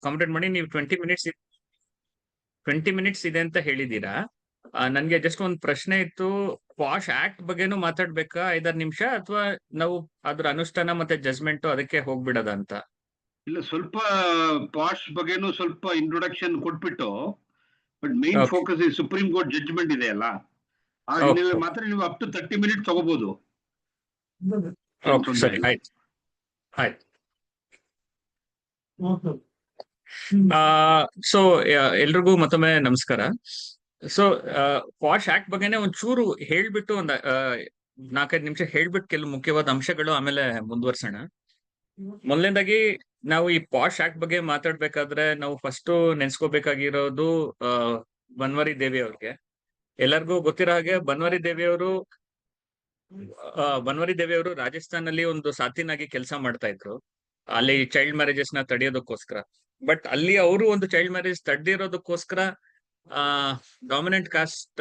Complete ಮಾಡಿ. ನೀವು 20 minutes ಇದೆ ಅಂತ ಹೇಳಿದೀರಾ. ನನ್ಗೆ ಜಸ್ಟ್ ಒಂದು ಪ್ರಶ್ನೆ ಇತ್ತು. ಪಾಶ್ ಆಕ್ಟ್ ಬಗ್ಗೆನೂ ಮಾತಾಡ್ಬೇಕಾ 5-6 ನಿಮಿಷ, ಅಥವಾ ನಾವು ಅದ್ರ ಅನುಷ್ಠಾನ ಮತ್ತೆ ಜಜ್ಮೆಂಟ್ ಅದಕ್ಕೆ ಹೋಗ್ಬಿಡೋದ ಅಂತ? ಇಲ್ಲ, ಸ್ವಲ್ಪ ಪಾಶ್ ಬಗ್ಗೆನೂ ಸ್ವಲ್ಪ ಇಂಟ್ರೊಡಕ್ಷನ್ ಕೊಟ್ಬಿಟ್ಟು, ಬಟ್ ಮೇನ್ Okay. ಫೋಕಸ್ ಈ ಸುಪ್ರೀಂ ಕೋರ್ಟ್ ಜಡ್ಜ್ಮೆಂಟ್ ಇದೆ ಅಲ್ಲ, ಆಗ Okay. ನೀವು ಮಾತ್ರ ನೀವು ಅಪ್ ಟು 30 ಮಿನಿಟ್ಸ್ ತಗೋಬಹುದು. Okay, ಸರಿ, ಆಯ್ತು ಆಯ್ತು. ಸೊ ಎಲ್ರಿಗೂ ಮತ್ತೊಮ್ಮೆ ನಮಸ್ಕಾರ. ಸೊ ಪಾಶ್ ಆಕ್ಟ್ ಬಗ್ಗೆನೆ ಒಂಚೂರು ಹೇಳ್ಬಿಟ್ಟು ಒಂದ್ 4-5 ನಿಮಿಷ ಹೇಳ್ಬಿಟ್ಟು ಕೆಲವು ಮುಖ್ಯವಾದ ಅಂಶಗಳು ಆಮೇಲೆ ಮುಂದುವರ್ಸೋಣ. ಮೊದಲನೇದಾಗಿ ನಾವು ಈ ಪಾಶ್ ಆಕ್ಟ್ ಬಗ್ಗೆ ಮಾತಾಡ್ಬೇಕಾದ್ರೆ ನಾವು ಫಸ್ಟ್ ನೆನ್ಸ್ಕೋಬೇಕಾಗಿರೋದು ಬನ್ವಾರಿ ದೇವಿ ಅವ್ರಿಗೆ. ಎಲ್ಲರಿಗೂ ಗೊತ್ತಿರೋ ಹಾಗೆ ಬನ್ವಾರಿ ದೇವಿಯವರು ರಾಜಸ್ಥಾನಲ್ಲಿ ಒಂದು ಸಾತಿನಾಗಿ ಕೆಲಸ ಮಾಡ್ತಾ ಇದ್ರು, ಅಲ್ಲಿ ಚೈಲ್ಡ್ ಮ್ಯಾರೇಜಸ್ ನ ತಡೆಯೋದಕ್ಕೋಸ್ಕರ. ಬಟ್ ಅಲ್ಲಿ ಅವರು ಒಂದು ಚೈಲ್ಡ್ ಮ್ಯಾರೇಜ್ ತಡೆದಿರೋದಕ್ಕೋಸ್ಕರ ಡಾಮಿನೆಂಟ್ ಕಾಸ್ಟ್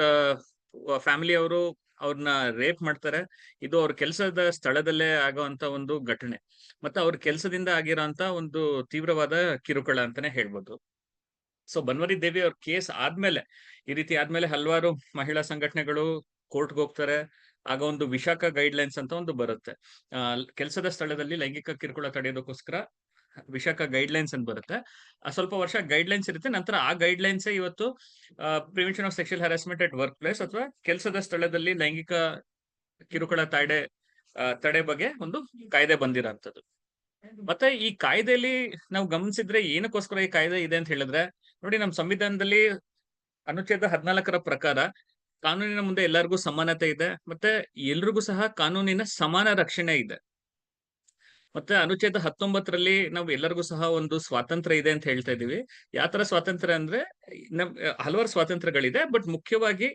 ಫ್ಯಾಮಿಲಿ ಅವರು ಅವ್ರನ್ನ ರೇಪ್ ಮಾಡ್ತಾರೆ. ಇದು ಅವ್ರ ಕೆಲಸದ ಸ್ಥಳದಲ್ಲೇ ಆಗುವಂತ ಒಂದು ಘಟನೆ, ಮತ್ತೆ ಅವ್ರ ಕೆಲಸದಿಂದ ಆಗಿರೋಂತ ಒಂದು ತೀವ್ರವಾದ ಕಿರುಕುಳ ಅಂತಾನೆ ಹೇಳ್ಬೋದು. ಸೊ ಬನ್ವಾರಿ ದೇವಿ ಅವ್ರ ಕೇಸ್ ಆದ್ಮೇಲೆ, ಈ ರೀತಿ ಆದ್ಮೇಲೆ ಹಲವಾರು ಮಹಿಳಾ ಸಂಘಟನೆಗಳು ಕೋರ್ಟ್ಗೆ ಹೋಗ್ತಾರೆ. ಆಗ ಒಂದು ವಿಶಾಖ ಗೈಡ್ಲೈನ್ಸ್ ಅಂತ ಒಂದು ಬರುತ್ತೆ, ಕೆಲಸದ ಸ್ಥಳದಲ್ಲಿ ಲೈಂಗಿಕ ಕಿರುಕುಳ ತಡೆಯೋದಕ್ಕೋಸ್ಕರ ವಿಶಾಖ ಗೈಡ್ಲೈನ್ಸ್ ಅಂತ ಬರುತ್ತೆ. ಸ್ವಲ್ಪ ವರ್ಷ ಗೈಡ್ಲೈನ್ಸ್ ಇರುತ್ತೆ, ನಂತರ ಆ ಗೈಡ್ಲೈನ್ಸ್ ಇವತ್ತು prevention of sexual harassment at work place ಅಥವಾ ಕೆಲಸದ ಸ್ಥಳದಲ್ಲಿ ಲೈಂಗಿಕ ಕಿರುಕುಳ ತಡೆ ಬಗ್ಗೆ ಒಂದು ಕಾಯ್ದೆ ಬಂದಿರೋಂಥದ್ದು. ಮತ್ತೆ ಈ ಕಾಯ್ದೆಯಲ್ಲಿ ನಾವು ಗಮನಿಸಿದ್ರೆ ಏನಕ್ಕೋಸ್ಕರ ಈ ಕಾಯ್ದೆ ಇದೆ ಅಂತ ಹೇಳಿದ್ರೆ, ನೋಡಿ, ನಮ್ಮ ಸಂವಿಧಾನದಲ್ಲಿ ಅನುಚ್ಛೇದ 14ರ ಪ್ರಕಾರ ಕಾನೂನಿನ ಮುಂದೆ ಎಲ್ಲರಿಗೂ ಸಮಾನತೆ ಇದೆ, ಮತ್ತೆ ಎಲ್ರಿಗೂ ಸಹ ಕಾನೂನಿನ ಸಮಾನ ರಕ್ಷಣೆ ಇದೆ. ಮತ್ತೆ ಅನುಚ್ಛೇದ 19ರಲ್ಲಿ ನಾವು ಎಲ್ಲರಿಗೂ ಸಹ ಒಂದು ಸ್ವಾತಂತ್ರ್ಯ ಇದೆ ಅಂತ ಹೇಳ್ತಾ ಇದೀವಿ. ಯಾವ ತರ ಸ್ವಾತಂತ್ರ್ಯ ಅಂದ್ರೆ, ಹಲವಾರು ಸ್ವಾತಂತ್ರ್ಯಗಳಿದೆ, ಬಟ್ ಮುಖ್ಯವಾಗಿ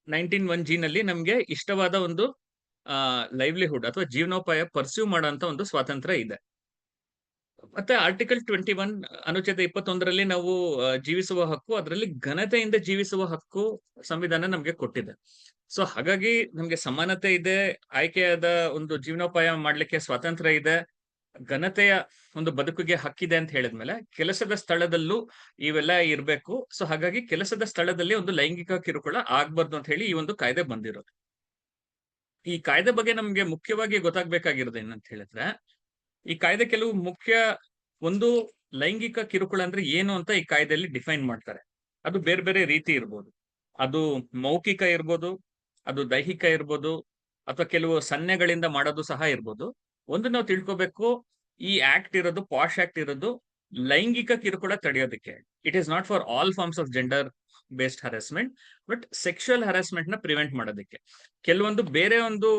19(1)G ನಲ್ಲಿ ನಮ್ಗೆ ಇಷ್ಟವಾದ ಒಂದು ಲೈವ್ಲಿಹುಡ್ ಅಥವಾ ಜೀವನೋಪಾಯ ಪರ್ಸ್ಯೂ ಮಾಡೋಂತ ಒಂದು ಸ್ವಾತಂತ್ರ್ಯ ಇದೆ. ಮತ್ತೆ ಆರ್ಟಿಕಲ್ 21 ಅನುಚ್ಛೇದ 21ರಲ್ಲಿ ನಾವು ಜೀವಿಸುವ ಹಕ್ಕು, ಅದರಲ್ಲಿ ಘನತೆಯಿಂದ ಜೀವಿಸುವ ಹಕ್ಕು ಸಂವಿಧಾನ ನಮ್ಗೆ ಕೊಟ್ಟಿದೆ. ಸೊ ಹಾಗಾಗಿ ನಮ್ಗೆ ಸಮಾನತೆ ಇದೆ, ಆಯ್ಕೆಯಾದ ಒಂದು ಜೀವನೋಪಾಯ ಮಾಡ್ಲಿಕ್ಕೆ ಸ್ವಾತಂತ್ರ್ಯ ಇದೆ, ಘನತೆಯ ಒಂದು ಬದುಕಿಗೆ ಹಕ್ಕಿದೆ ಅಂತ ಹೇಳಿದ್ಮೇಲೆ ಕೆಲಸದ ಸ್ಥಳದಲ್ಲೂ ಇವೆಲ್ಲ ಇರ್ಬೇಕು. ಸೊ ಹಾಗಾಗಿ ಕೆಲಸದ ಸ್ಥಳದಲ್ಲಿ ಒಂದು ಲೈಂಗಿಕ ಕಿರುಕುಳ ಆಗ್ಬಾರ್ದು ಅಂತ ಹೇಳಿ ಈ ಒಂದು ಕಾಯ್ದೆ ಬಂದಿರೋದು. ಈ ಕಾಯ್ದೆ ಬಗ್ಗೆ ನಮ್ಗೆ ಮುಖ್ಯವಾಗಿ ಗೊತ್ತಾಗ್ಬೇಕಾಗಿರೋದು ಏನಂತ ಹೇಳಿದ್ರೆ, ಈ ಕಾಯ್ದೆ ಕೆಲವು ಒಂದು ಲೈಂಗಿಕ ಕಿರುಕುಳ ಅಂದ್ರೆ ಏನು ಅಂತ ಈ ಕಾಯ್ದೆಯಲ್ಲಿ ಡಿಫೈನ್ ಮಾಡ್ತಾರೆ. ಅದು ಬೇರೆ ಬೇರೆ ರೀತಿ ಇರ್ಬೋದು. ಅದು ಮೌಖಿಕ ಇರ್ಬೋದು, ಅದು ದೈಹಿಕ ಇರ್ಬೋದು, ಅಥವಾ ಕೆಲವು ಸನ್ನೆಗಳಿಂದ ಮಾಡೋದು ಸಹ ಇರ್ಬೋದು. ಒಂದು ನಾವು ತಿಳ್ಕೊಬೇಕು, ಈ ಆಕ್ಟ್ ಇರೋದು, ಪಾಶ್ ಆಕ್ಟ್ ಇರೋದು ಲೈಂಗಿಕ ಕಿರುಕುಳ ತಡೆಯೋದಕ್ಕೆ. It is not for all forms of gender based harassment, but sexual harassment ನ ಪ್ರಿವೆಂಟ್ ಮಾಡೋದಕ್ಕೆ. ಕೆಲವೊಂದು ಬೇರೆ ಒಂದು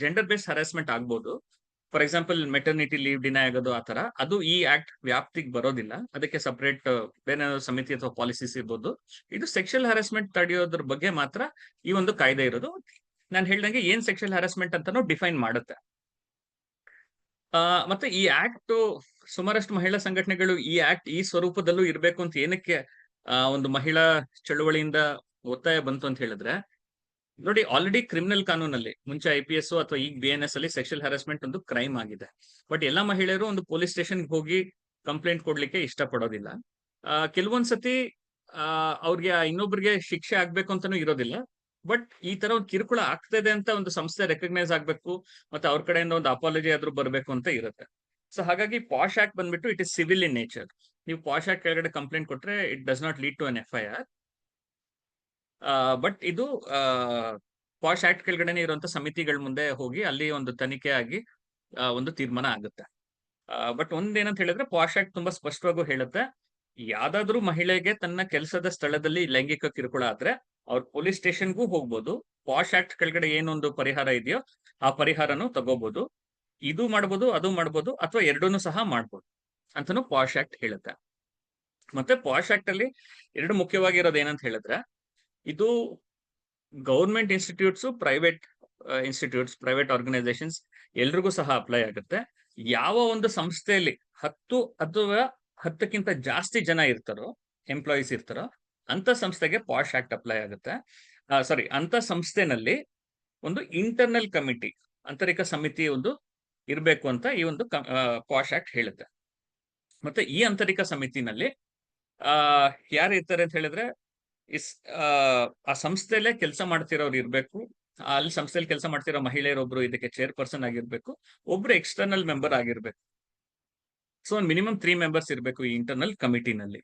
ಜೆಂಡರ್ ಬೇಸ್ಡ್ ಹರಾಸ್ಮೆಂಟ್ ಆಗ್ಬೋದು, for example maternity leave deny ಆಗೋದು, ಆತರ ಅದು ಈ ಆಕ್ಟ್ ವ್ಯಾಪ್ತಿಗೆ ಬರೋದಿಲ್ಲ. ಅದಕ್ಕೆ ಸಪರೇಟ್ ಬೇರೆ ಸಮಿತಿ ಅಥವಾ ಪಾಲಿಸೀಸ್ ಇರ್ಬೋದು. ಇದು ಸೆಕ್ಷುಯಲ್ ಹರಾಸ್ಮೆಂಟ್ ತಡೆಯೋದ್ರ ಬಗ್ಗೆ ಮಾತ್ರ ಈ ಒಂದು ಕಾಯ್ದೆ ಇರೋದು. ನಾನು ಹೇಳ್ದಂಗೆ ಏನ್ ಸೆಕ್ಷುಯಲ್ ಹರಾಸ್ಮೆಂಟ್ ಅಂತಾನು ಡಿಫೈನ್ ಮಾಡುತ್ತೆ. ಮತ್ತೆ ಈ ಆಕ್ಟ್ ಸುಮಾರಷ್ಟು ಮಹಿಳಾ ಸಂಘಟನೆಗಳು ಈ ಆಕ್ಟ್ ಈ ಸ್ವರೂಪದಲ್ಲೂ ಇರಬೇಕು ಅಂತ ಏನಕ್ಕೆ ಒಂದು ಮಹಿಳಾ ಚಳುವಳಿಯಿಂದ ಒತ್ತಾಯ ಬಂತು ಅಂತ ಹೇಳಿದ್ರೆ, ನೋಡಿ, ಆಲ್ರೆಡಿ ಕ್ರಿಮಿನಲ್ ಕಾನೂನಲ್ಲಿ ಮುಂಚೆ IPS ಅಥವಾ ಈಗ BNS ಅಲ್ಲಿ ಸೆಕ್ಷುಯಲ್ ಹರಾಸ್ಮೆಂಟ್ ಒಂದು ಕ್ರೈಮ್ ಆಗಿದೆ. ಬಟ್ ಎಲ್ಲಾ ಮಹಿಳೆಯರು ಒಂದು ಪೊಲೀಸ್ ಸ್ಟೇಷನ್ ಹೋಗಿ ಕಂಪ್ಲೇಂಟ್ ಕೊಡ್ಲಿಕ್ಕೆ ಇಷ್ಟಪಡೋದಿಲ್ಲ. ಕೆಲವೊಂದ್ಸತಿ ಅವ್ರಿಗೆ ಇನ್ನೊಬ್ರಿಗೆ ಶಿಕ್ಷೆ ಆಗ್ಬೇಕು ಅಂತಾನು ಇರೋದಿಲ್ಲ. ಬಟ್ ಈ ತರ ಒಂದು ಕಿರುಕುಳ ಆಗ್ತದೆ ಅಂತ ಒಂದು ಸಂಸ್ಥೆ ರೆಕಗ್ನೈಸ್ ಆಗ್ಬೇಕು, ಮತ್ತೆ ಅವ್ರ ಕಡೆಯಿಂದ ಒಂದು ಅಪಾಲಜಿ ಆದ್ರೂ ಬರ್ಬೇಕು ಅಂತ ಇರುತ್ತೆ. ಸೊ ಹಾಗಾಗಿ ಪಾಶ್ ಆಕ್ಟ್ ಬಂದ್ಬಿಟ್ಟು it is civil in nature. ನೀವು ಪಾಶ್ ಆಕ್ಟ್ ಕೆಳಗಡೆ ಕಂಪ್ಲೇಂಟ್ ಕೊಟ್ರೆ it does not lead to an FIR. But ಇದು ಪಾಶ್ ಆಕ್ಟ್ ಕೆಳಗಡೆ ಇರುವಂತ ಸಮಿತಿಗಳ ಮುಂದೆ ಹೋಗಿ ಅಲ್ಲಿ ಒಂದು ತನಿಖೆ ಆಗಿ ಒಂದು ತೀರ್ಮಾನ ಆಗುತ್ತೆ. ಬಟ್ ಒಂದೇನಂತ ಹೇಳಿದ್ರೆ, ಪಾಶ್ ಆಕ್ಟ್ ತುಂಬಾ ಸ್ಪಷ್ಟವಾಗೂ ಹೇಳುತ್ತೆ, ಯಾವ್ದಾದ್ರೂ ಮಹಿಳೆಗೆ ತನ್ನ ಕೆಲಸದ ಸ್ಥಳದಲ್ಲಿ ಲೈಂಗಿಕ ಕಿರುಕುಳ ಆದ್ರೆ ಅವ್ರ ಪೊಲೀಸ್ ಸ್ಟೇಷನ್ಗೂ ಹೋಗ್ಬೋದು. ಪಾಶ್ ಆಕ್ಟ್ ಕೆಳಗಡೆ ಏನೊಂದು ಪರಿಹಾರ ಇದೆಯೋ ಆ ಪರಿಹಾರನು ತಗೋಬಹುದು. ಇದು ಮಾಡ್ಬೋದು, ಅದು ಮಾಡ್ಬೋದು, ಅಥವಾ ಎರಡೂನು ಸಹ ಮಾಡ್ಬೋದು ಅಂತಾನು ಪಾಶ್ ಆಕ್ಟ್ ಹೇಳುತ್ತೆ. ಮತ್ತೆ ಪಾಶ್ ಆಕ್ಟ್ ಅಲ್ಲಿ ಎರಡು ಮುಖ್ಯವಾಗಿರೋದು ಏನಂತ ಹೇಳಿದ್ರೆ, ಇದು government institutes, private institutes, private organisations ಎಲ್ರಿಗೂ ಸಹ ಅಪ್ಲೈ ಆಗುತ್ತೆ. ಯಾವ ಒಂದು ಸಂಸ್ಥೆಯಲ್ಲಿ 10 ಅಥವಾ 10ಕ್ಕಿಂತ ಜಾಸ್ತಿ ಜನ ಇರ್ತಾರೋ, ಎಂಪ್ಲಾಯೀಸ್ ಇರ್ತಾರೋ, ಅಂತ ಸಂಸ್ಥೆಗೆ ಪಾಶ್ ಆಕ್ಟ್ ಅಪ್ಲೈ ಆಗುತ್ತೆ. ಸಾರಿ, ಅಂತ ಸಂಸ್ಥೆನಲ್ಲಿ ಒಂದು ಇಂಟರ್ನಲ್ ಕಮಿಟಿ, ಆಂತರಿಕ ಸಮಿತಿ ಒಂದು ಇರಬೇಕು ಅಂತ ಈ ಒಂದು ಪಾಶ್ ಆಕ್ಟ್ ಹೇಳುತ್ತೆ. ಮತ್ತೆ ಈ ಆಂತರಿಕ ಸಮಿತಿನಲ್ಲಿ ಆ ಯಾರು ಇರ್ತಾರೆ ಅಂತ ಹೇಳಿದ್ರೆ ಇಸ್ ಆ ಆ ಸಂಸ್ಥೆಯಲ್ಲೇ ಕೆಲಸ ಮಾಡ್ತಿರೋರು ಇರ್ಬೇಕು. ಅಲ್ಲಿ ಸಂಸ್ಥೆಯಲ್ಲಿ ಕೆಲಸ ಮಾಡ್ತಿರೋ ಮಹಿಳೆಯರೊಬ್ರು ಇದಕ್ಕೆ ಚೇರ್ಪರ್ಸನ್ ಆಗಿರ್ಬೇಕು, ಒಬ್ರು ಎಕ್ಸ್ಟರ್ನಲ್ ಮೆಂಬರ್ ಆಗಿರ್ಬೇಕು. ಸೊ ಒಂದು ಮಿನಿಮಮ್ 3 ಮೆಂಬರ್ಸ್ ಇರಬೇಕು ಈ ಇಂಟರ್ನಲ್ ಕಮಿಟಿನಲ್ಲಿ.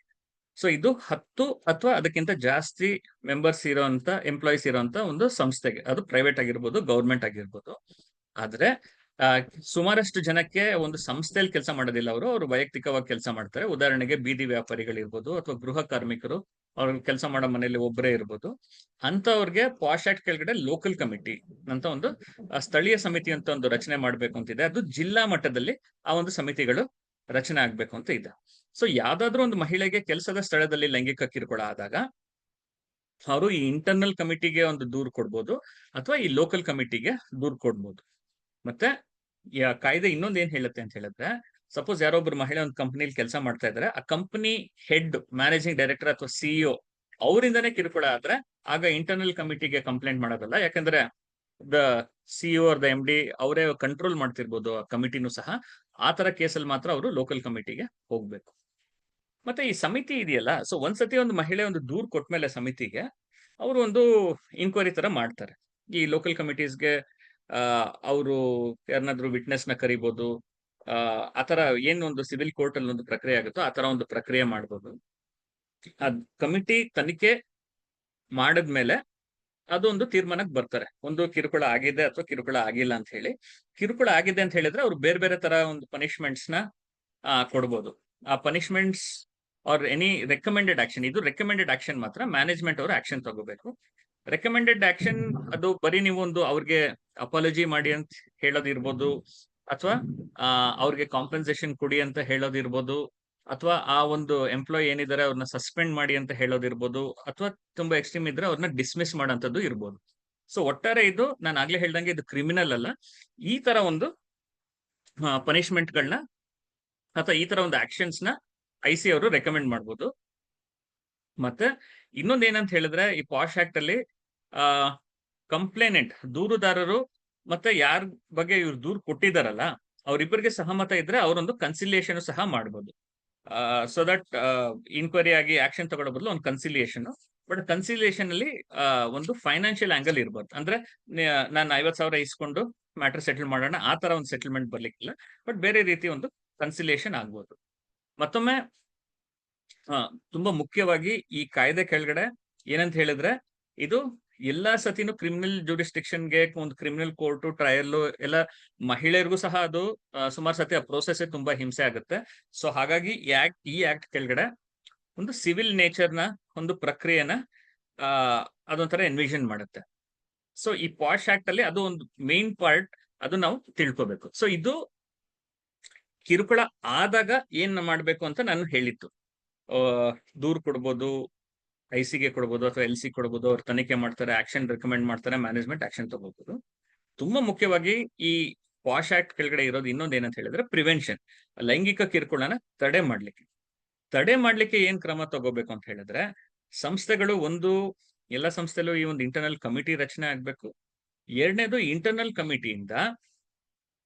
ಸೊ ಇದು 10 ಅಥವಾ ಅದಕ್ಕಿಂತ ಜಾಸ್ತಿ ಮೆಂಬರ್ಸ್ ಇರೋಂತ ಎಂಪ್ಲಾಯೀಸ್ ಇರೋಂತ ಒಂದು ಸಂಸ್ಥೆಗೆ, ಅದು ಪ್ರೈವೇಟ್ ಆಗಿರ್ಬೋದು, ಗೌರ್ಮೆಂಟ್ ಆಗಿರ್ಬೋದು. ಆದ್ರೆ ಸುಮಾರಷ್ಟು ಜನಕ್ಕೆ ಒಂದು ಸಂಸ್ಥೆಯಲ್ಲಿ ಕೆಲಸ ಮಾಡೋದಿಲ್ಲ, ಅವರು ವೈಯಕ್ತಿಕವಾಗಿ ಕೆಲಸ ಮಾಡ್ತಾರೆ. ಉದಾಹರಣೆಗೆ ಬೀದಿ ವ್ಯಾಪಾರಿಗಳಿರ್ಬೋದು ಅಥವಾ ಗೃಹ ಕಾರ್ಮಿಕರು, ಅವ್ರ ಕೆಲಸ ಮಾಡೋ ಮನೆಯಲ್ಲಿ ಒಬ್ಬರೇ ಇರ್ಬೋದು. ಅಂತವ್ರಿಗೆ ಪಾಶ್ ಆಕ್ಟ್ ಕೆಳಗಡೆ ಲೋಕಲ್ ಕಮಿಟಿ ಅಂತ ಒಂದು ಸ್ಥಳೀಯ ಸಮಿತಿ ಅಂತ ಒಂದು ರಚನೆ ಮಾಡ್ಬೇಕು ಅಂತಿದೆ. ಅದು ಜಿಲ್ಲಾ ಮಟ್ಟದಲ್ಲಿ ಆ ಒಂದು ಸಮಿತಿಗಳು ರಚನೆ ಆಗ್ಬೇಕು ಅಂತ ಇದೆ. ಸೊ ಯಾವ್ದಾದ್ರು ಒಂದು ಮಹಿಳೆಗೆ ಕೆಲಸದ ಸ್ಥಳದಲ್ಲಿ ಲೈಂಗಿಕ ಕಿರುಕುಳ ಆದಾಗ ಅವರು ಈ ಇಂಟರ್ನಲ್ ಕಮಿಟಿಗೆ ಒಂದು ದೂರು ಕೊಡ್ಬೋದು ಅಥವಾ ಈ ಲೋಕಲ್ ಕಮಿಟಿಗೆ ದೂರು ಕೊಡ್ಬೋದು. ಮತ್ತೆ ಕಾಯ್ದೆ ಇನ್ನೊಂದು ಏನ್ ಹೇಳುತ್ತೆ ಅಂತ ಹೇಳಿದ್ರೆ, ಸಪೋಸ್ ಯಾರೊಬ್ರು ಮಹಿಳೆ ಒಂದು ಕಂಪನಿಲಿ ಕೆಲಸ ಮಾಡ್ತಾ ಇದ್ದಾರೆ, ಆ ಕಂಪನಿ ಹೆಡ್, ಮ್ಯಾನೇಜಿಂಗ್ ಡೈರೆಕ್ಟರ್ ಅಥವಾ ಸಿಇಒ ಅವರಿಂದನೇ ಕಿರುಕುಳ ಆದ್ರೆ ಆಗ ಇಂಟರ್ನಲ್ ಕಮಿಟಿಗೆ ಕಂಪ್ಲೇಂಟ್ ಮಾಡೋದಲ್ಲ. ಯಾಕಂದ್ರೆ the CEO are the MD ಅವರೇ ಕಂಟ್ರೋಲ್ ಮಾಡ್ತಿರ್ಬೋದು ಆ ಕಮಿಟಿನೂ ಸಹ. ಆ ತರ ಕೇಸಲ್ಲಿ ಮಾತ್ರ ಅವರು ಲೋಕಲ್ ಕಮಿಟಿಗೆ ಹೋಗ್ಬೇಕು. ಮತ್ತೆ ಈ ಸಮಿತಿ ಇದೆಯಲ್ಲ, ಸೊ ಒಂದ್ಸತಿ ಒಂದು ಮಹಿಳೆ ಒಂದು ದೂರ್ ಕೊಟ್ಮೇಲೆ ಸಮಿತಿಗೆ ಅವರು ಒಂದು ಇನ್ಕ್ವೈರಿ ತರ ಮಾಡ್ತಾರೆ. ಈ ಲೋಕಲ್ ಕಮಿಟೀಸ್ಗೆ ಅವರು ಯಾರನ್ನಾದ್ರೂ ವಿಟ್ನೆಸ್ ನ ಕರಿಬಹುದು. ಆತರ ಏನು ಒಂದು ಸಿವಿಲ್ ಕೋರ್ಟ್ ಅಲ್ಲಿ ಒಂದು ಪ್ರಕ್ರಿಯೆ ಆಗುತ್ತೋ ಆ ತರ ಒಂದು ಪ್ರಕ್ರಿಯೆ ಮಾಡ್ಬೋದು. ಅದ್ ಕಮಿಟಿ ತನಿಖೆ ಮಾಡಿದ್ಮೇಲೆ ಅದೊಂದು ತೀರ್ಮಾನಕ್ಕೆ ಬರ್ತಾರೆ, ಒಂದು ಕಿರುಕುಳ ಆಗಿದೆ ಅಥವಾ ಕಿರುಕುಳ ಆಗಿಲ್ಲ ಅಂತ ಹೇಳಿ. ಕಿರುಕುಳ ಆಗಿದೆ ಅಂತ ಹೇಳಿದ್ರೆ ಅವ್ರು ಬೇರೆ ಬೇರೆ ತರ ಒಂದು ಪನಿಷ್ಮೆಂಟ್ಸ್ ನ ಕೊಡ್ಬೋದು. ಆ punishments R any recommended action, ಇದು ರೆಕಮೆಂಡೆಡ್ ಆಕ್ಷನ್ ಮಾತ್ರ ಮ್ಯಾನೇಜ್ಮೆಂಟ್ ಅವರು ಆಕ್ಷನ್ ತಗೋಬೇಕು. ರೆಕಮೆಂಡೆಡ್ ಆಕ್ಷನ್ ಅದು ಬರೀ ನೀವು ಒಂದು ಅವ್ರಿಗೆ ಅಪಾಲಜಿ ಮಾಡಿ ಅಂತ ಹೇಳೋದಿರ್ಬೋದು, ಅಥವಾ ಅವ್ರಿಗೆ ಕಾಂಪನ್ಸೇಷನ್ ಕೊಡಿ ಅಂತ ಹೇಳೋದಿರ್ಬೋದು, ಅಥವಾ ಆ ಒಂದು ಎಂಪ್ಲಾಯ್ ಏನಿದ್ದಾರೆ ಅವ್ರನ್ನ ಸಸ್ಪೆಂಡ್ ಮಾಡಿ ಅಂತ ಹೇಳೋದಿರ್ಬೋದು, ಅಥವಾ ತುಂಬಾ ಎಕ್ಸ್ಟ್ರೀಮ್ ಇದ್ರೆ ಅವ್ರನ್ನ ಡಿಸ್ಮಿಸ್ ಮಾಡೋಂಥದ್ದು ಇರ್ಬೋದು. ಸೊ ಒಟ್ಟಾರೆ ಇದು ನಾನು ಆಗ್ಲೇ ಹೇಳ್ದಂಗೆ ಇದು ಕ್ರಿಮಿನಲ್ ಅಲ್ಲ. ಈ ತರ ಒಂದು ಪನಿಷ್ಮೆಂಟ್ ಗಳನ್ನ ಅಥವಾ ಈ ತರ ಒಂದು ಆಕ್ಷನ್ಸ್ ನ IC ಅವರು ರೆಕಮೆಂಡ್ ಮಾಡ್ಬೋದು. ಮತ್ತೆ ಇನ್ನೊಂದ್ ಏನಂತ ಹೇಳಿದ್ರೆ, ಈ ಪಾಶ್ ಆಕ್ಟ್ ಅಲ್ಲಿ ಕಂಪ್ಲೇನೆಂಟ್, ದೂರುದಾರರು ಮತ್ತೆ ಯಾರ ಬಗ್ಗೆ ಇವ್ರು ದೂರು ಕೊಟ್ಟಿದಾರಲ್ಲ ಅವ್ರಿಬ್ಬರಿಗೆ ಸಹಮತ ಇದ್ರೆ ಅವರೊಂದು ಕನ್ಸಿಲಿಯೇಷನ್ ಸಹ ಮಾಡ್ಬೋದು. ಸೊ ದಟ್ ಇನ್ಕ್ವೈರಿ ಆಗಿ ಆಕ್ಷನ್ ತಗೊಳ್ಳೋ ಬದಲು ಒಂದು ಕನ್ಸಿಲಿಯೇಷನ್. ಬಟ್ ಕನ್ಸಿಲಿಯೇಷನ್ ಅಲ್ಲಿ ಒಂದು ಫೈನಾನ್ಷಿಯಲ್ ಆಂಗಲ್ ಇರ್ಬೋದು. ಅಂದ್ರೆ ನಾನು 50,000 ಇಸ್ಕೊಂಡು ಮ್ಯಾಟರ್ ಸೆಟಲ್ ಮಾಡೋಣ, ಆ ತರ ಒಂದು ಸೆಟಲ್ಮೆಂಟ್ ಬರ್ಲಿಕ್ಕಿಲ್ಲ. ಬಟ್ ಬೇರೆ ರೀತಿ ಒಂದು ಕನ್ಸಿಲಿಯೇಷನ್ ಆಗ್ಬೋದು. ಮತ್ತೊಮ್ಮೆ ತುಂಬಾ ಮುಖ್ಯವಾಗಿ ಈ ಕಾಯ್ದೆ ಕೆಳಗಡೆ ಏನಂತ ಹೇಳಿದ್ರೆ, ಇದು ಎಲ್ಲಾ ಸತಿನೂ ಕ್ರಿಮಿನಲ್ ಜೂರಿಸ್ಟಿಕ್ಷನ್ಗೆ ಒಂದು ಕ್ರಿಮಿನಲ್ ಕೋರ್ಟು ಟ್ರಯಲ್ ಎಲ್ಲ ಮಹಿಳೆಯರಿಗೂ ಸಹ ಅದು ಸುಮಾರು ಸತಿ ಆ ಪ್ರೋಸೆಸ್ ತುಂಬಾ ಹಿಂಸೆ ಆಗುತ್ತೆ. ಸೊ ಹಾಗಾಗಿ ಈ ಆಕ್ಟ್ ಕೆಳಗಡೆ ಒಂದು ಸಿವಿಲ್ ನೇಚರ್ ನ ಒಂದು ಪ್ರಕ್ರಿಯೆನ ಅದೊಂಥರ ಎನ್ವಿಷನ್ ಮಾಡುತ್ತೆ. ಸೊ ಈ ಪಾಶ್ ಆಕ್ಟ್ ಅಲ್ಲಿ ಅದು ಒಂದು ಮೇನ್ ಪಾರ್ಟ್, ಅದು ನಾವು ತಿಳ್ಕೊಬೇಕು. ಸೊ ಇದು ಕಿರುಕುಳ ಆದಾಗ ಏನ್ ಮಾಡ್ಬೇಕು ಅಂತ ನಾನು ಹೇಳಿತ್ತು. ದೂರು ಕೊಡ್ಬೋದು, IC ಕೊಡ್ಬೋದು ಅಥವಾ LC ಕೊಡ್ಬೋದು, ಅವ್ರು ತನಿಖೆ ಮಾಡ್ತಾರೆ, ಆಕ್ಷನ್ ರೆಕಮೆಂಡ್ ಮಾಡ್ತಾರೆ, ಮ್ಯಾನೇಜ್ಮೆಂಟ್ ಆಕ್ಷನ್ ತಗೋಬಹುದು. ತುಂಬಾ ಮುಖ್ಯವಾಗಿ ಈ ಪಾಶ್ ಆಕ್ಟ್ ಕೆಳಗಡೆ ಇರೋದು ಇನ್ನೊಂದು ಏನಂತ ಹೇಳಿದ್ರೆ ಪ್ರಿವೆನ್ಷನ್, ಲೈಂಗಿಕ ಕಿರುಕುಳನ ತಡೆ ಮಾಡ್ಲಿಕ್ಕೆ ಏನ್ ಕ್ರಮ ತಗೋಬೇಕು ಅಂತ ಹೇಳಿದ್ರೆ, ಸಂಸ್ಥೆಗಳು ಎಲ್ಲ ಸಂಸ್ಥೆಲೂ ಈ ಒಂದು ಇಂಟರ್ನಲ್ ಕಮಿಟಿ ರಚನೆ ಆಗ್ಬೇಕು. ಎರಡನೇದು, ಇಂಟರ್ನಲ್ ಕಮಿಟಿಯಿಂದ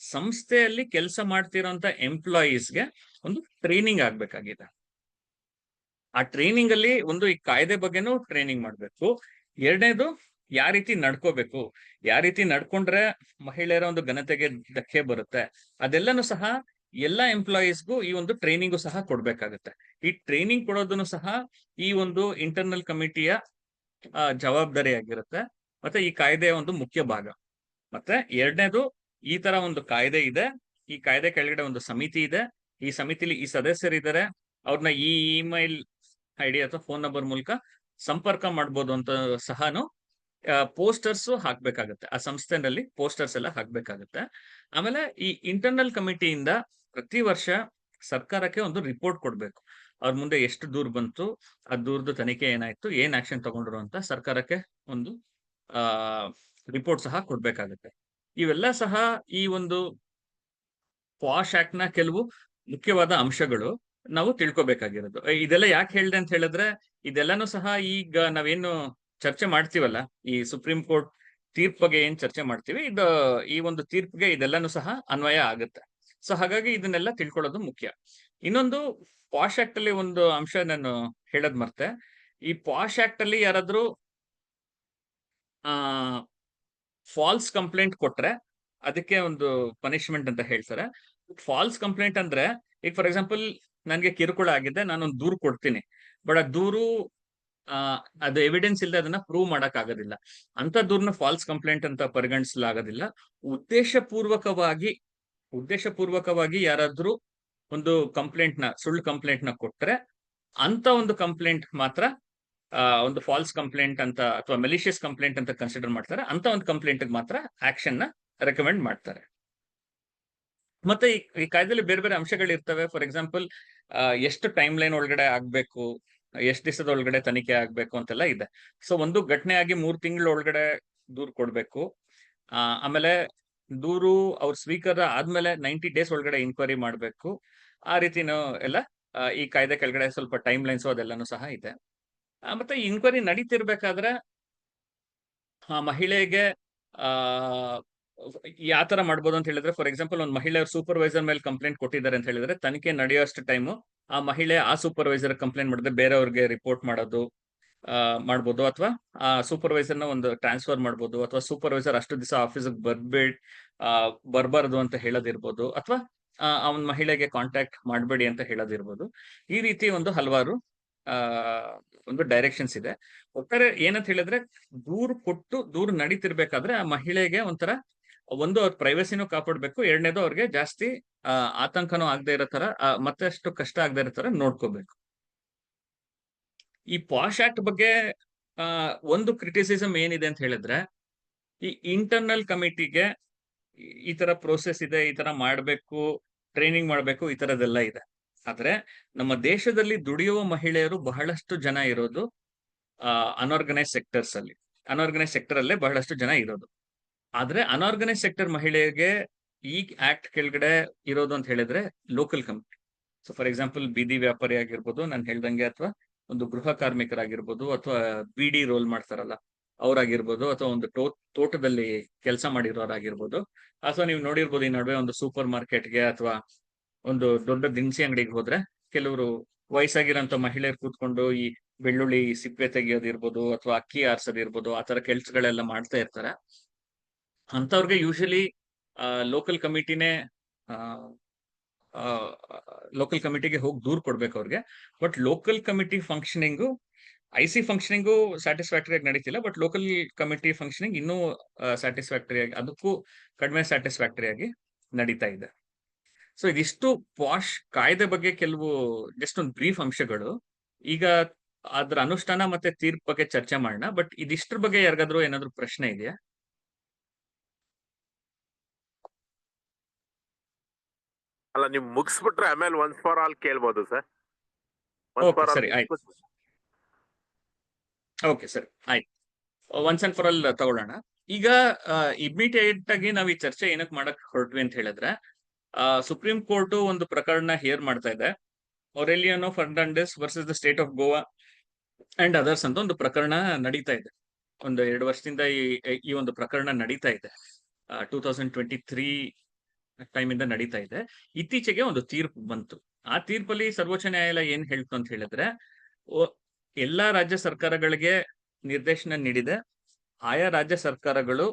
ಸಂಸ್ಥೆಯಲ್ಲಿ ಕೆಲಸ ಮಾಡ್ತಿರೋಂತ ಎಂಪ್ಲಾಯೀಸ್ಗೆ ಒಂದು ಟ್ರೈನಿಂಗ್ ಆಗ್ಬೇಕಾಗಿದೆ. ಆ ಟ್ರೈನಿಂಗ್ ಅಲ್ಲಿ ಒಂದು ಈ ಕಾಯ್ದೆ ಬಗ್ಗೆನೂ ಟ್ರೈನಿಂಗ್ ಮಾಡ್ಬೇಕು. ಎರಡನೇದು, ಯಾವ ರೀತಿ ನಡ್ಕೋಬೇಕು, ಯಾವ ರೀತಿ ನಡ್ಕೊಂಡ್ರೆ ಮಹಿಳೆಯರ ಒಂದು ಘನತೆಗೆ ಧಕ್ಕೆ ಬರುತ್ತೆ, ಅದೆಲ್ಲನೂ ಸಹ ಎಲ್ಲಾ ಎಂಪ್ಲಾಯೀಸ್ಗೂ ಈ ಒಂದು ಟ್ರೈನಿಂಗು ಸಹ ಕೊಡ್ಬೇಕಾಗುತ್ತೆ. ಈ ಟ್ರೈನಿಂಗ್ ಕೊಡೋದನ್ನು ಸಹ ಈ ಒಂದು ಇಂಟರ್ನಲ್ ಕಮಿಟಿಯ ಜವಾಬ್ದಾರಿ ಆಗಿರುತ್ತೆ. ಮತ್ತೆ ಈ ಕಾಯ್ದೆಯ ಒಂದು ಮುಖ್ಯ ಭಾಗ. ಮತ್ತೆ ಎರಡನೇದು, ಈ ತರ ಒಂದು ಕಾಯ್ದೆ ಇದೆ, ಈ ಕಾಯ್ದೆ ಕೆಳಗಡೆ ಒಂದು ಸಮಿತಿ ಇದೆ, ಈ ಸಮಿತಿಲಿ ಈ ಸದಸ್ಯರಿದ್ದಾರೆ, ಅವ್ರನ್ನ ಈ ಇಮೇಲ್ ID ಅಥವಾ ಫೋನ್ ನಂಬರ್ ಮೂಲಕ ಸಂಪರ್ಕ ಮಾಡ್ಬೋದು ಅಂತ ಸಹನು ಪೋಸ್ಟರ್ಸ್ ಹಾಕ್ಬೇಕಾಗತ್ತೆ. ಆ ಸಂಸ್ಥೆನಲ್ಲಿ ಪೋಸ್ಟರ್ಸ್ ಎಲ್ಲ ಹಾಕ್ಬೇಕಾಗತ್ತೆ. ಆಮೇಲೆ ಈ ಇಂಟರ್ನಲ್ ಕಮಿಟಿಯಿಂದ ಪ್ರತಿ ವರ್ಷ ಸರ್ಕಾರಕ್ಕೆ ಒಂದು ರಿಪೋರ್ಟ್ ಕೊಡ್ಬೇಕು. ಅವ್ರ ಮುಂದೆ ಎಷ್ಟು ದೂರ ಬಂತು, ಆ ದೂರದ ತನಿಖೆ ಏನಾಯ್ತು, ಏನ್ ಆಕ್ಷನ್ ತಗೊಂಡ್ರು ಅಂತ ಸರ್ಕಾರಕ್ಕೆ ಒಂದು ರಿಪೋರ್ಟ್ ಸಹ ಕೊಡ್ಬೇಕಾಗತ್ತೆ. ಇವೆಲ್ಲ ಸಹ ಈ ಒಂದು ಪಾಶ್ ಆಕ್ಟ್ ನ ಕೆಲವು ಮುಖ್ಯವಾದ ಅಂಶಗಳು ನಾವು ತಿಳ್ಕೊಬೇಕಾಗಿರೋದು. ಇದೆಲ್ಲ ಯಾಕೆ ಹೇಳ್ದೆ ಅಂತ ಹೇಳಿದ್ರೆ, ಇದೆಲ್ಲಾನು ಸಹ ಈಗ ನಾವೇನು ಚರ್ಚೆ ಮಾಡ್ತೀವಲ್ಲ, ಈ ಸುಪ್ರೀಂ ಕೋರ್ಟ್ ತೀರ್ಪು ಬಗ್ಗೆ ಏನ್ ಚರ್ಚೆ ಮಾಡ್ತೀವಿ, ಈ ಒಂದು ತೀರ್ಪಿಗೆ ಇದೆಲ್ಲಾನು ಸಹ ಅನ್ವಯ ಆಗುತ್ತೆ. ಸೊ ಹಾಗಾಗಿ ಇದನ್ನೆಲ್ಲ ತಿಳ್ಕೊಳ್ಳೋದು ಮುಖ್ಯ. ಇನ್ನೊಂದು ಪಾಶ್ ಆಕ್ಟ್ ಅಲ್ಲಿ ಒಂದು ಅಂಶ ನಾನು ಹೇಳದ್ ಮರ್ತೆ. ಈ ಪಾಶ್ ಆಕ್ಟ್ ಅಲ್ಲಿ ಯಾರಾದ್ರೂ ಆ ಫಾಲ್ಸ್ ಕಂಪ್ಲೇಂಟ್ ಕೊಟ್ರೆ ಅದಕ್ಕೆ ಒಂದು ಪನಿಷ್ಮೆಂಟ್ ಅಂತ ಹೇಳ್ತಾರೆ. ಫಾಲ್ಸ್ ಕಂಪ್ಲೇಂಟ್ ಅಂದ್ರೆ ಈಗ ಫಾರ್ ಎಕ್ಸಾಂಪಲ್ ನನ್ಗೆ ಕಿರುಕುಳ ಆಗಿದೆ, ನಾನೊಂದು ದೂರು ಕೊಡ್ತೀನಿ. ಬಟ್ ಆ ದೂರು ಆ, ಅದು ಎವಿಡೆನ್ಸ್ ಇಲ್ಲದೆ ಅದನ್ನ ಪ್ರೂವ್ ಮಾಡಕ್ ಆಗೋದಿಲ್ಲ. ಅಂತ ದೂರ್ನ ಫಾಲ್ಸ್ ಕಂಪ್ಲೇಂಟ್ ಅಂತ ಪರಿಗಣಿಸಲಾಗೋದಿಲ್ಲ. ಉದ್ದೇಶಪೂರ್ವಕವಾಗಿ ಉದ್ದೇಶಪೂರ್ವಕವಾಗಿ ಯಾರಾದ್ರೂ ಒಂದು ಕಂಪ್ಲೇಂಟ್ ನ ಸುಳ್ಳು ಕಂಪ್ಲೇಂಟ್ ನ ಕೊಟ್ರೆ ಅಂತ ಒಂದು ಕಂಪ್ಲೇಂಟ್ ಮಾತ್ರ ಒಂದು ಫಾಲ್ಸ್ ಕಂಪ್ಲೇಂಟ್ ಅಂತ ಅಥವಾ ಮೆಲಿಷಿಯಸ್ ಕಂಪ್ಲೇಂಟ್ ಅಂತ ಕನ್ಸಿಡರ್ ಮಾಡ್ತಾರೆ. ಅಂತ ಒಂದು ಕಂಪ್ಲೇಂಟ್ ಮಾತ್ರ ಆಕ್ಷನ್ ನ ರೆಕಮೆಂಡ್ ಮಾಡ್ತಾರೆ. ಮತ್ತೆ ಈ ಕಾಯ್ದೆಯಲ್ಲಿ ಬೇರೆ ಬೇರೆ ಅಂಶಗಳು ಇರ್ತವೆ. ಫಾರ್ ಎಕ್ಸಾಂಪಲ್ ಎಷ್ಟು ಟೈಮ್ ಲೈನ್ ಒಳಗಡೆ ಆಗ್ಬೇಕು, ಎಷ್ಟು ದಿವಸದ ಒಳಗಡೆ ತನಿಖೆ ಆಗ್ಬೇಕು ಅಂತೆಲ್ಲ ಇದೆ. ಸೊ ಒಂದು ಘಟನೆ ಆಗಿ 3 ತಿಂಗಳ ಒಳಗಡೆ ದೂರು ಕೊಡ್ಬೇಕು. ಆಮೇಲೆ ದೂರು ಅವ್ರ ಸ್ವೀಕಾರ ಆದ್ಮೇಲೆ 90 ಡೇಸ್ ಒಳಗಡೆ ಇನ್ಕ್ವೈರಿ ಮಾಡ್ಬೇಕು. ಆ ರೀತಿನೂ ಎಲ್ಲ ಈ ಕಾಯ್ದೆ ಕೆಳಗಡೆ ಸ್ವಲ್ಪ ಟೈಮ್ ಲೈನ್ಸ್ ಅದೆಲ್ಲಾನು ಸಹ ಇದೆ. ಮತ್ತೆ ಇನ್ಕ್ವೈರಿ ನಡೀತಿರ್ಬೇಕಾದ್ರೆ ಆ ಮಹಿಳೆಗೆ ಆ ಯಾವ ತರ ಮಾಡ್ಬೋದು ಅಂತ ಹೇಳಿದ್ರೆ, ಫಾರ್ ಎಕ್ಸಾಂಪಲ್ ಒಂದು ಮಹಿಳೆ ಸೂಪರ್ವೈಸರ್ ಮೇಲೆ ಕಂಪ್ಲೇಂಟ್ ಕೊಟ್ಟಿದ್ದಾರೆ ಅಂತ ಹೇಳಿದ್ರೆ ತನಿಖೆ ನಡೆಯೋಷ್ಟು ಟೈಮು ಆ ಮಹಿಳೆ ಆ ಸೂಪರ್ವೈಸರ್ ಕಂಪ್ಲೇಂಟ್ ಮಾಡಿದ್ರೆ ಬೇರೆಯವ್ರಿಗೆ ರಿಪೋರ್ಟ್ ಮಾಡೋದು ಮಾಡ್ಬೋದು. ಅಥವಾ ಆ ಸೂಪರ್ವೈಸರ್ ನ ಒಂದು ಟ್ರಾನ್ಸ್ಫರ್ ಮಾಡ್ಬೋದು. ಅಥವಾ ಸೂಪರ್ವೈಸರ್ ಅಷ್ಟು ದಿವಸ ಆಫೀಸಿಗೆ ಬರ್ಬಾರ್ದು ಅಂತ ಹೇಳೋದಿರ್ಬೋದು. ಅಥವಾ ಅವನ್ ಮಹಿಳೆಗೆ ಕಾಂಟ್ಯಾಕ್ಟ್ ಮಾಡಬೇಡಿ ಅಂತ ಹೇಳೋದಿರ್ಬೋದು. ಈ ರೀತಿ ಒಂದು ಹಲವಾರು ಆ ಒಂದು ಡೈರೆಕ್ಷನ್ಸ್ ಇದೆ. ಒಟ್ಟಾರೆ ಏನಂತ ಹೇಳಿದ್ರೆ, ದೂರು ನಡೀತಿರ್ಬೇಕಾದ್ರೆ ಆ ಮಹಿಳೆಗೆ ಒಂಥರ ಒಂದು ಅವ್ರ ಪ್ರೈವಸಿನೂ ಕಾಪಾಡ್ಬೇಕು, ಎರಡನೇದು ಅವ್ರಿಗೆ ಜಾಸ್ತಿ ಆತಂಕನೂ ಆಗದೆ ಇರೋ ತರ ಮತ್ತಷ್ಟು ಕಷ್ಟ ಆಗದೆ ಇರೋ ತರ ನೋಡ್ಕೋಬೇಕು. ಈ ಪಾಶ್ ಆಕ್ಟ್ ಬಗ್ಗೆ ಒಂದು ಕ್ರಿಟಿಸಿಸಮ್ ಏನಿದೆ ಅಂತ ಹೇಳಿದ್ರೆ, ಈ ಇಂಟರ್ನಲ್ ಕಮಿಟಿಗೆ ಈ ತರ ಪ್ರೋಸೆಸ್ ಇದೆ, ಈ ತರ ಮಾಡ್ಬೇಕು, ಟ್ರೈನಿಂಗ್ ಮಾಡ್ಬೇಕು, ಈ ತರದೆಲ್ಲ ಇದೆ. ಆದ್ರೆ ನಮ್ಮ ದೇಶದಲ್ಲಿ ದುಡಿಯುವ ಮಹಿಳೆಯರು ಬಹಳಷ್ಟು ಜನ ಇರೋದು ಅನ್ಆರ್ಗನೈಸ್ ಸೆಕ್ಟರ್ಸ್ ಅಲ್ಲಿ. ಅನ್ಆರ್ಗನೈಸ್ ಸೆಕ್ಟರ್ ಅಲ್ಲೇ ಬಹಳಷ್ಟು ಜನ ಇರೋದು. ಆದ್ರೆ ಅನ್ಆರ್ಗನೈಸ್ ಸೆಕ್ಟರ್ ಮಹಿಳೆಗೆ ಈ ಆಕ್ಟ್ ಕೆಳಗಡೆ ಇರೋದು ಅಂತ ಹೇಳಿದ್ರೆ local committee. So for example ಬೀದಿ ವ್ಯಾಪಾರಿ ಆಗಿರ್ಬೋದು, ನಾನು ಹೇಳ್ದಂಗೆ, ಅಥವಾ ಒಂದು ಗೃಹ ಕಾರ್ಮಿಕರಾಗಿರ್ಬೋದು, ಅಥವಾ ಬಿಡಿ ರೋಲ್ ಮಾಡ್ತಾರಲ್ಲ ಅವ್ರಾಗಿರ್ಬೋದು, ಅಥವಾ ಒಂದು ತೋಟದಲ್ಲಿ ಕೆಲಸ ಮಾಡಿರೋರಾಗಿರ್ಬೋದು, ಅಥವಾ ನೀವು ನೋಡಿರ್ಬೋದು ಈ ನಡುವೆ ಒಂದು ಸೂಪರ್ ಮಾರ್ಕೆಟ್ಗೆ ಅಥವಾ ಒಂದು ದೊಡ್ಡ ದಿನಸಿ ಅಂಗಡಿಗೆ ಹೋದ್ರೆ ಕೆಲವರು ವಯಸ್ಸಾಗಿರೋಂಥ ಮಹಿಳೆಯರು ಕೂತ್ಕೊಂಡು ಈ ಬೆಳ್ಳುಳ್ಳಿ ಸಿಪ್ಪೆ ತೆಗಿಯೋದಿರ್ಬೋದು, ಅಥವಾ ಅಕ್ಕಿ ಆರ್ಸೋದಿರ್ಬೋದು, ಆ ತರ ಕೆಲ್ಸಗಳೆಲ್ಲ ಮಾಡ್ತಾ ಇರ್ತಾರೆ. ಅಂತವ್ರಿಗೆ ಯೂಶಲಿ ಲೋಕಲ್ ಕಮಿಟಿನೇ ಲೋಕಲ್ ಕಮಿಟಿಗೆ ಹೋಗಿ ದೂರ್ ಕೊಡ್ಬೇಕು ಅವ್ರಿಗೆ. But local committee functioning IC functioning satisfactory ಆಗಿ ನಡೀತಿಲ್ಲ. ಬಟ್ ಲೋಕಲ್ ಕಮಿಟಿ ಫಂಕ್ಷನಿಂಗ್ ಇನ್ನೂ ಸ್ಯಾಟಿಸ್ಫ್ಯಾಕ್ಟರಿ ಆಗಿ, ಅದಕ್ಕೂ ಕಡಿಮೆ ಸ್ಯಾಟಿಸ್ಫ್ಯಾಕ್ಟರಿ ಆಗಿ ನಡೀತಾ ಇದೆ. ಸೊ ಇದಿಷ್ಟು ಪಾಶ್ ಕಾಯ್ದೆ ಬಗ್ಗೆ ಕೆಲವು ಜಸ್ಟ್ ಒಂದು ಬ್ರೀಫ್ ಅಂಶಗಳು. ಈಗ ಅದ್ರ ಅನುಷ್ಠಾನ ಮತ್ತೆ ತೀರ್ಪು ಬಗ್ಗೆ ಚರ್ಚೆ ಮಾಡೋಣ. ಬಟ್ ಇದಿಷ್ಟ್ರ ಬಗ್ಗೆ ಯಾರಿಗಾದ್ರೂ ಏನಾದ್ರು ಪ್ರಶ್ನೆ ಇದೆಯಾ? ಅಲ್ಲ, ನೀವು ಮುಗಿಸ್ಬಿಟ್ರೆ ಆಮೇಲೆ ಒನ್ಸ್ ಫಾರ್ ಆಲ್ ಕೇಳ್ಬೋದು ಸರ್. ಸರಿ, ಆಯ್ತು. ಓಕೆ ಸರಿ, ಆಯ್ತು. ಒನ್ಸ್ ಅಂಡ್ ಫಾರ್ ಆಲ್ ತಗೊಳ್ಳೋಣ. ಈಗ ಇಮಿಡಿಯೇಟ್ ಆಗಿ ನಾವು ಈ ಚರ್ಚೆ ಏನಕ್ಕೆ ಮಾಡಕ್ ಹೊರಟ್ವಿ ಅಂತ ಹೇಳಿದ್ರೆ, ಸುಪ್ರೀಂ ಕೋರ್ಟ್ ಒಂದು ಪ್ರಕರಣ ಹಿಯರ್ ಮಾಡ್ತಾ ಇದೆ. Aureliano Fernandes versus the state of Goa and others ಅಂತ ಒಂದು ಪ್ರಕರಣ ನಡೀತಾ ಇದೆ. ಒಂದು 2 ವರ್ಷದಿಂದ ಈ ಒಂದು ಪ್ರಕರಣ ನಡೀತಾ ಇದೆ. 2023 ಟೈಮ್ ಇಂದ ನಡೀತಾ ಇದೆ. ಇತ್ತೀಚೆಗೆ ಒಂದು ತೀರ್ಪು ಬಂತು. ಆ ತೀರ್ಪಲ್ಲಿ ಸರ್ವೋಚ್ಚ ನ್ಯಾಯಾಲಯ ಏನ್ ಹೇಳ್ತು ಅಂತ ಹೇಳಿದ್ರೆ, ಎಲ್ಲಾ ರಾಜ್ಯ ಸರ್ಕಾರಗಳಿಗೆ ನಿರ್ದೇಶನ ನೀಡಿದೆ. ಆಯಾ ರಾಜ್ಯ ಸರ್ಕಾರಗಳು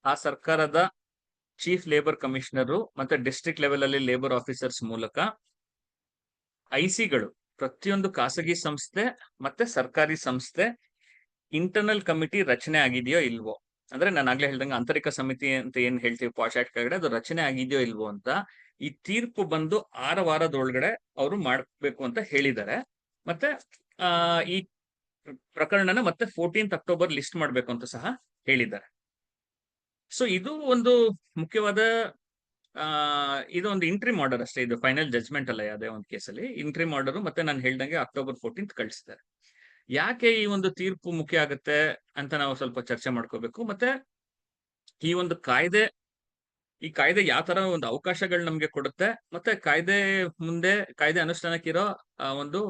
ಆ ಸರ್ಕಾರದ ಚೀಫ್ ಲೇಬರ್ ಕಮಿಷನರು ಮತ್ತೆ ಡಿಸ್ಟ್ರಿಕ್ಟ್ ಲೆವೆಲ್ ಅಲ್ಲಿ ಲೇಬರ್ ಆಫೀಸರ್ಸ್ ಮೂಲಕ ಐಸಿಗಳು, ಪ್ರತಿಯೊಂದು ಖಾಸಗಿ ಸಂಸ್ಥೆ ಮತ್ತೆ ಸರ್ಕಾರಿ ಸಂಸ್ಥೆ ಇಂಟರ್ನಲ್ ಕಮಿಟಿ ರಚನೆ ಆಗಿದೆಯೋ ಇಲ್ವೋ, ಅಂದ್ರೆ ನಾನು ಆಗ್ಲೇ ಹೇಳ್ದಂಗೆ ಆಂತರಿಕ ಸಮಿತಿ ಅಂತ ಏನ್ ಹೇಳ್ತೀವಿ ಪಾಶ್ ಆಕ್ಟ್ ಕೆಳಗಡೆ, ಅದು ರಚನೆ ಆಗಿದೆಯೋ ಇಲ್ವೋ ಅಂತ ಈ ತೀರ್ಪು ಬಂದು 6 ವಾರದೊಳಗಡೆ ಅವರು ಮಾಡ್ಬೇಕು ಅಂತ ಹೇಳಿದ್ದಾರೆ. ಮತ್ತೆ ಈ ಪ್ರಕರಣನ ಮತ್ತೆ 14th ಅಕ್ಟೋಬರ್ ಲಿಸ್ಟ್ ಮಾಡ್ಬೇಕು ಅಂತ ಸಹ ಹೇಳಿದ್ದಾರೆ. ಸೊ ಇದು ಒಂದು ಮುಖ್ಯವಾದ ಇದು ಒಂದು ಇಂಟ್ರಿಮ್ ಆರ್ಡರ್ ಅಷ್ಟೇ. ಇದು ಫೈನಲ್ ಜಜ್ಮೆಂಟ್ ಅಲ್ಲ ಯಾವುದೇ ಒಂದು ಕೇಸಲ್ಲಿ. ಇಂಟ್ರಿಮ್ ಆರ್ಡರ್ ಮತ್ತೆ ನಾನು ಹೇಳ್ದಂಗೆ ಅಕ್ಟೋಬರ್ 14th ಕಳಿಸಿದ್ದಾರೆ. ಯಾಕೆ ಈ ಒಂದು ತೀರ್ಪು ಮುಖ್ಯ ಆಗುತ್ತೆ ಅಂತ ನಾವು ಸ್ವಲ್ಪ ಚರ್ಚೆ ಮಾಡ್ಕೋಬೇಕು. ಮತ್ತೆ ಈ ಒಂದು ಈ ಕಾಯ್ದೆ ಯಾವ ತರ ಒಂದು ಅವಕಾಶಗಳು ನಮ್ಗೆ ಕೊಡುತ್ತೆ, ಮತ್ತೆ ಕಾಯ್ದೆ ಅನುಷ್ಠಾನಕ್ಕಿರೋ ಒಂದು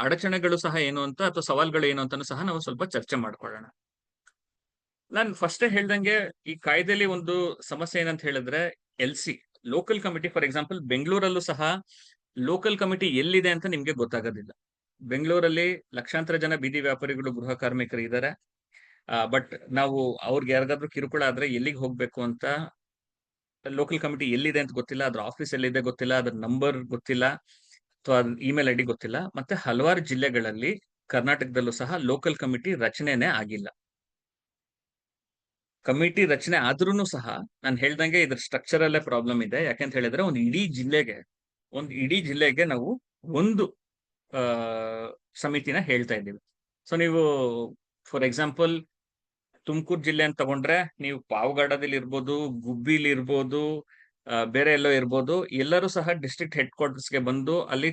ಅಡಚಣೆಗಳು ಸಹ ಏನು ಅಂತ, ಅಥವಾ ಸವಾಲ್ಗಳು ಏನು ಅಂತಾನು ಸಹ ನಾವು ಸ್ವಲ್ಪ ಚರ್ಚೆ ಮಾಡ್ಕೊಳ್ಳೋಣ. ನಾನು ಫಸ್ಟೇ ಹೇಳ್ದಂಗೆ ಈ ಕಾಯ್ದೆಯಲ್ಲಿ ಒಂದು ಸಮಸ್ಯೆ ಏನಂತ ಹೇಳಿದ್ರೆ, LC local committee, for example ಬೆಂಗಳೂರಲ್ಲೂ ಸಹ ಲೋಕಲ್ ಕಮಿಟಿ ಎಲ್ಲಿದೆ ಅಂತ ನಿಮ್ಗೆ ಗೊತ್ತಾಗೋದಿಲ್ಲ. ಬೆಂಗಳೂರಲ್ಲಿ ಲಕ್ಷಾಂತರ ಜನ ಬೀದಿ ವ್ಯಾಪಾರಿಗಳು, ಗೃಹ ಕಾರ್ಮಿಕರು ಇದ್ದಾರೆ. ಬಟ್ ನಾವು ಅವ್ರಿಗೆ ಯಾರಿಗಾದ್ರೂ ಕಿರುಕುಳ ಆದ್ರೆ ಎಲ್ಲಿಗೆ ಹೋಗ್ಬೇಕು ಅಂತ, ಲೋಕಲ್ ಕಮಿಟಿ ಎಲ್ಲಿದೆ ಅಂತ ಗೊತ್ತಿಲ್ಲ, ಅದ್ರ ಆಫೀಸ್ ಎಲ್ಲಿದೆ ಗೊತ್ತಿಲ್ಲ, ಅದ್ರ ನಂಬರ್ ಗೊತ್ತಿಲ್ಲ, ಅಥವಾ ಇಮೇಲ್ ಐಡಿ ಗೊತ್ತಿಲ್ಲ. ಮತ್ತೆ ಹಲವಾರು ಜಿಲ್ಲೆಗಳಲ್ಲಿ, ಕರ್ನಾಟಕದಲ್ಲೂ ಸಹ ಲೋಕಲ್ ಕಮಿಟಿ ರಚನೆನೇ ಆಗಿಲ್ಲ. ಕಮಿಟಿ ರಚನೆ ಆದ್ರೂ ಸಹ ನಾನು ಹೇಳ್ದಂಗೆ ಇದ್ರ ಸ್ಟ್ರಕ್ಚರ್ ಅಲ್ಲೇ ಪ್ರಾಬ್ಲಮ್ ಇದೆ. ಯಾಕಂತ ಹೇಳಿದ್ರೆ ಒಂದು ಇಡೀ ಜಿಲ್ಲೆಗೆ ನಾವು ಒಂದು ಸಮಿತಿನ ಹೇಳ್ತಾ ಇದ್ದೀವಿ. ಸೊ ನೀವು ಫಾರ್ ಎಕ್ಸಾಂಪಲ್ ತುಮಕೂರು ಜಿಲ್ಲೆ ಅಂತ ತಗೊಂಡ್ರೆ, ನೀವು ಪಾವಗಡದಲ್ಲಿ ಇರ್ಬೋದು, ಗುಬ್ಬಿಲಿ ಇರ್ಬೋದು, ಬೇರೆ ಎಲ್ಲೋ ಇರ್ಬೋದು, ಎಲ್ಲರೂ ಸಹ ಡಿಸ್ಟ್ರಿಕ್ಟ್ ಹೆಡ್ ಕ್ವಾರ್ಟರ್ಸ್ಗೆ ಬಂದು ಅಲ್ಲಿ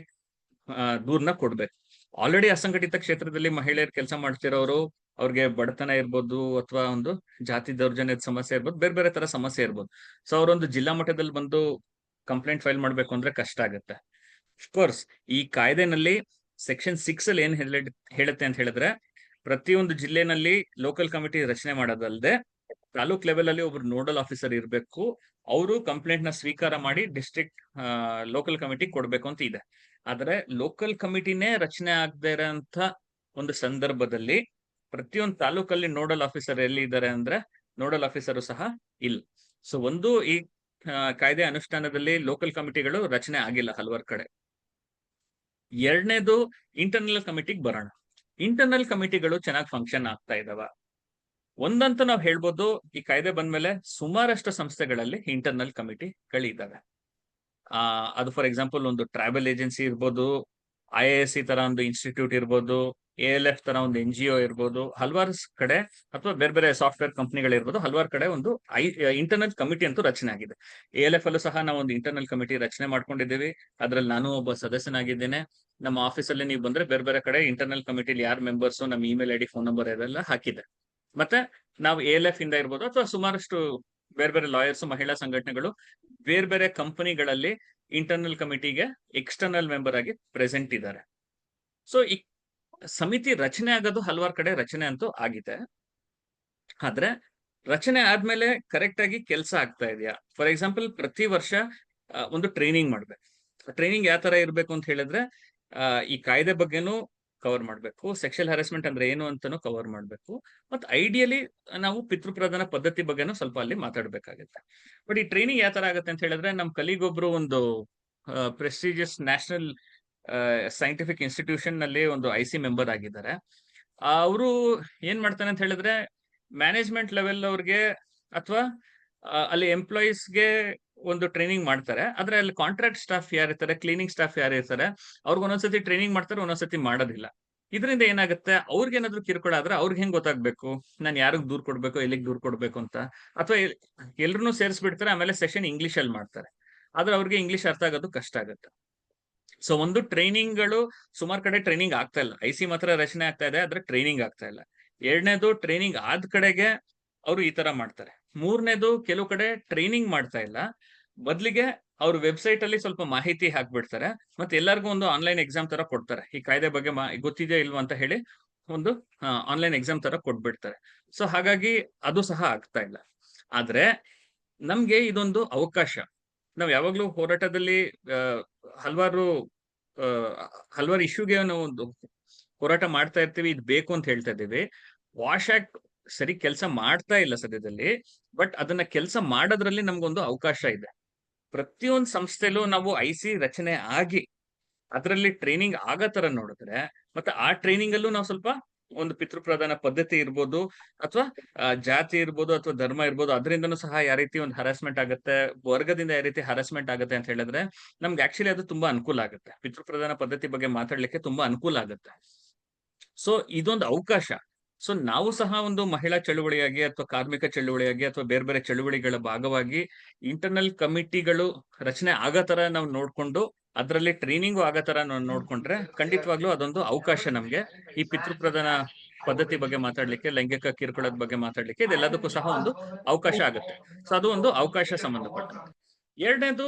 ದೂರ್ನ ಕೊಡ್ಬೇಕು. ಆಲ್ರೆಡಿ ಅಸಂಘಟಿತ ಕ್ಷೇತ್ರದಲ್ಲಿ ಮಹಿಳೆಯರು ಕೆಲಸ ಮಾಡ್ತಿರೋರು, ಅವ್ರಿಗೆ ಬಡತನ ಇರ್ಬೋದು, ಅಥವಾ ಒಂದು ಜಾತಿ ದೌರ್ಜನ್ಯದ ಸಮಸ್ಯೆ ಇರ್ಬೋದು, ಬೇರೆ ಬೇರೆ ತರ ಸಮಸ್ಯೆ ಇರ್ಬೋದು. ಸೊ ಅವರೊಂದು ಜಿಲ್ಲಾ ಮಟ್ಟದಲ್ಲಿ ಬಂದು ಕಂಪ್ಲೇಂಟ್ ಫೈಲ್ ಮಾಡ್ಬೇಕು ಅಂದ್ರೆ ಕಷ್ಟ ಆಗುತ್ತೆ. ಅಫ್ಕೋರ್ಸ್ ಈ ಕಾಯ್ದೆನಲ್ಲಿ ಸೆಕ್ಷನ್ 6 ಅಲ್ಲಿ ಏನ್ ಹೇಳುತ್ತೆ ಅಂತ ಹೇಳಿದ್ರೆ, ಪ್ರತಿಯೊಂದು ಜಿಲ್ಲೆನಲ್ಲಿ ಲೋಕಲ್ ಕಮಿಟಿ ರಚನೆ ಮಾಡೋದಲ್ಲದೆ ತಾಲೂಕ್ ಲೆವೆಲ್ ಅಲ್ಲಿ ಒಬ್ರು ನೋಡಲ್ ಆಫೀಸರ್ ಇರಬೇಕು. ಅವರು ಕಂಪ್ಲೇಂಟ್ ನ ಸ್ವೀಕಾರ ಮಾಡಿ ಡಿಸ್ಟ್ರಿಕ್ಟ್ ಲೋಕಲ್ ಕಮಿಟಿ ಕೊಡ್ಬೇಕು ಅಂತ ಇದೆ. ಆದ್ರೆ ಲೋಕಲ್ ಕಮಿಟಿನೇ ರಚನೆ ಆಗದೆ ಇರೋಂತ ಒಂದು ಸಂದರ್ಭದಲ್ಲಿ ಪ್ರತಿಯೊಂದು ತಾಲೂಕಲ್ಲಿ ನೋಡಲ್ ಆಫೀಸರ್ ಎಲ್ಲಿ ಇದ್ದಾರೆ ಅಂದ್ರೆ ನೋಡಲ್ ಆಫೀಸರು ಸಹ ಇಲ್ಲ. ಸೊ ಒಂದು ಈ ಕಾಯ್ದೆ ಅನುಷ್ಠಾನದಲ್ಲಿ ಲೋಕಲ್ ಕಮಿಟಿಗಳು ರಚನೆ ಆಗಿಲ್ಲ ಹಲವಾರು ಕಡೆ. ಎರಡನೇದು ಇಂಟರ್ನಲ್ ಕಮಿಟಿಗೆ ಬರೋಣ. ಇಂಟರ್ನಲ್ ಕಮಿಟಿಗಳು ಚೆನ್ನಾಗಿ ಫಂಕ್ಷನ್ ಆಗ್ತಾ ಇದಾವ ಒಂದಂತೂ ನಾವು ಹೇಳ್ಬೋದು. ಈ ಕಾಯ್ದೆ ಬಂದ್ಮೇಲೆ ಸುಮಾರಷ್ಟು ಸಂಸ್ಥೆಗಳಲ್ಲಿ ಇಂಟರ್ನಲ್ ಕಮಿಟಿಗಳಿದ್ದಾವೆ. ಅದು ಫಾರ್ ಎಕ್ಸಾಂಪಲ್ ಒಂದು ಟ್ರಾವೆಲ್ ಏಜೆನ್ಸಿ ಇರ್ಬೋದು, IISc ತರ ಒಂದು ಇನ್ಸ್ಟಿಟ್ಯೂಟ್ ಇರ್ಬೋದು, ALF ತರ ಒಂದು NGO ಇರ್ಬೋದು, ಹಲವಾರು ಕಡೆ, ಅಥವಾ ಬೇರೆ ಬೇರೆ ಸಾಫ್ಟ್ವೇರ್ ಕಂಪ್ನಿಗಳಿರ್ಬೋದು, ಹಲವಾರು ಕಡೆ ಒಂದು ಇಂಟರ್ನಲ್ ಕಮಿಟಿ ಅಂತೂ ರಚನೆ ಆಗಿದೆ. ALF ಅಲ್ಲೂ ಸಹ ನಾವು ಒಂದು ಇಂಟರ್ನಲ್ ಕಮಿಟಿ ರಚನೆ ಮಾಡ್ಕೊಂಡಿದ್ದೀವಿ. ಅದ್ರಲ್ಲಿ ನಾನು ಒಬ್ಬ ಸದಸ್ಯನಾಗಿದ್ದೇನೆ. ನಮ್ಮ ಆಫೀಸಲ್ಲಿ ನೀವು ಬಂದ್ರೆ ಬೇರೆ ಬೇರೆ ಕಡೆ ಇಂಟರ್ನಲ್ ಕಮಿಟಿಲಿ ಯಾರು ಮೆಂಬರ್ಸ್, ನಮ್ಮ ಇಮೇಲ್ ID, ಫೋನ್ ನಂಬರ್ ಇದೆಲ್ಲ ಹಾಕಿದೆ. ಮತ್ತೆ ನಾವು ALF ಇಂದ ಇರ್ಬೋದು, ಅಥವಾ ಸುಮಾರಷ್ಟು ಬೇರೆ ಬೇರೆ ಲಾಯರ್ಸ್, ಮಹಿಳಾ ಸಂಘಟನೆಗಳು ಬೇರೆ ಬೇರೆ ಕಂಪನಿಗಳಲ್ಲಿ ಇಂಟರ್ನಲ್ ಕಮಿಟಿಗೆ ಎಕ್ಸ್ಟರ್ನಲ್ ಮೆಂಬರ್ ಆಗಿ ಪ್ರೆಸೆಂಟ್ ಇದ್ದಾರೆ. ಸೊ ಈ ಸಮಿತಿ ರಚನೆ ಆಗೋದು ಹಲವಾರು ಕಡೆ ರಚನೆ ಅಂತೂ ಆಗಿದೆ. ಆದ್ರೆ ರಚನೆ ಆದ್ಮೇಲೆ ಕರೆಕ್ಟ್ ಆಗಿ ಕೆಲಸ ಆಗ್ತಾ ಇದೆಯಾ? ಫಾರ್ ಎಕ್ಸಾಂಪಲ್ ಪ್ರತಿ ವರ್ಷ ಒಂದು ಟ್ರೈನಿಂಗ್ ಮಾಡ್ಬೇಕು. ಟ್ರೈನಿಂಗ್ ಯಾವ ತರ ಇರ್ಬೇಕು ಅಂತ ಹೇಳಿದ್ರೆ, ಈ ಕಾಯ್ದೆ ಬಗ್ಗೆನೂ ಕವರ್ ಮಾಡ್ಬೇಕು, ಸೆಕ್ಷುಯಲ್ ಹರಾಸ್ಮೆಂಟ್ ಅಂದ್ರೆ ಏನು ಅಂತಾನು ಕವರ್ ಮಾಡ್ಬೇಕು, ಮತ್ತೆ ಐಡಿಯಲಿ ನಾವು ಪಿತೃಪ್ರಧಾನ ಪದ್ಧತಿ ಬಗ್ಗೆನೂ ಸ್ವಲ್ಪ ಅಲ್ಲಿ ಮಾತಾಡ್ಬೇಕಾಗುತ್ತೆ. ಬಟ್ ಈ ಟ್ರೈನಿಂಗ್ ಯಾವ ತರ ಆಗುತ್ತೆ ಅಂತ ಹೇಳಿದ್ರೆ, ನಮ್ ಕಲೀಗೊಬ್ರು ಒಂದು ಪ್ರೆಸ್ಟಿಜಿಯಸ್ ನ್ಯಾಷನಲ್ ಸೈಂಟಿಫಿಕ್ ಇನ್ಸ್ಟಿಟ್ಯೂಷನ್ ನಲ್ಲಿ ಒಂದು IC ಮೆಂಬರ್ ಆಗಿದ್ದಾರೆ. ಅವರು ಏನ್ ಮಾಡ್ತಾನೆ ಅಂತ ಹೇಳಿದ್ರೆ, ಮ್ಯಾನೇಜ್ಮೆಂಟ್ ಲೆವೆಲ್ ಅವ್ರಿಗೆ ಅಥವಾ ಅಲ್ಲಿ ಎಂಪ್ಲಾಯೀಸ್ಗೆ ಒಂದು ಟ್ರೈನಿಂಗ್ ಮಾಡ್ತಾರೆ. ಆದ್ರೆ ಅಲ್ಲಿ ಕಾಂಟ್ರಾಕ್ಟ್ ಸ್ಟಾಫ್ ಯಾರಿರ್ತಾರೆ, ಕ್ಲೀನಿಂಗ್ ಸ್ಟಾಫ್ ಯಾರಿರ್ತಾರೆ, ಅವ್ರಿಗೆ ಒಂದೊಂದ್ಸತಿ ಟ್ರೈನಿಂಗ್ ಮಾಡ್ತಾರೆ, ಒಂದೊಂದ್ಸತಿ ಮಾಡೋದಿಲ್ಲ. ಇದರಿಂದ ಏನಾಗುತ್ತೆ, ಅವ್ರಿಗೆ ಏನಾದ್ರು ಕಿರುಕುಳ ಆದ್ರೆ ಅವ್ರಿಗೆ ಹೆಂಗ್ ಗೊತ್ತಾಗ್ಬೇಕು, ನಾನು ಯಾರಿಗ್ ದೂರ್ ಕೊಡ್ಬೇಕು, ಎಲ್ಲಿಗೆ ದೂರ್ ಕೊಡ್ಬೇಕು ಅಂತ? ಅಥವಾ ಎಲ್ರನ್ನೂ ಸೇರಿಸ್ಬಿಡ್ತಾರೆ, ಆಮೇಲೆ ಸೆಷನ್ ಇಂಗ್ಲಿಷ್ ಅಲ್ಲಿ ಮಾಡ್ತಾರೆ. ಆದ್ರೆ ಅವ್ರಿಗೆ ಇಂಗ್ಲಿಷ್ ಅರ್ಥ ಆಗೋದು ಕಷ್ಟ ಆಗುತ್ತೆ. ಸೊ ಒಂದು ಟ್ರೈನಿಂಗ್ಗಳು ಸುಮಾರು ಕಡೆ ಟ್ರೈನಿಂಗ್ ಆಗ್ತಾ ಇಲ್ಲ. IC ಮಾತ್ರ ರಚನೆ ಆಗ್ತಾ ಇದೆ, ಆದ್ರೆ ಟ್ರೈನಿಂಗ್ ಆಗ್ತಾ ಇಲ್ಲ. ಎರಡನೇದು, ಟ್ರೈನಿಂಗ್ ಆದ ಕಡೆಗೆ ಅವರು ಈ ತರ ಮಾಡ್ತಾರೆ. ಮೂರನೇದು, ಕೆಲವು ಕಡೆ ಟ್ರೈನಿಂಗ್ ಮಾಡ್ತಾ ಇಲ್ಲ, ಬದಲಿಗೆ ಅವ್ರ ವೆಬ್ಸೈಟ್ ಅಲ್ಲಿ ಸ್ವಲ್ಪ ಮಾಹಿತಿ ಹಾಕ್ಬಿಡ್ತಾರೆ, ಮತ್ತೆ ಎಲ್ಲರಿಗೂ ಒಂದು ಆನ್ಲೈನ್ ಎಕ್ಸಾಮ್ ತರ ಕೊಡ್ತಾರೆ. ಈ ಕಾಯ್ದೆ ಬಗ್ಗೆ ಗೊತ್ತಿದೆಯಾ ಇಲ್ವಾ ಅಂತ ಹೇಳಿ ಒಂದು ಆನ್ಲೈನ್ ಎಕ್ಸಾಮ್ ತರ ಕೊಟ್ಬಿಡ್ತಾರೆ. ಸೊ ಹಾಗಾಗಿ ಅದು ಸಹ ಆಗ್ತಾ ಇಲ್ಲ. ಆದ್ರೆ ನಮ್ಗೆ ಇದೊಂದು ಅವಕಾಶ. ನಾವು ಯಾವಾಗ್ಲೂ ಹೋರಾಟದಲ್ಲಿ ಹಲವಾರು ಹಲವಾರು ಇಶ್ಯೂಗೆ ನಾವು ಒಂದು ಹೋರಾಟ ಮಾಡ್ತಾ ಇರ್ತೀವಿ, ಇದು ಬೇಕು ಅಂತ ಹೇಳ್ತಾ ಇದ್ದೀವಿ. ವಾಶ್ ಆಕ್ಟ್ ಸರಿ ಕೆಲಸ ಮಾಡ್ತಾ ಇಲ್ಲ ಸದ್ಯದಲ್ಲಿ, ಬಟ್ ಅದನ್ನ ಕೆಲಸ ಮಾಡೋದ್ರಲ್ಲಿ ನಮ್ಗೊಂದು ಅವಕಾಶ ಇದೆ. ಪ್ರತಿಯೊಂದು ಸಂಸ್ಥೆಲೂ ನಾವು IC ರಚನೆ ಆಗಿ ಅದರಲ್ಲಿ ಟ್ರೈನಿಂಗ್ ಆಗೋ ತರ ನೋಡಿದ್ರೆ, ಮತ್ತೆ ಆ ಟ್ರೈನಿಂಗ್ ಅಲ್ಲೂ ನಾವು ಸ್ವಲ್ಪ ಒಂದು ಪಿತೃಪ್ರಧಾನ ಪದ್ಧತಿ ಇರ್ಬೋದು, ಅಥವಾ ಜಾತಿ ಇರ್ಬೋದು, ಅಥವಾ ಧರ್ಮ ಇರ್ಬೋದು, ಅದರಿಂದನೂ ಸಹ ಯಾವ ರೀತಿ ಒಂದು ಹರಾಸ್ಮೆಂಟ್ ಆಗುತ್ತೆ, ವರ್ಗದಿಂದ ಯಾವ ರೀತಿ ಹರಾಸ್ಮೆಂಟ್ ಆಗುತ್ತೆ ಅಂತ ಹೇಳಿದ್ರೆ ನಮ್ಗೆ ಆಕ್ಚುಲಿ ಅದು ತುಂಬಾ ಅನುಕೂಲ ಆಗುತ್ತೆ. ಪಿತೃಪ್ರಧಾನ ಪದ್ಧತಿ ಬಗ್ಗೆ ಮಾತಾಡ್ಲಿಕ್ಕೆ ತುಂಬಾ ಅನುಕೂಲ ಆಗುತ್ತೆ. ಸೊ ಇದೊಂದು ಅವಕಾಶ. ಸೊ ನಾವು ಸಹ ಒಂದು ಮಹಿಳಾ ಚಳುವಳಿಯಾಗಿ, ಅಥವಾ ಕಾರ್ಮಿಕ ಚಳುವಳಿಯಾಗಿ, ಅಥವಾ ಬೇರೆ ಬೇರೆ ಚಳುವಳಿಗಳ ಭಾಗವಾಗಿ ಇಂಟರ್ನಲ್ ಕಮಿಟಿಗಳು ರಚನೆ ಆಗೋ ತರ ನಾವು ನೋಡ್ಕೊಂಡು, ಅದರಲ್ಲಿ ಟ್ರೈನಿಂಗು ಆಗೋ ತರ ನಾವು ನೋಡ್ಕೊಂಡ್ರೆ ಖಂಡಿತವಾಗ್ಲೂ ಅದೊಂದು ಅವಕಾಶ ನಮ್ಗೆ ಈ ಪಿತೃಪ್ರಧಾನ ಪದ್ಧತಿ ಬಗ್ಗೆ ಮಾತಾಡ್ಲಿಕ್ಕೆ, ಲೈಂಗಿಕ ಕಿರುಕುಳದ ಬಗ್ಗೆ ಮಾತಾಡ್ಲಿಕ್ಕೆ, ಇದೆಲ್ಲದಕ್ಕೂ ಸಹ ಒಂದು ಅವಕಾಶ ಆಗುತ್ತೆ. ಸೊ ಅದು ಒಂದು ಅವಕಾಶ ಸಂಬಂಧಪಟ್ಟಂತೆ. ಎರಡನೇದು,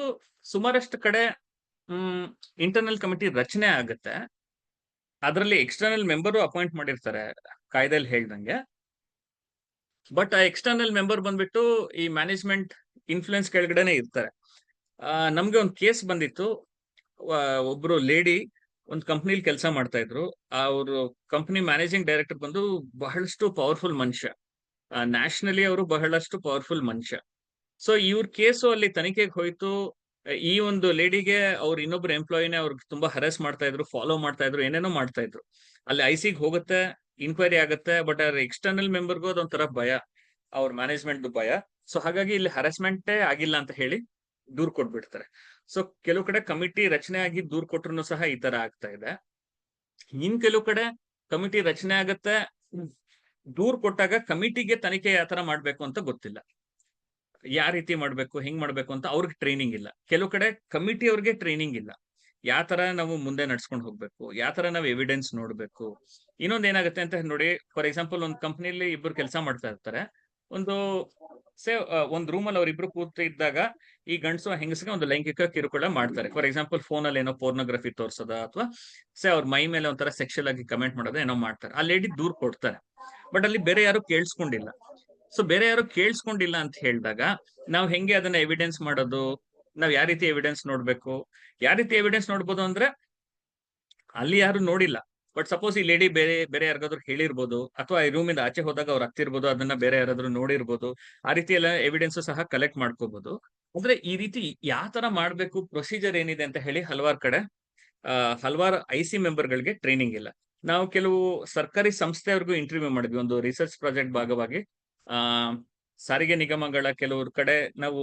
ಸುಮಾರಷ್ಟು ಕಡೆ ಇಂಟರ್ನಲ್ ಕಮಿಟಿ ರಚನೆ ಆಗುತ್ತೆ, ಅದರಲ್ಲಿ ಎಕ್ಸ್ಟರ್ನಲ್ ಮೆಂಬರು ಅಪಾಯಿಂಟ್ ಮಾಡಿರ್ತಾರೆ ಕಾಯ್ದೆಯಲ್ಲಿ ಹೇಳ್ದಂಗೆ. ಬಟ್ ಆ ಎಕ್ಸ್ಟರ್ನಲ್ ಮೆಂಬರ್ ಬಂದ್ಬಿಟ್ಟು ಈ ಮ್ಯಾನೇಜ್ಮೆಂಟ್ ಇನ್ಫ್ಲುಯೆನ್ಸ್ ಕೆಳಗಡೆನೆ ಇರ್ತಾರೆ. ನಮ್ಗೆ ಒಂದು ಕೇಸ್ ಬಂದಿತ್ತು. ಒಬ್ರು ಲೇಡಿ ಒಂದು ಕಂಪ್ನಿಲಿ ಕೆಲಸ ಮಾಡ್ತಾ ಇದ್ರು. ಅವರು ಕಂಪ್ನಿ ಮ್ಯಾನೇಜಿಂಗ್ ಡೈರೆಕ್ಟರ್ ಬಂದು ಬಹಳಷ್ಟು ಪವರ್ಫುಲ್ ಮನುಷ್ಯ, ನ್ಯಾಷನಲಿ ಅವರು ಬಹಳಷ್ಟು ಪವರ್ಫುಲ್ ಮನುಷ್ಯ. ಸೊ ಇವ್ರ ಕೇಸು ಅಲ್ಲಿ ತನಿಖೆಗೆ ಹೋಯ್ತು. ಈ ಒಂದು ಲೇಡಿಗೆ ಅವ್ರ ಇನ್ನೊಬ್ರು ಎಂಪ್ಲಾಯಿನೇ ಅವ್ರಿಗೆ ತುಂಬಾ ಹರಾಸ್ ಮಾಡ್ತಾ ಇದ್ರು, ಫಾಲೋ ಮಾಡ್ತಾ ಇದ್ರು, ಏನೇನೋ ಮಾಡ್ತಾ ಇದ್ರು. ಅಲ್ಲಿ ಐಸಿಗೆ ಹೋಗುತ್ತೆ, ಇನ್ಕ್ವೈರಿ ಆಗುತ್ತೆ. ಬಟ್ ಅವ್ರ ಎಕ್ಸ್ಟರ್ನಲ್ ಮೆಂಬರ್ಗೂ ಅದೊಂಥರ ಭಯ, ಅವ್ರ ಮ್ಯಾನೇಜ್ಮೆಂಟ್ ಭಯ. ಸೊ ಹಾಗಾಗಿ ಇಲ್ಲಿ ಹರಾಸ್ಮೆಂಟೇ ಆಗಿಲ್ಲ ಅಂತ ಹೇಳಿ ದೂರ್ ಕೊಟ್ಬಿಡ್ತಾರೆ. ಸೊ ಕೆಲವು ಕಡೆ ಕಮಿಟಿ ರಚನೆ ಆಗಿ ದೂರ್ ಕೊಟ್ರು ಸಹ ಈ ತರ ಆಗ್ತಾ ಇದೆ. ಇನ್ ಕೆಲವು ಕಡೆ ಕಮಿಟಿ ರಚನೆ ಆಗತ್ತೆ, ದೂರ್ ಕೊಟ್ಟಾಗ ಕಮಿಟಿಗೆ ತನಿಖೆ ಯಾವ ತರ ಮಾಡ್ಬೇಕು ಅಂತ ಗೊತ್ತಿಲ್ಲ, ಯಾವ ರೀತಿ ಮಾಡ್ಬೇಕು, ಹೆಂಗ್ ಮಾಡ್ಬೇಕು ಅಂತ ಅವ್ರಿಗೆ ಟ್ರೈನಿಂಗ್ ಇಲ್ಲ. ಕೆಲವು ಕಡೆ ಕಮಿಟಿ ಅವ್ರಿಗೆ ಟ್ರೈನಿಂಗ್ ಇಲ್ಲ, ಯಾವ ತರ ನಾವು ಮುಂದೆ ನಡ್ಸ್ಕೊಂಡು ಹೋಗ್ಬೇಕು, ಯಾವ ತರ ನಾವು ಎವಿಡೆನ್ಸ್ ನೋಡ್ಬೇಕು. ಇನ್ನೊಂದ್ ಏನಾಗುತ್ತೆ ಅಂತ ನೋಡಿ, ಫಾರ್ ಎಕ್ಸಾಂಪಲ್ ಒಂದ್ ಕಂಪ್ನಿಲಿ ಇಬ್ರು ಕೆಲಸ ಮಾಡ್ತಾ ಇರ್ತಾರೆ. ಒಂದು ಒಂದ್ ರೂಮ್ ಅಲ್ಲಿ ಅವ್ರಿಬ್ರು ಕೂತಿದ್ದಾಗ ಈ ಗಂಡಸು ಹೆಂಗಸಿಗೆ ಒಂದು ಲೈಂಗಿಕ ಕಿರುಕುಳ ಮಾಡ್ತಾರೆ. ಫಾರ್ ಎಕ್ಸಾಂಪಲ್ ಫೋನ್ ಅಲ್ಲಿ ಏನೋ ಪೋರ್ನೋಗ್ರಫಿ ತೋರ್ಸೋದ, ಅಥವಾ ಅವ್ರ ಮೈ ಮೇಲೆ ಒಂಥರ ಸೆಕ್ಷುಯಲ್ ಆಗಿ ಕಮೆಂಟ್ ಮಾಡೋದ ಏನೋ ಮಾಡ್ತಾರೆ. ಆ ಲೇಡಿ ದೂರ್ ಕೊಡ್ತಾರೆ. ಬಟ್ ಅಲ್ಲಿ ಬೇರೆ ಯಾರು ಕೇಳಿಸ್ಕೊಂಡಿಲ್ಲ. ಸೊ ಬೇರೆ ಯಾರು ಕೇಳಿಸ್ಕೊಂಡಿಲ್ಲ ಅಂತ ಹೇಳಿದಾಗ ನಾವ್ ಹೆಂಗೆ ಅದನ್ನ ಎವಿಡೆನ್ಸ್ ಮಾಡೋದು, ನಾವ್ ಯಾವ ರೀತಿ ಎವಿಡೆನ್ಸ್ ನೋಡ್ಬೇಕು, ಯಾವ ರೀತಿ ಎವಿಡೆನ್ಸ್ ನೋಡ್ಬೋದು ಅಂದ್ರೆ, ಅಲ್ಲಿ ಯಾರು ನೋಡಿಲ್ಲ, ಬಟ್ ಸಪೋಸ್ ಈ ಲೇಡಿ ಬೇರೆ ಯಾರಿಗಾದ್ರು ಹೇಳಿರ್ಬೋದು, ಅಥವಾ ಈ ರೂಮಿಂದ ಆಚೆ ಹೋದಾಗ ಅವ್ರು ಹತ್ತಿರ್ಬೋದು, ಅದನ್ನ ಬೇರೆ ಯಾರಾದ್ರೂ ನೋಡಿರ್ಬೋದು. ಆ ರೀತಿ ಎಲ್ಲ ಎವಿಡೆನ್ಸ್ ಸಹ ಕಲೆಕ್ಟ್ ಮಾಡ್ಕೋಬಹುದು. ಅಂದ್ರೆ ಈ ರೀತಿ ಯಾವ ತರ ಮಾಡ್ಬೇಕು, ಪ್ರೊಸೀಜರ್ ಏನಿದೆ ಅಂತ ಹೇಳಿ ಹಲವಾರು ಐಸಿ ಮೆಂಬರ್ಗಳಿಗೆ ಟ್ರೈನಿಂಗ್ ಇಲ್ಲ. ನಾವು ಕೆಲವು ಸರ್ಕಾರಿ ಸಂಸ್ಥೆಯವ್ರಿಗೂ ಇಂಟರ್ವ್ಯೂ ಮಾಡಿದ್ವಿ ಒಂದು ರಿಸರ್ಚ್ ಪ್ರಾಜೆಕ್ಟ್ ಭಾಗವಾಗಿ. ಸಾರಿಗೆ ನಿಗಮಗಳ ಕೆಲವ್ರ ಕಡೆ ನಾವು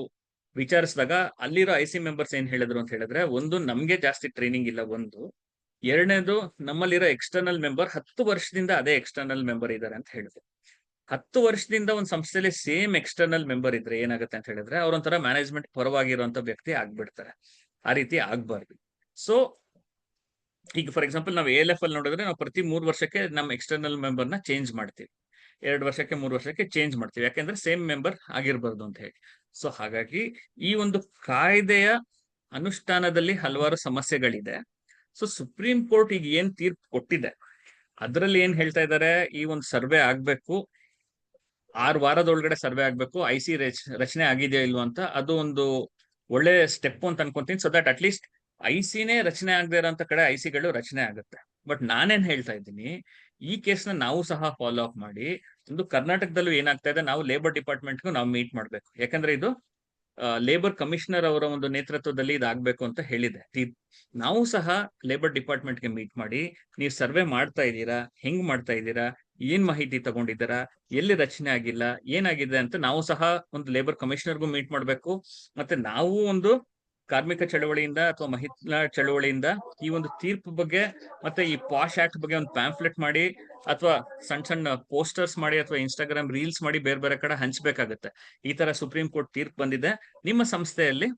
ವಿಚಾರಿಸಿದಾಗ ಅಲ್ಲಿರೋ ಐಸಿ ಮೆಂಬರ್ಸ್ ಏನ್ ಹೇಳಿದ್ರು ಅಂತ ಹೇಳಿದ್ರೆ, ಒಂದು ನಮ್ಗೆ ಜಾಸ್ತಿ ಟ್ರೈನಿಂಗ್ ಇಲ್ಲ, ಒಂದು. ಎರಡನೇದು, ನಮ್ಮಲ್ಲಿರೋ ಎಕ್ಸ್ಟರ್ನಲ್ ಮೆಂಬರ್ 10 ವರ್ಷದಿಂದ ಅದೇ ಎಕ್ಸ್ಟರ್ನಲ್ ಮೆಂಬರ್ ಇದ್ದಾರೆ ಅಂತ ಹೇಳಿದ್ರು. 10 ವರ್ಷದಿಂದ ಒಂದು ಸಂಸ್ಥೆಯಲ್ಲಿ ಸೇಮ್ ಎಕ್ಸ್ಟರ್ನಲ್ ಮೆಂಬರ್ ಇದ್ರೆ ಏನಾಗುತ್ತೆ ಅಂತ ಹೇಳಿದ್ರೆ, ಅವ್ರೊಂಥರ ಮ್ಯಾನೇಜ್ಮೆಂಟ್ ಪರವಾಗಿರುವಂತ ವ್ಯಕ್ತಿ ಆಗ್ಬಿಡ್ತಾರೆ. ಆ ರೀತಿ ಆಗ್ಬಾರ್ದು. ಸೊ ಈಗ ಫಾರ್ ಎಕ್ಸಾಂಪಲ್ ನಾವು ALF ಅಲ್ಲಿ ನೋಡಿದ್ರೆ, ನಾವು ಪ್ರತಿ 3 ವರ್ಷಕ್ಕೆ ನಮ್ಮ ಎಕ್ಸ್ಟರ್ನಲ್ ಮೆಂಬರ್ ನ ಚೇಂಜ್ ಮಾಡ್ತೀವಿ. 2 ವರ್ಷಕ್ಕೆ 3 ವರ್ಷಕ್ಕೆ ಚೇಂಜ್ ಮಾಡ್ತೀವಿ, ಯಾಕೆಂದ್ರೆ ಸೇಮ್ ಮೆಂಬರ್ ಆಗಿರ್ಬಾರ್ದು ಅಂತ ಹೇಳಿ. ಸೊ ಹಾಗಾಗಿ ಈ ಒಂದು ಕಾಯ್ದೆಯ ಅನುಷ್ಠಾನದಲ್ಲಿ ಹಲವಾರು ಸಮಸ್ಯೆಗಳಿದೆ. ಸೊ ಸುಪ್ರೀಂ ಕೋರ್ಟ್ ಈಗ ಏನ್ ತೀರ್ಪು ಕೊಟ್ಟಿದೆ, ಅದರಲ್ಲಿ ಏನ್ ಹೇಳ್ತಾ ಇದ್ದಾರೆ, ಈ ಒಂದು ಸರ್ವೆ ಆಗ್ಬೇಕು, 6 ವಾರದೊಳಗಡೆ ಸರ್ವೆ ಆಗ್ಬೇಕು, ಐಸಿ ರಚನೆ ಆಗಿದೆಯಾ ಇಲ್ವಾ ಅಂತ. ಅದು ಒಂದು ಒಳ್ಳೆ ಸ್ಟೆಪ್ ಅಂತ ಅನ್ಕೊಂತೀನಿ. ಸೊ ದಟ್ ಅಟ್ಲೀಸ್ಟ್ ಐಸಿನೇ ರಚನೆ ಆಗದೆ ಇರೋಂತ ಕಡೆ ಐಸಿಗಳು ರಚನೆ ಆಗುತ್ತೆ. ಬಟ್ ನಾನೇನ್ ಹೇಳ್ತಾ ಇದ್ದೀನಿ, ಈ ಕೇಸ್ನ ನಾವು ಸಹ ಫಾಲೋ ಅಪ್ ಮಾಡಿ, ಒಂದು ಕರ್ನಾಟಕದಲ್ಲೂ ಏನಾಗ್ತಾ ಇದೆ, ನಾವು ಲೇಬರ್ ಡಿಪಾರ್ಟ್ಮೆಂಟ್ಗೂ ನಾವು ಮೀಟ್ ಮಾಡ್ಬೇಕು. ಯಾಕಂದ್ರೆ ಇದು ಲೇಬರ್ ಕಮಿಷನರ್ ಅವರ ಒಂದು ನೇತೃತ್ವದಲ್ಲಿ ಇದಾಗಬೇಕು ಅಂತ ಹೇಳಿದೆ. ನಾವು ಸಹ ಲೇಬರ್ ಡಿಪಾರ್ಟ್ಮೆಂಟ್ಗೆ ಮೀಟ್ ಮಾಡಿ, ನೀವು ಸರ್ವೆ ಮಾಡ್ತಾ ಇದ್ದೀರಾ, ಹೆಂಗ್ ಮಾಡ್ತಾ ಇದ್ದೀರಾ, ಏನ್ ಮಾಹಿತಿ ತಗೊಂಡಿದ್ದೀರಾ, ಎಲ್ಲಿ ರಚನೆ ಆಗಿಲ್ಲ, ಏನಾಗಿದೆ ಅಂತ ನಾವು ಸಹ ಒಂದು ಲೇಬರ್ ಕಮಿಷನರ್ಗೂ ಮೀಟ್ ಮಾಡ್ಬೇಕು. ಮತ್ತೆ ನಾವು ಒಂದು ಕಾರ್ಮಿಕ ಚಳವಳಿಯಿಂದ ಅಥವಾ ಮಹಿಳಾ ಚಳವಳಿಯಿಂದ ಈ ಒಂದು ತೀರ್ಪು ಬಗ್ಗೆ ಮತ್ತೆ ಈ ಪಾಶ್ ಆಕ್ಟ್ ಬಗ್ಗೆ ಒಂದು ಪ್ಯಾಂಫ್ಲೆಟ್ ಮಾಡಿ, ಅಥವಾ ಸಣ್ಣ ಸಣ್ಣ ಪೋಸ್ಟರ್ಸ್ ಮಾಡಿ, ಅಥವಾ ಇನ್ಸ್ಟಾಗ್ರಾಮ್ ರೀಲ್ಸ್ ಮಾಡಿ ಬೇರೆ ಬೇರೆ ಕಡೆ ಹಂಚ್ಬೇಕಾಗತ್ತೆ. ಈ ತರ ಸುಪ್ರೀಂ ಕೋರ್ಟ್ ತೀರ್ಪು ಬಂದಿದೆ, ನಿಮ್ಮ ಸಂಸ್ಥೆಯಲ್ಲಿ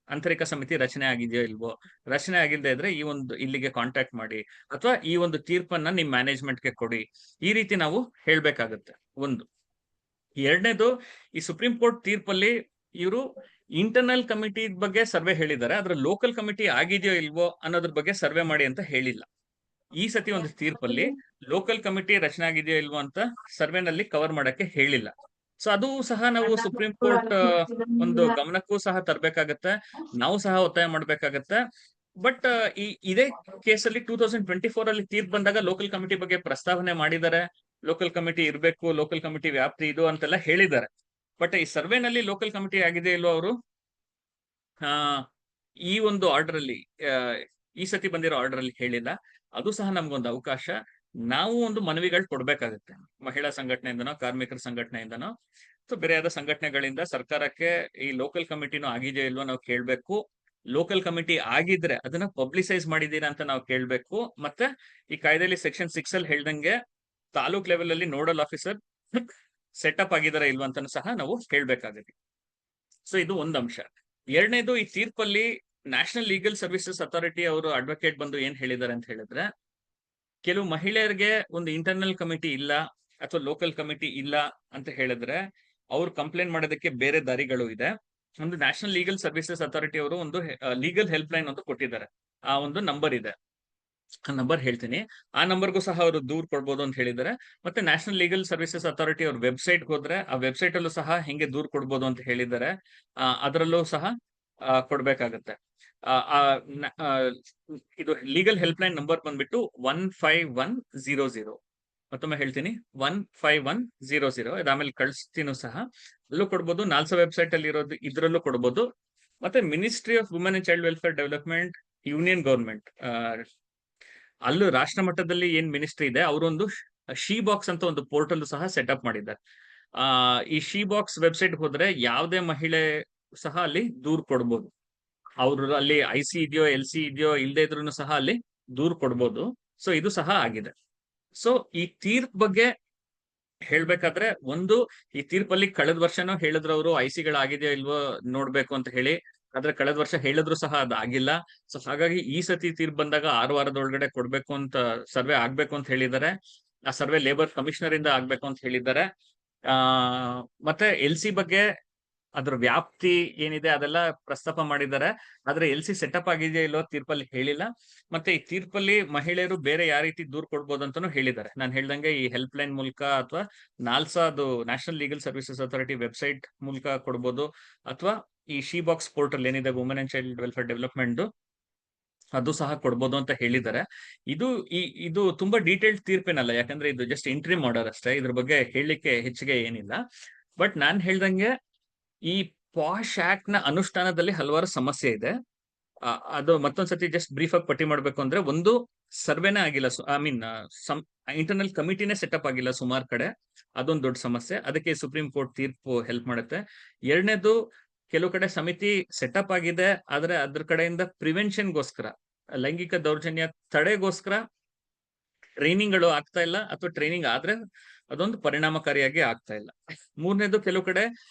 ಆಂತರಿಕ ಸಮಿತಿ ರಚನೆ ಆಗಿದೆಯೋ ಇಲ್ವೋ, ರಚನೆ ಆಗಿಲ್ಲದೆ ಇದ್ರೆ ಈ ಒಂದು ಇಲ್ಲಿಗೆ ಕಾಂಟ್ಯಾಕ್ಟ್ ಮಾಡಿ, ಅಥವಾ ಈ ಒಂದು ತೀರ್ಪನ್ನ ನಿಮ್ ಮ್ಯಾನೇಜ್ಮೆಂಟ್ಗೆ ಕೊಡಿ. ಈ ರೀತಿ ನಾವು ಹೇಳ್ಬೇಕಾಗತ್ತೆ. ಒಂದು. ಎರಡನೇದು, ಈ ಸುಪ್ರೀಂ ಕೋರ್ಟ್ ತೀರ್ಪಲ್ಲಿ ಇವರು ಇಂಟರ್ನಲ್ ಕಮಿಟಿ ಬಗ್ಗೆ ಸರ್ವೆ ಹೇಳಿದ್ದಾರೆ, ಅದ್ರ ಲೋಕಲ್ ಕಮಿಟಿ ಆಗಿದೆಯೋ ಇಲ್ವೋ ಅನ್ನೋದ್ರ ಬಗ್ಗೆ ಸರ್ವೆ ಮಾಡಿ ಅಂತ ಹೇಳಿಲ್ಲ. ಈ ಸತಿ ಒಂದು ತೀರ್ಪಲ್ಲಿ ಲೋಕಲ್ ಕಮಿಟಿ ರಚನೆ ಆಗಿದೆಯೋ ಇಲ್ವೋ ಅಂತ ಸರ್ವೆನಲ್ಲಿ ಕವರ್ ಮಾಡಕ್ಕೆ ಹೇಳಿಲ್ಲ. ಸೊ ಅದು ಸಹ ನಾವು ಸುಪ್ರೀಂ ಕೋರ್ಟ್ ಒಂದು ಗಮನಕ್ಕೂ ಸಹ ತರಬೇಕಾಗತ್ತೆ, ನಾವು ಸಹ ಒತ್ತಾಯ ಮಾಡ್ಬೇಕಾಗತ್ತೆ. ಬಟ್ ಇದೇ ಕೇಸಲ್ಲಿ 2024 ಅಲ್ಲಿ ತೀರ್ಪು ಬಂದಾಗ ಲೋಕಲ್ ಕಮಿಟಿ ಬಗ್ಗೆ ಪ್ರಸ್ತಾವನೆ ಮಾಡಿದ್ದಾರೆ, ಲೋಕಲ್ ಕಮಿಟಿ ಇರಬೇಕು, ಲೋಕಲ್ ಕಮಿಟಿ ವ್ಯಾಪ್ತಿ ಇದು ಅಂತೆಲ್ಲ ಹೇಳಿದ್ದಾರೆ. ಬಟ್ ಈ ಸರ್ವೆನಲ್ಲಿ ಲೋಕಲ್ ಕಮಿಟಿ ಆಗಿದೆ ಇಲ್ವೋ ಅವರು ಈ ಒಂದು ಆರ್ಡರ್ ಅಲ್ಲಿ, ಈ ಸತಿ ಬಂದಿರೋ ಆರ್ಡರ್ ಅಲ್ಲಿ ಹೇಳಿಲ್ಲ. ಅದು ಸಹ ನಮ್ಗೊಂದು ಅವಕಾಶ. ನಾವು ಒಂದು ಮನವಿಗಳು ಕೊಡ್ಬೇಕಾಗತ್ತೆ, ಮಹಿಳಾ ಸಂಘಟನೆಯಿಂದನೋ, ಕಾರ್ಮಿಕರ ಸಂಘಟನೆಯಿಂದನೋ, ಸೊ ಬೇರೆ ಯಾವ್ದೋ ಸಂಘಟನೆಗಳಿಂದ ಸರ್ಕಾರಕ್ಕೆ ಈ ಲೋಕಲ್ ಕಮಿಟಿನೂ ಆಗಿದೆಯೋ ಇಲ್ವೋ ನಾವು ಕೇಳ್ಬೇಕು. ಲೋಕಲ್ ಕಮಿಟಿ ಆಗಿದ್ರೆ ಅದನ್ನ ಪಬ್ಲಿಸೈಸ್ ಮಾಡಿದೀರಾ ಅಂತ ನಾವು ಕೇಳ್ಬೇಕು. ಮತ್ತೆ ಈ ಕಾಯ್ದೆಯಲ್ಲಿ ಸೆಕ್ಷನ್ 6 ಅಲ್ಲಿ ಹೇಳ್ದಂಗೆ ತಾಲೂಕ್ ಲೆವೆಲ್ ಅಲ್ಲಿ ನೋಡಲ್ ಆಫೀಸರ್ ಸೆಟಪ್ ಆಗಿದಾರ ಇಲ್ವಾ ಅಂತ ಸಹ ನಾವು ಕೇಳ್ಬೇಕಾಗುತ್ತೆ. ಸೊ ಇದು ಒಂದು ಅಂಶ. ಎರಡನೇದು, ಈ ತೀರ್ಪಲ್ಲಿ ನ್ಯಾಷನಲ್ ಲೀಗಲ್ ಸರ್ವಿಸಸ್ ಅಥಾರಿಟಿ ಅವರು ಅಡ್ವೊಕೇಟ್ ಬಂದು ಏನ್ ಹೇಳಿದ್ದಾರೆ ಅಂತ ಹೇಳಿದ್ರೆ, ಕೆಲವು ಮಹಿಳೆಯರಿಗೆ ಒಂದು ಇಂಟರ್ನಲ್ ಕಮಿಟಿ ಇಲ್ಲ ಅಥವಾ ಲೋಕಲ್ ಕಮಿಟಿ ಇಲ್ಲ ಅಂತ ಹೇಳಿದ್ರೆ ಅವ್ರು ಕಂಪ್ಲೇಂಟ್ ಮಾಡೋದಕ್ಕೆ ಬೇರೆ ದಾರಿಗಳು ಇದೆ. ಒಂದು ನ್ಯಾಷನಲ್ ಲೀಗಲ್ ಸರ್ವಿಸಸ್ ಅಥಾರಿಟಿ ಅವರು ಒಂದು ಲೀಗಲ್ ಹೆಲ್ಪ್ ಲೈನ್ ಅಂತ ಕೊಟ್ಟಿದ್ದಾರೆ. ಆ ಒಂದು ನಂಬರ್ ಇದೆ, ಆ ನಂಬರ್ ಹೇಳ್ತೀನಿ. ಆ ನಂಬರ್ಗೂ ಸಹ ಅವರು ದೂರ್ ಕೊಡ್ಬೋದು ಅಂತ ಹೇಳಿದ್ದಾರೆ. ಮತ್ತೆ ನ್ಯಾಷನಲ್ ಲೀಗಲ್ ಸರ್ವಿಸಸ್ ಅಥಾರಿಟಿ ಅವ್ರ ವೆಬ್ಸೈಟ್ ಹೋದ್ರೆ ಆ ವೆಬ್ಸೈಟ್ ಅಲ್ಲೂ ಸಹ ಹೆಂಗೆ ದೂರ್ ಕೊಡ್ಬೋದು ಅಂತ ಹೇಳಿದ್ದಾರೆ, ಅದರಲ್ಲೂ ಸಹ ಕೊಡ್ಬೇಕಾಗತ್ತೆ. ಇದು ಲೀಗಲ್ ಹೆಲ್ಪ್ ಲೈನ್ ನಂಬರ್ ಬಂದ್ಬಿಟ್ಟು 15100. ಮತ್ತೊಮ್ಮೆ ಹೇಳ್ತೀನಿ, 15100. ಇದಾದ್ಮೇಲೆ ಕಳಿಸ್ತೀನೂ ಸಹ, ಅಲ್ಲೂ ಕೊಡ್ಬೋದು. ನಾಲ್ಸಾ ವೆಬ್ಸೈಟ್ ಅಲ್ಲಿ ಇರೋದು ಇದ್ರಲ್ಲೂ ಕೊಡ್ಬೋದು. ಮತ್ತೆ ministry of women and child welfare development, union government, ಅಲ್ಲೂ ರಾಷ್ಟ್ರ ಮಟ್ಟದಲ್ಲಿ ಏನ್ ಮಿನಿಸ್ಟ್ರಿ ಇದೆ, ಅವರೊಂದು ಶಿ ಬಾಕ್ಸ್ ಅಂತ ಒಂದು ಪೋರ್ಟಲ್ ಸಹ ಸೆಟಪ್ ಮಾಡಿದ್ದಾರೆ. ಈ ಶಿ ಬಾಕ್ಸ್ ವೆಬ್ಸೈಟ್ ಹೋದ್ರೆ ಯಾವುದೇ ಮಹಿಳೆ ಸಹ ಅಲ್ಲಿ ದೂರ್ ಕೊಡ್ಬೋದು. ಅವ್ರು ಅಲ್ಲಿ IC ಇದೆಯೋ LC ಇದೆಯೋ ಇಲ್ಲದೆ ಇದ್ರೂ ಸಹ ಅಲ್ಲಿ ದೂರ್ ಕೊಡ್ಬೋದು. ಸೊ ಇದು ಸಹ ಆಗಿದೆ. ಸೊ ಈ ತೀರ್ಪ್ ಬಗ್ಗೆ ಹೇಳ್ಬೇಕಾದ್ರೆ, ಒಂದು, ಈ ತೀರ್ಪಲ್ಲಿ ಕಳೆದ ವರ್ಷನೂ ಹೇಳಿದ್ರು ಅವರು IC-ಗಳಾಗಿದೆಯೋ ಇಲ್ವೋ ನೋಡ್ಬೇಕು ಅಂತ ಹೇಳಿ. ಆದ್ರೆ ಕಳೆದ ವರ್ಷ ಹೇಳಿದ್ರು ಸಹ ಅದಾಗಿಲ್ಲ. ಸೊ ಹಾಗಾಗಿ ಈ ಸತಿ ತೀರ್ಪು ಬಂದಾಗ 6 ವಾರದೊಳಗಡೆ ಕೊಡ್ಬೇಕು ಅಂತ, ಸರ್ವೆ ಆಗ್ಬೇಕು ಅಂತ ಹೇಳಿದ್ದಾರೆ. ಆ ಸರ್ವೆ ಲೇಬರ್ ಕಮಿಷನರ್ ಇಂದ ಆಗ್ಬೇಕು ಅಂತ ಹೇಳಿದ್ದಾರೆ. ಮತ್ತೆ LC ಬಗ್ಗೆ ಅದ್ರ ವ್ಯಾಪ್ತಿ ಏನಿದೆ ಅದೆಲ್ಲ ಪ್ರಸ್ತಾಪ ಮಾಡಿದ್ದಾರೆ. ಆದ್ರೆ LC ಸೆಟಪ್ ಆಗಿದೆಯೋ ಇಲ್ಲೋ ತೀರ್ಪಲ್ಲಿ ಹೇಳಿಲ್ಲ. ಮತ್ತೆ ಈ ತೀರ್ಪಲ್ಲಿ ಮಹಿಳೆಯರು ಬೇರೆ ಯಾವ ರೀತಿ ದೂರ್ ಕೊಡ್ಬೋದು ಅಂತಾನು ಹೇಳಿದ್ದಾರೆ. ನಾನು ಹೇಳ್ದಂಗೆ ಈ ಹೆಲ್ಪ್ ಲೈನ್ ಮೂಲಕ, ಅಥವಾ ನಾಲ್ಸಾ, ಅದು national legal services authority website ಮೂಲಕ ಕೊಡ್ಬೋದು, ಅಥವಾ ಈ ಶಿ ಬಾಕ್ಸ್ ಪೋರ್ಟಲ್ ಏನಿದೆ women and child welfare development, ಅದು ಸಹ ಕೊಡ್ಬೋದು ಅಂತ ಹೇಳಿದ್ದಾರೆ. ಇದು ತುಂಬಾ ಡೀಟೇಲ್ಡ್ ತೀರ್ಪೇನಲ್ಲ, ಯಾಕಂದ್ರೆ ಇದು ಜಸ್ಟ್ ಎಂಟ್ರಿ ಮಾಡೋರ್ ಅಷ್ಟೇ. ಇದ್ರ ಬಗ್ಗೆ ಹೇಳಲಿಕ್ಕೆ ಹೆಚ್ಚಿಗೆ ಏನಿಲ್ಲ. ಬಟ್ ನಾನ್ ಹೇಳ್ದಂಗೆ ಈ ಪಾಶ್ ಆಕ್ಟ್ ನ ಅನುಷ್ಠಾನದಲ್ಲಿ ಹಲವಾರು ಸಮಸ್ಯೆ ಇದೆ. ಅದು ಮತ್ತೊಂದ್ಸತಿ ಜಸ್ಟ್ ಬ್ರೀಫ್ ಆಗಿ ಪಟ್ಟಿ ಮಾಡ್ಬೇಕು ಅಂದ್ರೆ, ಒಂದು, ಸರ್ವೆನೇ ಆಗಿಲ್ಲ. ಇಂಟರ್ನಲ್ ಕಮಿಟಿನೇ ಸೆಟಪ್ ಆಗಿಲ್ಲ ಸುಮಾರು ಕಡೆ. ಅದೊಂದು ದೊಡ್ಡ ಸಮಸ್ಯೆ. ಅದಕ್ಕೆ ಸುಪ್ರೀಂ ಕೋರ್ಟ್ ತೀರ್ಪು ಹೆಲ್ಪ್ ಮಾಡುತ್ತೆ. ಎರಡನೇದು, ಕೆಲವು ಕಡೆ ಸಮಿತಿ ಸೆಟಪ್ ಆಗಿದೆ, ಆದ್ರೆ ಅದ್ರ ಕಡೆಯಿಂದ ಪ್ರಿವೆನ್ಷನ್ಗೋಸ್ಕರ, ಲೈಂಗಿಕ ದೌರ್ಜನ್ಯ ತಡೆಗೋಸ್ಕರ ಟ್ರೈನಿಂಗ್ಗಳು ಆಗ್ತಾ ಇಲ್ಲ, ಅಥವಾ ಟ್ರೈನಿಂಗ್ ಆದ್ರೆ ಅದೊಂದು ಪರಿಣಾಮಕಾರಿಯಾಗಿ ಆಗ್ತಾ ಇಲ್ಲ. ಮೂರನೇದು, ಕೆಲವು ಕಡೆ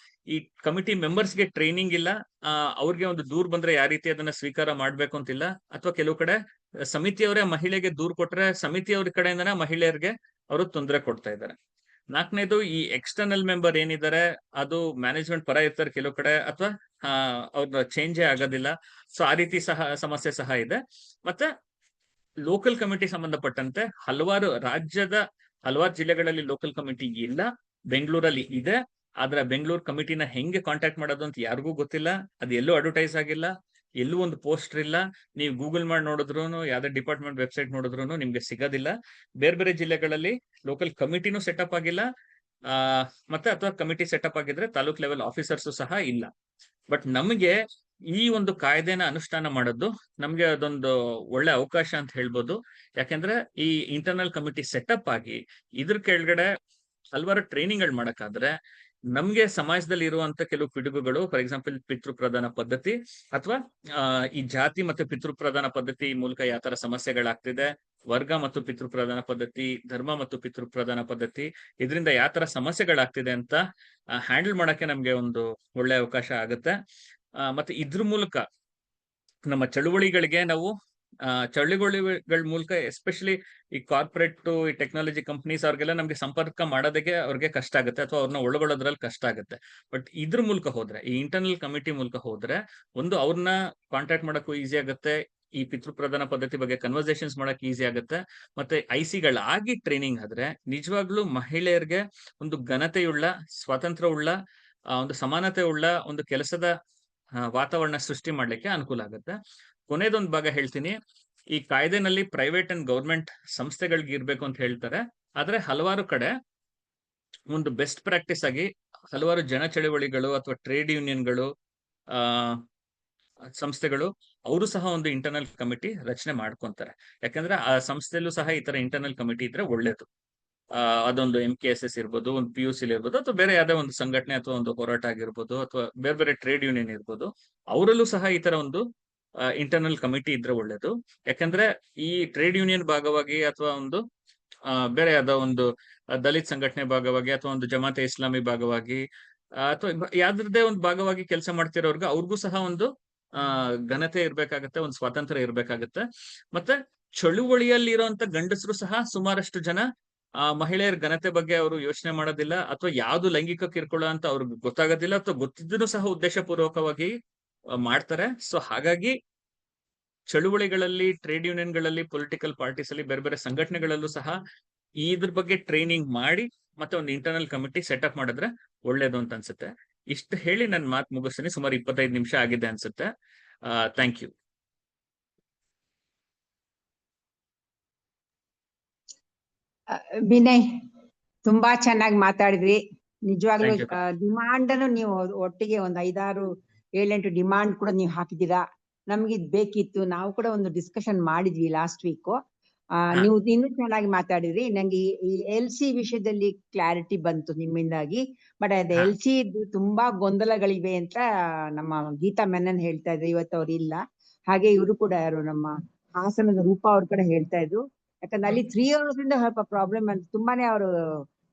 ಈ ಕಮಿಟಿ ಮೆಂಬರ್ಸ್ಗೆ ಟ್ರೈನಿಂಗ್ ಇಲ್ಲ. ಅವ್ರಿಗೆ ಒಂದು ದೂರ್ ಬಂದ್ರೆ ಯಾವ ರೀತಿ ಅದನ್ನ ಸ್ವೀಕಾರ ಮಾಡ್ಬೇಕು ಅಂತಿಲ್ಲ. ಅಥವಾ ಕೆಲವು ಕಡೆ ಸಮಿತಿಯವರೇ ಮಹಿಳೆಗೆ ದೂರ್ ಕೊಟ್ರೆ ಸಮಿತಿಯವ್ರ ಕಡೆಯಿಂದನೇ ಮಹಿಳೆಯರಿಗೆ ಅವರು ತೊಂದರೆ ಕೊಡ್ತಾ ಇದ್ದಾರೆ. ನಾಲ್ಕನೇದು, ಈ ಎಕ್ಸ್ಟರ್ನಲ್ ಮೆಂಬರ್ ಏನಿದ್ದಾರೆ ಅದು ಮ್ಯಾನೇಜ್ಮೆಂಟ್ ಪರ ಇರ್ತಾರೆ ಕೆಲವು ಕಡೆ, ಅಥವಾ ಅವ್ರ ಚೇಂಜೇ ಆಗೋದಿಲ್ಲ. ಸೊ ಆ ರೀತಿ ಸಹ ಸಮಸ್ಯೆ ಸಹ ಇದೆ. ಮತ್ತೆ ಲೋಕಲ್ ಕಮಿಟಿ ಸಂಬಂಧಪಟ್ಟಂತೆ ರಾಜ್ಯದ ಹಲವಾರು ಜಿಲ್ಲೆಗಳಲ್ಲಿ ಲೋಕಲ್ ಕಮಿಟಿ ಇಲ್ಲ. ಬೆಂಗಳೂರಲ್ಲಿ ಇದೆ. ಆದ್ರೆ ಬೆಂಗಳೂರು ಕಮಿಟಿನ ಹೆಂಗೆ ಕಾಂಟ್ಯಾಕ್ಟ್ ಮಾಡೋದು ಅಂತ ಯಾರಿಗೂ ಗೊತ್ತಿಲ್ಲ. ಅದು ಎಲ್ಲೂ ಅಡ್ವರ್ಟೈಸ್ ಆಗಿಲ್ಲ, ಎಲ್ಲೂ ಒಂದು ಪೋಸ್ಟರ್ ಇಲ್ಲ. ನೀವು ಗೂಗಲ್ ಮಾಡಿ ನೋಡಿದ್ರು, ಯಾವ್ದೇ ಡಿಪಾರ್ಟ್ಮೆಂಟ್ ವೆಬ್ಸೈಟ್ ನೋಡಿದ್ರು ನಿಮ್ಗೆ ಸಿಗೋದಿಲ್ಲ. ಬೇರೆ ಬೇರೆ ಜಿಲ್ಲೆಗಳಲ್ಲಿ ಲೋಕಲ್ ಕಮಿಟಿನೂ ಸೆಟಪ್ ಆಗಿಲ್ಲ. ಮತ್ತೆ ಅಥವಾ ಕಮಿಟಿ ಸೆಟಪ್ ಆಗಿದ್ರೆ ತಾಲೂಕ್ ಲೆವೆಲ್ ಆಫೀಸರ್ಸ್ ಸಹ ಇಲ್ಲ. ಬಟ್ ನಮಗೆ ಈ ಒಂದು ಕಾಯ್ದೆನ ಅನುಷ್ಠಾನ ಮಾಡೋದು ನಮ್ಗೆ ಅದೊಂದು ಒಳ್ಳೆ ಅವಕಾಶ ಅಂತ ಹೇಳ್ಬೋದು. ಯಾಕೆಂದ್ರೆ ಈ ಇಂಟರ್ನಲ್ ಕಮಿಟಿ ಸೆಟಪ್ ಆಗಿ ಇದ್ರ ಕೆಳಗಡೆ ಹಲವಾರು ಟ್ರೈನಿಂಗ್ಗಳು ಮಾಡಕ್ಕಾದ್ರೆ, ನಮ್ಗೆ ಸಮಾಜದಲ್ಲಿ ಇರುವಂತ ಕೆಲವು ಪಿಡುಗುಗಳು, ಫಾರ್ ಎಕ್ಸಾಂಪಲ್ ಪಿತೃ ಪ್ರಧಾನ ಪದ್ಧತಿ, ಅಥವಾ ಈ ಜಾತಿ ಮತ್ತೆ ಪಿತೃ ಪ್ರಧಾನ ಪದ್ಧತಿ ಮೂಲಕ ಯಾವ ತರ ಸಮಸ್ಯೆಗಳಾಗ್ತಿದೆ, ವರ್ಗ ಮತ್ತು ಪಿತೃ ಪ್ರಧಾನ ಪದ್ಧತಿ, ಧರ್ಮ ಮತ್ತು ಪಿತೃ ಪ್ರಧಾನ ಪದ್ಧತಿ, ಇದರಿಂದ ಯಾವ ತರ ಸಮಸ್ಯೆಗಳಾಗ್ತಿದೆ ಅಂತ ಹ್ಯಾಂಡಲ್ ಮಾಡಕ್ಕೆ ನಮ್ಗೆ ಒಂದು ಒಳ್ಳೆ ಅವಕಾಶ ಆಗುತ್ತೆ. ಮತ್ತೆ ಇದ್ರ ಮೂಲಕ ನಮ್ಮ ಚಳುವಳಿಗಳಿಗೆ ನಾವು ಚಳುವಳಿಗಳ ಮೂಲಕ, ಎಸ್ಪೆಷಲಿ ಈ ಕಾರ್ಪೊರೇಟ್, ಈ ಟೆಕ್ನಾಲಜಿ ಕಂಪನೀಸ್, ಅವ್ರಿಗೆಲ್ಲ ನಮ್ಗೆ ಸಂಪರ್ಕ ಮಾಡೋದಕ್ಕೆ ಅವ್ರಿಗೆ ಕಷ್ಟ ಆಗುತ್ತೆ, ಅಥವಾ ಅವ್ರನ್ನ ಒಳಗೊಳ್ಳೋದ್ರಲ್ಲಿ ಕಷ್ಟ ಆಗುತ್ತೆ. ಬಟ್ ಇದ್ರ ಮೂಲಕ ಹೋದ್ರೆ, ಈ ಇಂಟರ್ನಲ್ ಕಮಿಟಿ ಮೂಲಕ ಹೋದ್ರೆ, ಒಂದು, ಅವ್ರನ್ನ ಕಾಂಟ್ಯಾಕ್ಟ್ ಮಾಡಕ್ಕೂ ಈಸಿ ಆಗುತ್ತೆ, ಈ ಪಿತೃ ಪ್ರಧಾನ ಪದ್ಧತಿ ಬಗ್ಗೆ ಕನ್ವರ್ಸೇಷನ್ಸ್ ಮಾಡಕ್ ಈಸಿ ಆಗುತ್ತೆ. ಮತ್ತೆ IC-ಗಳಾಗಿ ಟ್ರೈನಿಂಗ್ ಆದ್ರೆ ನಿಜವಾಗ್ಲೂ ಮಹಿಳೆಯರಿಗೆ ಒಂದು ಘನತೆಯುಳ್ಳ, ಸ್ವಾತಂತ್ರ್ಯವುಳ್ಳ, ಒಂದು ಸಮಾನತೆ ಉಳ್ಳ ಒಂದು ಕೆಲಸದ ವಾತಾವರಣ ಸೃಷ್ಟಿ ಮಾಡ್ಲಿಕ್ಕೆ ಅನುಕೂಲ ಆಗುತ್ತೆ. ಕೊನೆದೊಂದು ಭಾಗ ಹೇಳ್ತೀನಿ. ಈ ಕಾಯ್ದೆನಲ್ಲಿ ಪ್ರೈವೇಟ್ ಅಂಡ್ ಗೌರ್ಮೆಂಟ್ ಸಂಸ್ಥೆಗಳಿಗೆ ಇರ್ಬೇಕು ಅಂತ ಹೇಳ್ತಾರೆ. ಆದ್ರೆ ಹಲವಾರು ಕಡೆ ಒಂದು ಬೆಸ್ಟ್ ಪ್ರಾಕ್ಟೀಸ್ ಆಗಿ ಹಲವಾರು ಜನ ಚಳವಳಿಗಳು ಅಥವಾ ಟ್ರೇಡ್ ಯೂನಿಯನ್ಗಳು, ಸಂಸ್ಥೆಗಳು, ಅವರು ಸಹ ಒಂದು ಇಂಟರ್ನಲ್ ಕಮಿಟಿ ರಚನೆ ಮಾಡ್ಕೊಂತಾರೆ. ಯಾಕಂದ್ರೆ ಆ ಸಂಸ್ಥೆಯಲ್ಲೂ ಸಹ ಈ ತರ ಇಂಟರ್ನಲ್ ಕಮಿಟಿ ಇದ್ರೆ ಒಳ್ಳೇದು. ಅದೊಂದು MKSS ಇರ್ಬೋದು, ಒಂದು PUC ಇರ್ಬೋದು, ಅಥವಾ ಬೇರೆ ಯಾವ್ದೇ ಒಂದು ಸಂಘಟನೆ ಅಥವಾ ಒಂದು ಹೋರಾಟ ಆಗಿರ್ಬೋದು, ಅಥವಾ ಬೇರೆ ಬೇರೆ ಟ್ರೇಡ್ ಯೂನಿಯನ್ ಇರ್ಬೋದು, ಅವರಲ್ಲೂ ಸಹ ಈ ತರ ಒಂದು ಇಂಟರ್ನಲ್ ಕಮಿಟಿ ಇದ್ರೆ ಒಳ್ಳೇದು. ಯಾಕಂದ್ರೆ ಈ ಟ್ರೇಡ್ ಯೂನಿಯನ್ ಭಾಗವಾಗಿ, ಅಥವಾ ಒಂದು ಬೇರೆ ಯಾವ್ದೋ ಒಂದು ದಲಿತ ಸಂಘಟನೆ ಭಾಗವಾಗಿ, ಅಥವಾ ಒಂದು ಜಮಾತೆ ಇಸ್ಲಾಮಿ ಭಾಗವಾಗಿ, ಅಥವಾ ಯಾವ್ದೇ ಒಂದು ಭಾಗವಾಗಿ ಕೆಲಸ ಮಾಡ್ತಿರೋರ್ಗು, ಅವ್ರಿಗೂ ಸಹ ಒಂದು ಘನತೆ ಇರ್ಬೇಕಾಗತ್ತೆ, ಒಂದು ಸ್ವಾತಂತ್ರ್ಯ ಇರ್ಬೇಕಾಗತ್ತೆ. ಮತ್ತೆ ಚಳುವಳಿಯಲ್ಲಿ ಇರುವಂತ ಗಂಡಸರು ಸಹ ಸುಮಾರಷ್ಟು ಜನ ಮಹಿಳೆಯರ ಘನತೆ ಬಗ್ಗೆ ಅವರು ಯೋಚನೆ ಮಾಡೋದಿಲ್ಲ, ಅಥವಾ ಯಾವ್ದು ಲೈಂಗಿಕ ಕಿರುಕುಳ ಅಂತ ಅವ್ರಿಗೆ ಗೊತ್ತಾಗೋದಿಲ್ಲ, ಅಥವಾ ಗೊತ್ತಿದ್ರು ಸಹ ಉದ್ದೇಶ ಪೂರ್ವಕವಾಗಿ ಮಾಡ್ತಾರೆ. ಸೊ ಹಾಗಾಗಿ ಚಳುವಳಿಗಳಲ್ಲಿ, ಟ್ರೇಡ್ ಯೂನಿಯನ್ಗಳಲ್ಲಿ, ಪೊಲಿಟಿಕಲ್ ಪಾರ್ಟೀಸ್ ಅಲ್ಲಿ, ಬೇರೆ ಬೇರೆ ಸಂಘಟನೆಗಳಲ್ಲೂ ಸಹ ಇದ್ರ ಬಗ್ಗೆ ಟ್ರೈನಿಂಗ್ ಮಾಡಿ ಮತ್ತೆ ಒಂದು ಇಂಟರ್ನಲ್ ಕಮಿಟಿ ಸೆಟಪ್ ಮಾಡಿದ್ರೆ ಒಳ್ಳೇದು ಅಂತ ಅನ್ಸುತ್ತೆ. ಇಷ್ಟು ಹೇಳಿ ನನ್ನ ಮಾತು ಮುಗಿಸ್ತೀನಿ. ಸುಮಾರು 25 ನಿಮಿಷ ಆಗಿದೆ ಅನ್ಸುತ್ತೆ. Thank you. ವಿನಯ್, ತುಂಬಾ ಚೆನ್ನಾಗಿ ಮಾತಾಡಿದ್ರಿ. ನಿಜವಾಗ್ಲೂ Thank you. ಡಿಮಾಂಡ್ ಅನ್ನು ನೀವು ಒಟ್ಟಿಗೆ ಒಂದು 5-6 7-8 ಡಿಮಾಂಡ್ ಕೂಡ ನೀವು ಹಾಕಿದ್ದೀರಾ. ನಮ್ಗೆ ಇದ್ ಬೇಕಿತ್ತು. ನಾವು ಕೂಡ ಒಂದು ಡಿಸ್ಕಷನ್ ಮಾಡಿದ್ವಿ ಲಾಸ್ಟ್ ವೀಕ್. ನೀವು ಇನ್ನೂ ಚೆನ್ನಾಗಿ ಮಾತಾಡಿದ್ರಿ. ನಂಗೆ ಈ LC ವಿಷಯದಲ್ಲಿ ಕ್ಲಾರಿಟಿ ಬಂತು ನಿಮ್ಮಿಂದಾಗಿ. ಬಟ್ ಅದು LC ತುಂಬಾ ಗೊಂದಲಗಳಿವೆ ಅಂತ ನಮ್ಮ ಗೀತಾ ಮೆನನ್ ಹೇಳ್ತಾ ಇದ್ರು. ಇವತ್ತು ಅವ್ರು ಇಲ್ಲ. ಹಾಗೆ ಇವರು ಕೂಡ ಯಾರು ನಮ್ಮ ಹಾಸನದ ರೂಪಾ ಅವ್ರ ಕಡೆ ಹೇಳ್ತಾ ಇದ್ರು. ಯಾಕಂದ್ರೆ ಅಲ್ಲಿ 3 hours ಇಂದ ಸ್ವಲ್ಪ ಪ್ರಾಬ್ಲಮ್ ಅಂತ ತುಂಬಾನೇ ಅವರು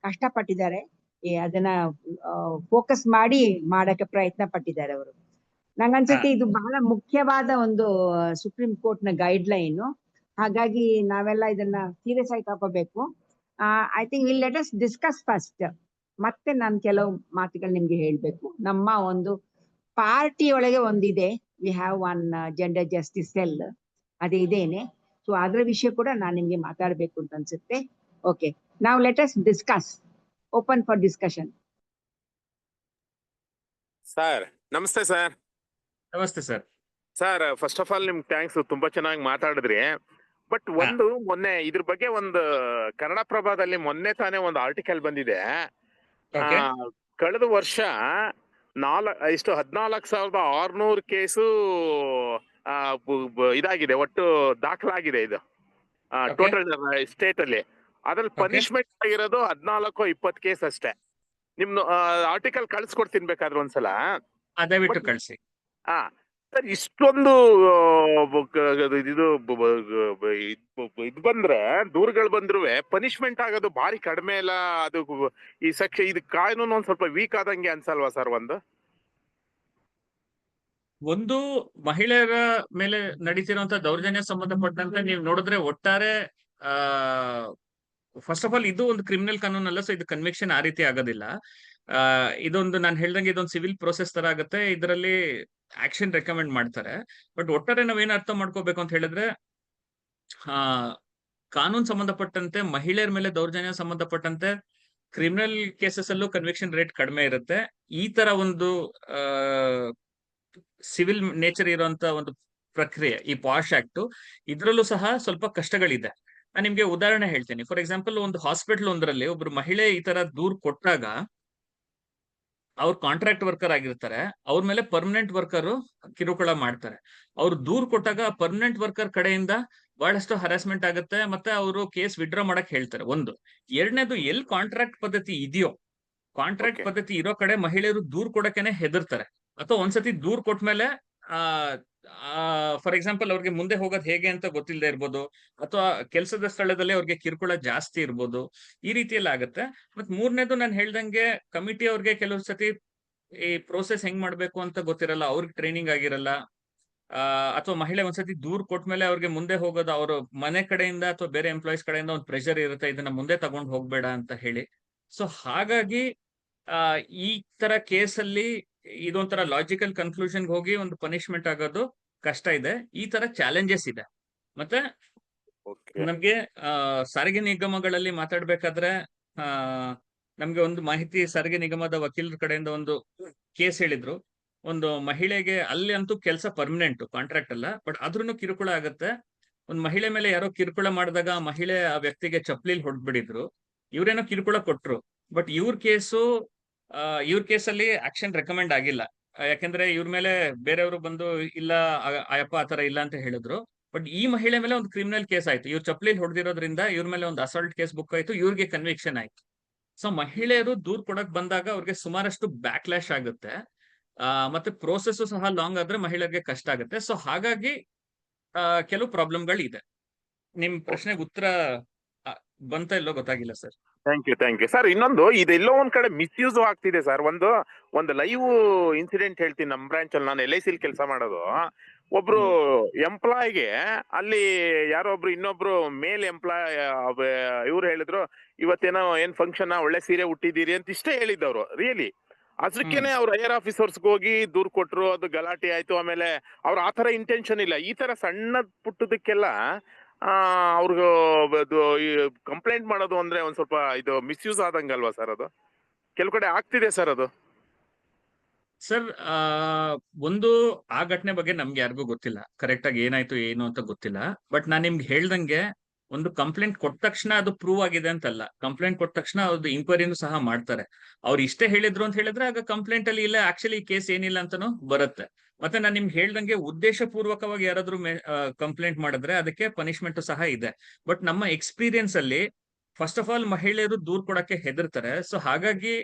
ಕಷ್ಟಪಟ್ಟಿದ್ದಾರೆ. ಅದನ್ನ ಫೋಕಸ್ ಮಾಡಿ ಮಾಡಕ್ಕೆ ಪ್ರಯತ್ನ ಪಟ್ಟಿದ್ದಾರೆ ಅವರು. ನಂಗನ್ಸುತ್ತೆ ಇದು ಬಹಳ ಮುಖ್ಯವಾದ ಒಂದು ಸುಪ್ರೀಂ ಕೋರ್ಟ್ ನ ಗೈಡ್ ಲೈನ್. ಹಾಗಾಗಿ ನಾವೆಲ್ಲ ಇದನ್ನ ಸೀರಿಯಸ್ ಆಗಿ ತಗೋಬೇಕು. I think will let us discuss first. ಮತ್ತೆ ನಾನು ಕೆಲವು ಮಾತುಗಳು ನಿಮ್ಗೆ ಹೇಳ್ಬೇಕು. ನಮ್ಮ ಒಂದು ಪಾರ್ಟಿ ಒಳಗೆ ಒಂದಿದೆ, we have one gender justice cell, ಅದೇ ಇದೇನೆ. ಸೊ ಅದ್ರ ವಿಷಯ ಕೂಡ ನಾನು ನಿಮ್ಗೆ ಮಾತಾಡ್ಬೇಕು ಅಂತ ಅನ್ಸುತ್ತೆ. ಓಕೆ, ನಾವು let us discuss, open for discussion. Sir ನಮಸ್ತೆ ಸರ್. ನಮಸ್ತೆ sir. Sir first of all ನಿಮ್ಗೆ ಥ್ಯಾಂಕ್ಸ್, ತುಂಬಾ ಚೆನ್ನಾಗಿ ಮಾತಾಡಿದ್ರಿ. ಬಟ್ ಒಂದು ಮೊನ್ನೆ ಇದ್ರ ಬಗ್ಗೆ ಒಂದು ಕನ್ನಡಪ್ರಭದಲ್ಲಿ ಮೊನ್ನೆ ತಾನೇ ಒಂದು ಆರ್ಟಿಕಲ್ ಬಂದಿದೆ. Okay. ಕಳೆದ ವರ್ಷ 14,600 ಕೇಸು ಇದಾಗಿದೆ, ಒಟ್ಟು ದಾಖಲಾಗಿದೆ ಇದು ಟೋಟಲ್ ಸ್ಟೇಟ್ ಅಲ್ಲಿ. ಅದ್ರಲ್ಲಿ ಪನಿಷ್ಮೆಂಟ್ ಆಗಿರೋದು 14-20 ಕೇಸ್ ಅಷ್ಟೇ. ನಿಮ್ದು ಆರ್ಟಿಕಲ್ ಕಳ್ಸಿಕೊಡ್ತೀನಿ ಬೇಕಾದ್ರೆ ಒಂದ್ಸಲ. ದಯವಿಟ್ಟು ಕಳಿಸಿ. ಸರ್ ಇಷ್ಟೊಂದು ಇದು ಬಂದ್ರೆ, ದೂರುಗಳು ಬಂದ್ರು ಪನಿಷ್ಮೆಂಟ್ ಆಗೋದು ಭಾರಿ ಕಡಿಮೆ ಇಲ್ಲ. ಅದು ಈ ಸೆಕ್ಷನ್ ಇದು ಕಾನೂನು ಒಂದ್ ಸ್ವಲ್ಪ ವೀಕ್ ಆದಂಗೆ ಅನ್ಸಲ್ವಾ ಸರ್? ಒಂದು ಮಹಿಳೆಯರ ಮೇಲೆ ನಡೀತಿರುವಂತ ದೌರ್ಜನ್ಯ ಸಂಬಂಧಪಟ್ಟಂತೆ ನೀವು ನೋಡಿದ್ರೆ ಒಟ್ಟಾರೆ ಫಸ್ಟ್ ಆಫ್ ಆಲ್ ಇದು ಒಂದು ಕ್ರಿಮಿನಲ್ ಕಾನೂನು ಅಲ್ಲ. ಸೊ ಇದು ಕನ್ವಿಕ್ಷನ್ ಆ ರೀತಿ ಆಗೋದಿಲ್ಲ. ಇದೊಂದು ನಾನು ಹೇಳ್ದಂಗೆ ಇದೊಂದು ಸಿವಿಲ್ ಪ್ರೋಸೆಸ್ ತರ ಆಗುತ್ತೆ. ಇದರಲ್ಲಿ ಆಕ್ಷನ್ ರೆಕಮೆಂಡ್ ಮಾಡ್ತಾರೆ. ಬಟ್ ಒಟ್ಟಾರೆ ನಾವೇನ್ ಅರ್ಥ ಮಾಡ್ಕೋಬೇಕು ಅಂತ ಹೇಳಿದ್ರೆ, ಕಾನೂನು ಸಂಬಂಧಪಟ್ಟಂತೆ ಮಹಿಳೆಯರ ಮೇಲೆ ದೌರ್ಜನ್ಯ ಸಂಬಂಧಪಟ್ಟಂತೆ ಕ್ರಿಮಿನಲ್ ಕೇಸಸ್ ಅಲ್ಲೂ ಕನ್ವಿಕ್ಷನ್ ರೇಟ್ ಕಡಿಮೆ ಇರುತ್ತೆ. ಈ ತರ ಒಂದು ಸಿವಿಲ್ ನೇಚರ್ ಇರುವಂತ ಒಂದು ಪ್ರಕ್ರಿಯೆ ಈ ಪಾಶ್ ಆಕ್ಟ್, ಇದ್ರಲ್ಲೂ ಸಹ ಸ್ವಲ್ಪ ಕಷ್ಟಗಳಿದೆ. ನಾನು ನಿಮ್ಗೆ ಉದಾಹರಣೆ ಹೇಳ್ತೀನಿ. ಫಾರ್ ಎಕ್ಸಾಂಪಲ್, ಒಂದು ಹಾಸ್ಪಿಟಲ್ ಒಂದರಲ್ಲಿ ಒಬ್ರು ಮಹಿಳೆ ಈ ತರ ದೂರ್ ಕೊಟ್ಟಾಗ ಅವ್ರು ಕಾಂಟ್ರಾಕ್ಟ್ ವರ್ಕರ್ ಆಗಿರ್ತಾರೆ. ಅವ್ರ ಮೇಲೆ ಪರ್ಮನೆಂಟ್ ವರ್ಕರ್ ಕಿರುಕುಳ ಮಾಡ್ತಾರೆ. ಅವ್ರು ದೂರ್ ಕೊಟ್ಟಾಗ ಪರ್ಮನೆಂಟ್ ವರ್ಕರ್ ಕಡೆಯಿಂದ ಬಹಳಷ್ಟು ಹರಾಸ್ಮೆಂಟ್ ಆಗುತ್ತೆ. ಮತ್ತೆ ಅವರು ಕೇಸ್ ವಿಡ್ರಾ ಮಾಡಕ್ ಹೇಳ್ತಾರೆ. ಒಂದು. ಎರಡನೇದು, ಎಲ್ಲಿ ಕಾಂಟ್ರಾಕ್ಟ್ ಪದ್ಧತಿ ಇದೆಯೋ, ಕಾಂಟ್ರಾಕ್ಟ್ ಪದ್ಧತಿ ಇರೋ ಕಡೆ ಮಹಿಳೆಯರು ದೂರ್ ಕೊಡಕ್ಕೇನೆ ಹೆದರ್ತಾರೆ. ಅಥವಾ ಒಂದ್ಸತಿ ದೂರ್ ಕೊಟ್ಮೇಲೆ ಫಾರ್ ಎಕ್ಸಾಂಪಲ್ ಅವ್ರಿಗೆ ಮುಂದೆ ಹೋಗೋದು ಹೇಗೆ ಅಂತ ಗೊತ್ತಿಲ್ಲದೆ ಇರ್ಬೋದು, ಅಥವಾ ಕೆಲಸದ ಸ್ಥಳದಲ್ಲಿ ಅವ್ರಿಗೆ ಕಿರುಕುಳ ಜಾಸ್ತಿ ಇರ್ಬೋದು. ಈ ರೀತಿಯಲ್ಲಿ ಆಗುತ್ತೆ. ಮತ್ ಮೂರನೇದು, ನಾನು ಹೇಳ್ದಂಗೆ ಕಮಿಟಿ ಅವ್ರಿಗೆ ಕೆಲವು ಸತಿ ಈ ಪ್ರೋಸೆಸ್ ಹೆಂಗ್ ಮಾಡ್ಬೇಕು ಅಂತ ಗೊತ್ತಿರಲ್ಲ, ಅವ್ರಿಗೆ ಟ್ರೈನಿಂಗ್ ಆಗಿರಲ್ಲ. ಅಥವಾ ಮಹಿಳೆ ಒಂದ್ಸತಿ ದೂರ್ ಕೊಟ್ಮೇಲೆ ಅವ್ರಿಗೆ ಮುಂದೆ ಹೋಗೋದು ಅವ್ರ ಮನೆ ಕಡೆಯಿಂದ ಅಥವಾ ಬೇರೆ ಎಂಪ್ಲಾಯೀಸ್ ಕಡೆಯಿಂದ ಒಂದು ಪ್ರೆಷರ್ ಇರುತ್ತೆ, ಇದನ್ನ ಮುಂದೆ ತಗೊಂಡ್ ಹೋಗ್ಬೇಡ ಅಂತ ಹೇಳಿ. ಸೊ ಹಾಗಾಗಿ ಈ ತರ ಕೇಸಲ್ಲಿ ಇದೊಂಥರ ಲಾಜಿಕಲ್ ಕನ್ಕ್ಲೂಷನ್ ಹೋಗಿ ಒಂದು ಪನಿಷ್ಮೆಂಟ್ ಆಗೋದು ಕಷ್ಟ ಇದೆ. ಈ ತರ ಚಾಲೆಂಜಸ್ ಇದೆ. ಮತ್ತೆ ನಮ್ಗೆ ಸಾರಿಗೆ ನಿಗಮಗಳಲ್ಲಿ ಮಾತಾಡ್ಬೇಕಾದ್ರೆ ನಮ್ಗೆ ಒಂದು ಮಾಹಿತಿ, ಸಾರಿಗೆ ನಿಗಮದ ವಕೀಲರ ಕಡೆಯಿಂದ ಒಂದು ಕೇಸ್ ಹೇಳಿದ್ರು. ಒಂದು ಮಹಿಳೆಗೆ, ಅಲ್ಲಿ ಅಂತೂ ಕೆಲಸ ಪರ್ಮನೆಂಟ್, ಕಾಂಟ್ರಾಕ್ಟ್ ಅಲ್ಲ, ಬಟ್ ಆದ್ರೂ ಕಿರುಕುಳ ಆಗತ್ತೆ. ಒಂದು ಮಹಿಳೆ ಮೇಲೆ ಯಾರೋ ಕಿರುಕುಳ ಮಾಡಿದಾಗ ಆ ಮಹಿಳೆ ಆ ವ್ಯಕ್ತಿಗೆ ಚಪ್ಲಿಲ್ ಹೊಡ್ಬಿಡಿದ್ರು. ಇವ್ರೇನೋ ಕಿರುಕುಳ ಕೊಟ್ರು. ಬಟ್ ಇವ್ರ ಕೇಸಲ್ಲಿ ಆಕ್ಷನ್ ರೆಕಮೆಂಡ್ ಆಗಿಲ್ಲ. ಯಾಕಂದ್ರೆ ಇವ್ರ ಮೇಲೆ ಬೇರೆಯವರು ಬಂದು ಇಲ್ಲ ಅಯ್ಯಪ್ಪ ಆತರ ಇಲ್ಲ ಅಂತ ಹೇಳಿದ್ರು. ಬಟ್ ಈ ಮಹಿಳೆ ಮೇಲೆ ಒಂದು ಕ್ರಿಮಿನಲ್ ಕೇಸ್ ಆಯ್ತು. ಇವ್ರು ಚಪ್ಲಿಲ್ ಹೊಡೆದಿರೋದ್ರಿಂದ ಇವ್ರ ಮೇಲೆ ಒಂದು ಅಸಾಲ್ಟ್ ಕೇಸ್ ಬುಕ್ ಆಯ್ತು. ಇವ್ರಿಗೆ ಕನ್ವಿಕ್ಷನ್ ಆಯ್ತು. ಸೊ ಮಹಿಳೆಯರು ದೂರ್ ಕೊಡಕ್ ಬಂದಾಗ ಅವ್ರಿಗೆ ಸುಮಾರಷ್ಟು ಬ್ಯಾಕ್ಲಾಶ್ ಆಗುತ್ತೆ. ಮತ್ತೆ ಪ್ರೋಸೆಸ್ ಸಹ ಲಾಂಗ್ ಆದ್ರೆ ಮಹಿಳೆಯರಿಗೆ ಕಷ್ಟ ಆಗುತ್ತೆ. ಸೊ ಹಾಗಾಗಿ ಕೆಲವು ಪ್ರಾಬ್ಲಮ್ಗಳು ಇದೆ. ನಿಮ್ ಪ್ರಶ್ನೆಗೆ ಉತ್ತರ ಬಂತ ಇಲ್ಲೋ ಗೊತ್ತಾಗಿಲ್ಲ ಸರ್. Thank you sir. ಇನ್ನೊಂದು, ಇದೆಲ್ಲೋ ಒಂದ್ ಕಡೆ ಮಿಸ್ಯೂಸ್ ಆಗ್ತಿದೆ ಸರ್. ಒಂದು ಲೈವ್ ಇನ್ಸಿಡೆಂಟ್ ಹೇಳ್ತೀನಿ. ನಮ್ ಬ್ರಾಂಚ್ ಅಲ್ಲಿ, ನಾನು LIC ಕೆಲಸ ಮಾಡೋದು. ಒಬ್ರು ಎಂಪ್ಲಾಯ್ಗೆ ಅಲ್ಲಿ ಯಾರೋ ಒಬ್ರು ಇನ್ನೊಬ್ರು ಮೇಲ್ ಎಂಪ್ಲಾಯ್ ಇವ್ರು ಹೇಳಿದ್ರು, ಇವತ್ತೇನೋ ಏನ್ ಫಂಕ್ಷನ್, ಒಳ್ಳೆ ಸೀರೆ ಉಟ್ಟಿದ್ದೀರಿ ಅಂತ ಇಷ್ಟೇ ಹೇಳಿದ್ದವ್ರು. ರಿಯಲಿ ಅದಕ್ಕೇನೆ ಅವ್ರು ಹೈಯರ್ ಆಫೀಸರ್ಸ್ಗೆ ಹೋಗಿ ದೂರ್ ಕೊಟ್ರು. ಅದು ಗಲಾಟೆ ಆಯ್ತು. ಆಮೇಲೆ ಅವ್ರ ಆತರ ಇಂಟೆನ್ಷನ್ ಇಲ್ಲ. ಈ ತರ ಸಣ್ಣ ಪುಟ್ಟದಕ್ಕೆಲ್ಲ ಅವ್ರಿಗೂ ಕಂಪ್ಲೇಂಟ್ ಮಾಡೋದು ಅಂದ್ರೆ ಒಂದ್ ಸ್ವಲ್ಪ ಇದು ಮಿಸ್ಯೂಸ್ ಆದಂಗಲ್ವಾ ಸರ್? ಅದು ಕೆಲವು ಕಡೆ ಆಗ್ತಿದೆ ಸರ್ ಅದು. ಸರ್, ಒಂದು ಆ ಘಟನೆ ಬಗ್ಗೆ ನಮ್ಗೆ ಯಾರಿಗೂ ಗೊತ್ತಿಲ್ಲ. ಕರೆಕ್ಟ್ ಆಗಿ ಏನಾಯ್ತು ಏನು ಅಂತ ಗೊತ್ತಿಲ್ಲ. ಬಟ್ ನಾನ್ ನಿಮ್ಗೆ ಹೇಳ್ದಂಗೆ ಒಂದು ಕಂಪ್ಲೇಂಟ್ ಕೊಟ್ಟ ತಕ್ಷಣ ಅದು ಪ್ರೂವ್ ಆಗಿದೆ ಅಂತಲ್ಲ. ಕಂಪ್ಲೇಂಟ್ ಕೊಟ್ಟ ತಕ್ಷಣ ಅದು ಇಂಕ್ವೈರಿನೂ ಸಹ ಮಾಡ್ತಾರೆ. ಅವ್ರು ಇಷ್ಟೇ ಹೇಳಿದ್ರು ಅಂತ ಹೇಳಿದ್ರೆ ಆಗ ಕಂಪ್ಲೇಂಟ್ ಅಲ್ಲಿ ಇಲ್ಲ ಆಕ್ಚುಲಿ ಕೇಸ್ ಏನಿಲ್ಲ ಅಂತಾನು ಬರುತ್ತೆ. ಮತ್ತೆ ನಾನು ನಿಮ್ಗೆ ಹೇಳ್ದಂಗೆ ಉದ್ದೇಶ ಪೂರ್ವಕವಾಗಿ ಯಾರಾದ್ರೂ ಕಂಪ್ಲೇಂಟ್ ಮಾಡಿದ್ರೆ ಅದಕ್ಕೆ ಪನಿಷ್ಮೆಂಟ್ ಸಹ ಇದೆ. ಬಟ್ ನಮ್ಮ ಎಕ್ಸ್ಪೀರಿಯನ್ಸ್ ಅಲ್ಲಿ ಫಸ್ಟ್ ಆಫ್ ಆಲ್ ಮಹಿಳೆಯರು ದೂರ್ ಕೊಡಕ್ಕೆ ಹೆದರ್ತಾರೆ. ಸೊ ಹಾಗಾಗಿ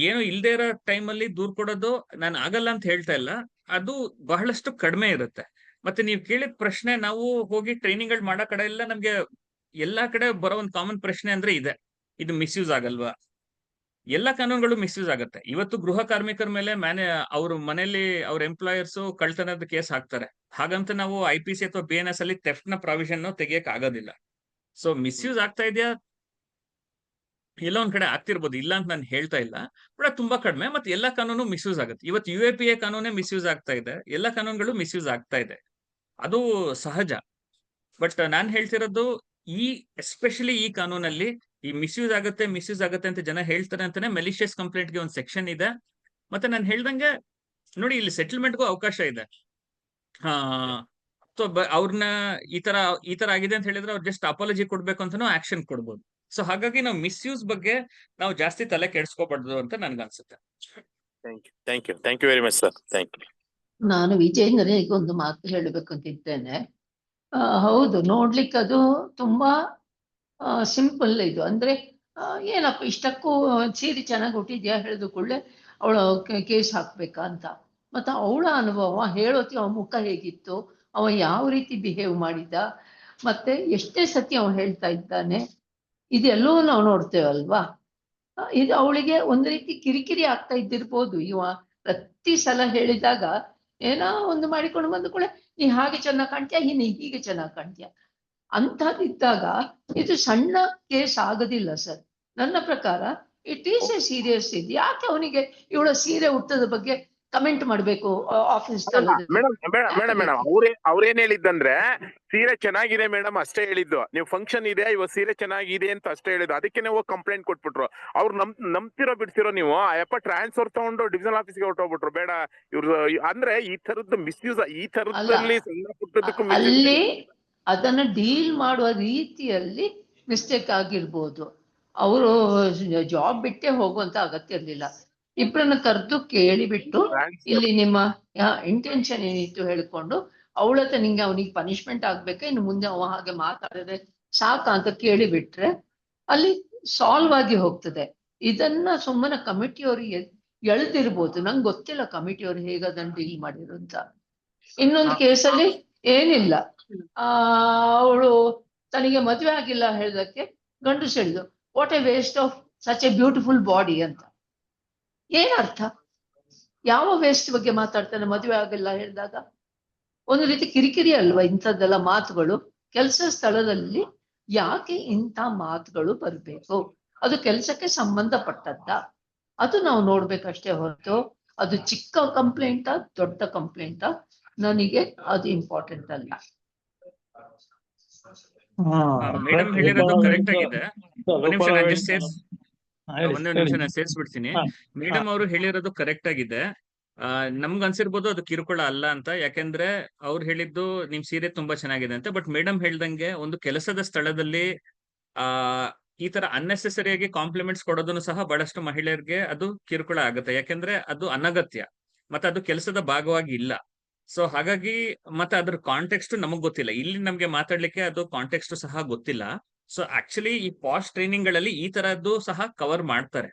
ಏನು ಇಲ್ದೇ ಇರೋ ಟೈಮಲ್ಲಿ ದೂರ್ ಕೊಡೋದು ನಾನು ಆಗಲ್ಲ ಅಂತ ಹೇಳ್ತಾ ಇಲ್ಲ, ಅದು ಬಹಳಷ್ಟು ಕಡಿಮೆ ಇರುತ್ತೆ. ಮತ್ತೆ ನೀವು ಕೇಳಿದ ಪ್ರಶ್ನೆ, ನಾವು ಹೋಗಿ ಟ್ರೈನಿಂಗ್ ಗಳು ಮಾಡೋ ಕಡೆ ಎಲ್ಲ ನಮ್ಗೆ ಎಲ್ಲಾ ಕಡೆ ಬರೋ ಒಂದು ಕಾಮನ್ ಪ್ರಶ್ನೆ ಅಂದ್ರೆ ಇದೆ, ಇದು ಮಿಸ್ಯೂಸ್ ಆಗಲ್ವಾ? ಎಲ್ಲಾ ಕಾನೂನುಗಳು ಮಿಸ್ಯೂಸ್ ಆಗುತ್ತೆ. ಇವತ್ತು ಗೃಹ ಕಾರ್ಮಿಕರ ಮೇಲೆ ಅವ್ರ ಮನೆಯಲ್ಲಿ ಅವ್ರ ಎಂಪ್ಲಾಯರ್ಸ್ ಕಳ್ತನದ ಕೇಸ್ ಹಾಕ್ತಾರೆ. ಹಾಗಂತ ನಾವು IPC ಅಥವಾ BNS ಅಲ್ಲಿ ಥೆಫ್ಟ್ ನ ಪ್ರಾವಿಷನ್ ತೆಗಿಯಕ್ ಆಗೋದಿಲ್ಲ. ಸೊ ಮಿಸ್ಯೂಸ್ ಆಗ್ತಾ ಇದೆಯಾ? ಎಲ್ಲೋ ಒಂದ್ ಕಡೆ ಆಗ್ತಿರ್ಬೋದು, ಇಲ್ಲ ಅಂತ ನಾನು ಹೇಳ್ತಾ ಇಲ್ಲ, ಬಟ್ ಅದು ತುಂಬಾ ಕಡಿಮೆ. ಮತ್ತೆ ಎಲ್ಲಾ ಕಾನೂನು ಮಿಸ್ಯೂಸ್ ಆಗುತ್ತೆ. ಇವತ್ತು UAPA ಕಾನೂನೇ ಮಿಸ್ಯೂಸ್ ಆಗ್ತಾ ಇದೆ, ಎಲ್ಲಾ ಕಾನೂನುಗಳು ಮಿಸ್ಯೂಸ್ ಆಗ್ತಾ ಇದೆ, ಅದು ಸಹಜ. ಬಟ್ ನಾನ್ ಹೇಳ್ತಿರೋದು ಎಸ್ಪೆಷಲಿ ಈ ಕಾನೂನಲ್ಲಿ ಈ ಮಿಸ್ಯೂಸ್ ಆಗುತ್ತೆ ಅಂತ ಜನ ಹೇಳ್ತಾರೆ ಅಂತಾನೆ ಮೆಲಿಷಿಯಸ್ ಕಂಪ್ಲೇಂಟ್ ಗೆ ಒಂದು ಸೆಕ್ಷನ್ ಇದೆ. ಮತ್ತೆ ನಾನು ಹೇಳ್ದಂಗೆ ನೋಡಿ, ಇಲ್ಲಿ ಸೆಟಲ್ಮೆಂಟ್ಗೂ ಅವಕಾಶ ಇದೆ. ಅವ್ರನ್ನ ಈ ತರ ಆಗಿದೆ ಅಂತ ಹೇಳಿದ್ರೆ ಅವ್ರು ಜಸ್ಟ್ ಅಪಾಲಜಿ ಕೊಡ್ಬೇಕು ಅಂತಾನು ಆಕ್ಷನ್ ಕೊಡ್ಬೋದು. ಸೊ ಹಾಗಾಗಿ ನಾವು ಮಿಸ್ಯೂಸ್ ಬಗ್ಗೆ ನಾವು ಜಾಸ್ತಿ ತಲೆ ಕೆಡಿಸ್ಕೋಬಾರ್ದು ಅಂತ ನನ್ಗನ್ಸುತ್ತೆ. Thank you very much sir. Thank you. ನಾನು ವಿಜೇಂದ್ರನಿಗೆ ಒಂದು ಮಾತು ಹೇಳಬೇಕು ಅಂತಿದ್ದೇನೆ. ಹೌದು, ನೋಡ್ಲಿಕ್ಕೆ ಅದು ತುಂಬಾ ಸಿಂಪಲ್ ಇದು. ಅಂದ್ರೆ ಏನಪ್ಪ ಇಷ್ಟಕ್ಕೂ ಸೀರೆ ಚೆನ್ನಾಗಿ ಹುಟ್ಟಿದ್ಯಾ ಹೇಳಿದ ಕೂಡಲೇ ಅವಳ ಕೇಸ್ ಹಾಕ್ಬೇಕಾ ಅಂತ. ಮತ್ತೆ ಅವಳ ಅನುಭವ ಹೇಳೋತಿ, ಅವ ಮುಖ ಹೇಗಿತ್ತು, ಅವ ಯಾವ ರೀತಿ ಬಿಹೇವ್ ಮಾಡಿದ್ದ, ಮತ್ತೆ ಎಷ್ಟೇ ಸತಿ ಅವ ಹೇಳ್ತಾ ಇದ್ದಾನೆ, ಇದೆಲ್ಲವೂ ನಾವು ನೋಡ್ತೇವಲ್ವಾ. ಇದು ಅವಳಿಗೆ ಒಂದ್ ರೀತಿ ಕಿರಿಕಿರಿ ಆಗ್ತಾ ಇದ್ದಿರ್ಬೋದು. ಇವ ಪ್ರತಿ ಸಲ ಹೇಳಿದಾಗ ಏನೋ ಒಂದು ಮಾಡಿಕೊಂಡು ಬಂದ ಕೂಡ ನೀ ಹಾಗೆ ಚೆನ್ನಾಗಿ ಕಾಣ್ತೀಯ, ನೀ ಹೀಗೆ ಚೆನ್ನಾಗಿ ಕಾಣ್ತೀಯ ಅಂತದಿದ್ದಾಗ ಇದು ಸಣ್ಣ ಕೇಸ್ ಆಗೋದಿಲ್ಲ ಸರ್. ನನ್ನ ಪ್ರಕಾರ ಇಟ್ ಈಸ್ ಎ ಸೀರಿಯಸ್ ಇದು. ಯಾಕೆ ಅವನಿಗೆ ಇವಳ ಸೀರೆ ಹುಟ್ಟದ ಬಗ್ಗೆ ಕಮೆಂಟ್ ಮಾಡ್ಬೇಕು ಆಫೀಸ್? ಮೇಡಮ್ ಅವ್ರೇನ್ ಹೇಳಿದ್ದಂದ್ರೆ ಸೀರೆ ಚೆನ್ನಾಗಿದೆ ಮೇಡಮ್ ಅಷ್ಟೇ ಹೇಳಿದ್ದು. ನೀವು ಫಂಕ್ಷನ್ ಇದೆ ಇವತ್ತು ಸೀರೆ ಚೆನ್ನಾಗಿದೆ ಅಂತ ಅಷ್ಟೇ ಹೇಳಿದ್ದು. ಅದಕ್ಕೆ ನೀವು ಕಂಪ್ಲೇಂಟ್ ಕೊಟ್ಬಿಟ್ರು. ಅವ್ರು ನಂಬ್ತಿರೋ ಬಿಡ್ತಿರೋ ನೀವು ಅಯ್ಯಪ್ಪ ಟ್ರಾನ್ಸ್ಫರ್ ತಗೊಂಡು ಡಿವಿಷನಲ್ ಆಫೀಸ್ಗೆ ಹೊರಟೋಗ್ಬಿಟ್ರು. ಬೇಡ ಇವ್ರು ಅಂದ್ರೆ ಈ ತರದ್ದು ಮಿಸ್ಯೂಸ್, ಈ ತರದಲ್ಲಿ ಸಣ್ಣ ಪುಟ್ಟದಕ್ಕೂ ಅಲ್ಲಿ ಅದನ್ನ ಡೀಲ್ ಮಾಡುವ ರೀತಿಯಲ್ಲಿ ಮಿಸ್ಟೇಕ್ ಆಗಿರ್ಬೋದು. ಅವರು ಜಾಬ್ ಬಿಟ್ಟೆ ಹೋಗುವಂತ ಅಗತ್ಯ ಇರ್ಲಿಲ್ಲ. ಇಬ್ಬರನ್ನ ಕರೆದು ಕೇಳಿಬಿಟ್ಟು ಇಲ್ಲಿ ನಿಮ್ಮ ಇಂಟೆನ್ಷನ್ ಏನಿತ್ತು ಹೇಳ್ಕೊಂಡು ಅವಳತ್ತ ನಿಂಗೆ ಅವನಿಗೆ ಪನಿಷ್ಮೆಂಟ್ ಆಗ್ಬೇಕಾ, ಇನ್ನು ಮುಂದೆ ಅವ ಹಾಗೆ ಮಾತಾಡಿದ್ರೆ ಸಾಕ ಅಂತ ಕೇಳಿಬಿಟ್ರೆ ಅಲ್ಲಿ ಸಾಲ್ವ್ ಆಗಿ ಹೋಗ್ತದೆ. ಇದನ್ನ ಸುಮ್ಮನೆ ಕಮಿಟಿಯವ್ರಿಗೆ ಎಳ್ದಿರ್ಬೋದು, ನಂಗೆ ಗೊತ್ತಿಲ್ಲ ಕಮಿಟಿಯವ್ರು ಹೇಗೆ ಅದನ್ನ ಡೀಲ್ ಮಾಡಿರು ಅಂತ. ಇನ್ನೊಂದು ಕೇಸಲ್ಲಿ ಏನಿಲ್ಲ, ಅವಳು ತನಗೆ ಮದುವೆ ಆಗಿಲ್ಲ ಹೇಳಿದಕ್ಕೆ ಗಂಡಸು ಹೇಳಿದ್ರು what A waste of such A beautiful body ಅಂತ. ಏನರ್ಥ? ಯಾವ ವೇಸ್ಟ್ ಬಗ್ಗೆ ಮಾತಾಡ್ತಾನೆ ಮದುವೆ ಆಗಿಲ್ಲ ಹೇಳಿದಾಗ? ಒಂದು ರೀತಿ ಕಿರಿಕಿರಿ ಅಲ್ವಾ ಇಂಥದ್ದೆಲ್ಲ ಮಾತುಗಳು? ಕೆಲಸ ಸ್ಥಳದಲ್ಲಿ ಯಾಕೆ ಇಂಥ ಮಾತುಗಳು ಬರ್ಬೇಕು? ಅದು ಕೆಲಸಕ್ಕೆ ಸಂಬಂಧಪಟ್ಟದ್ದ, ಅದು ನಾವು ನೋಡ್ಬೇಕಷ್ಟೇ ಹೊರತು ಅದು ಚಿಕ್ಕ ಕಂಪ್ಲೇಂಟಾ ದೊಡ್ಡ ಕಂಪ್ಲೇಂಟಾ ನನಗೆ ಅದು ಇಂಪಾರ್ಟೆಂಟ್ ಅಲ್ಲ. ಮೇಡಮ್ ಹೇಳಿರೋದು ಕರೆಕ್ಟ್ ಆಗಿದೆ. ಒಂದೇ ನಿಮಿಷ ನಾನು ಸೇರಿಸ್ಬಿಡ್ತೀನಿ. ಮೇಡಮ್ ಅವರು ಹೇಳಿರೋದು ಕರೆಕ್ಟ್ ಆಗಿದೆ. ನಮ್ಗ್ ಅನ್ಸಿರ್ಬೋದು ಅದು ಕಿರುಕುಳ ಅಲ್ಲ ಅಂತ, ಯಾಕೆಂದ್ರೆ ಅವ್ರು ಹೇಳಿದ್ದು ನಿಮ್ ಸೀರೆ ತುಂಬಾ ಚೆನ್ನಾಗಿದೆ ಅಂತ. ಬಟ್ ಮೇಡಮ್ ಹೇಳ್ದಂಗೆ ಒಂದು ಕೆಲಸದ ಸ್ಥಳದಲ್ಲಿ ಈ ತರ ಅನ್ನೆಸೆಸರಿಯಾಗಿ ಕಾಂಪ್ಲಿಮೆಂಟ್ಸ್ ಕೊಡೋದನ್ನು ಸಹ ಬಹಳಷ್ಟು ಮಹಿಳೆಯರಿಗೆ ಅದು ಕಿರುಕುಳ ಆಗುತ್ತೆ. ಯಾಕೆಂದ್ರೆ ಅದು ಅನಗತ್ಯ, ಮತ್ತೆ ಅದು ಕೆಲಸದ ಭಾಗವಾಗಿ ಇಲ್ಲ. ಸೊ ಹಾಗಾಗಿ ಮತ್ತೆ ಅದ್ರ ಕಾಂಟೆಕ್ಸ್ಟ್ ನಮಗ್ ಗೊತ್ತಿಲ್ಲ. ಇಲ್ಲಿ ನಮ್ಗೆ ಮಾತಾಡ್ಲಿಕ್ಕೆ ಅದು ಕಾಂಟೆಕ್ಸ್ಟ್ ಸಹ ಗೊತ್ತಿಲ್ಲ. ಸೊ ಆಕ್ಚುಲಿ ಈ ಪಾಸ್ಟ್ ಟ್ರೈನಿಂಗ್ ಗಳಲ್ಲಿ ಈ ತರದ್ದು ಸಹ ಕವರ್ ಮಾಡ್ತಾರೆ.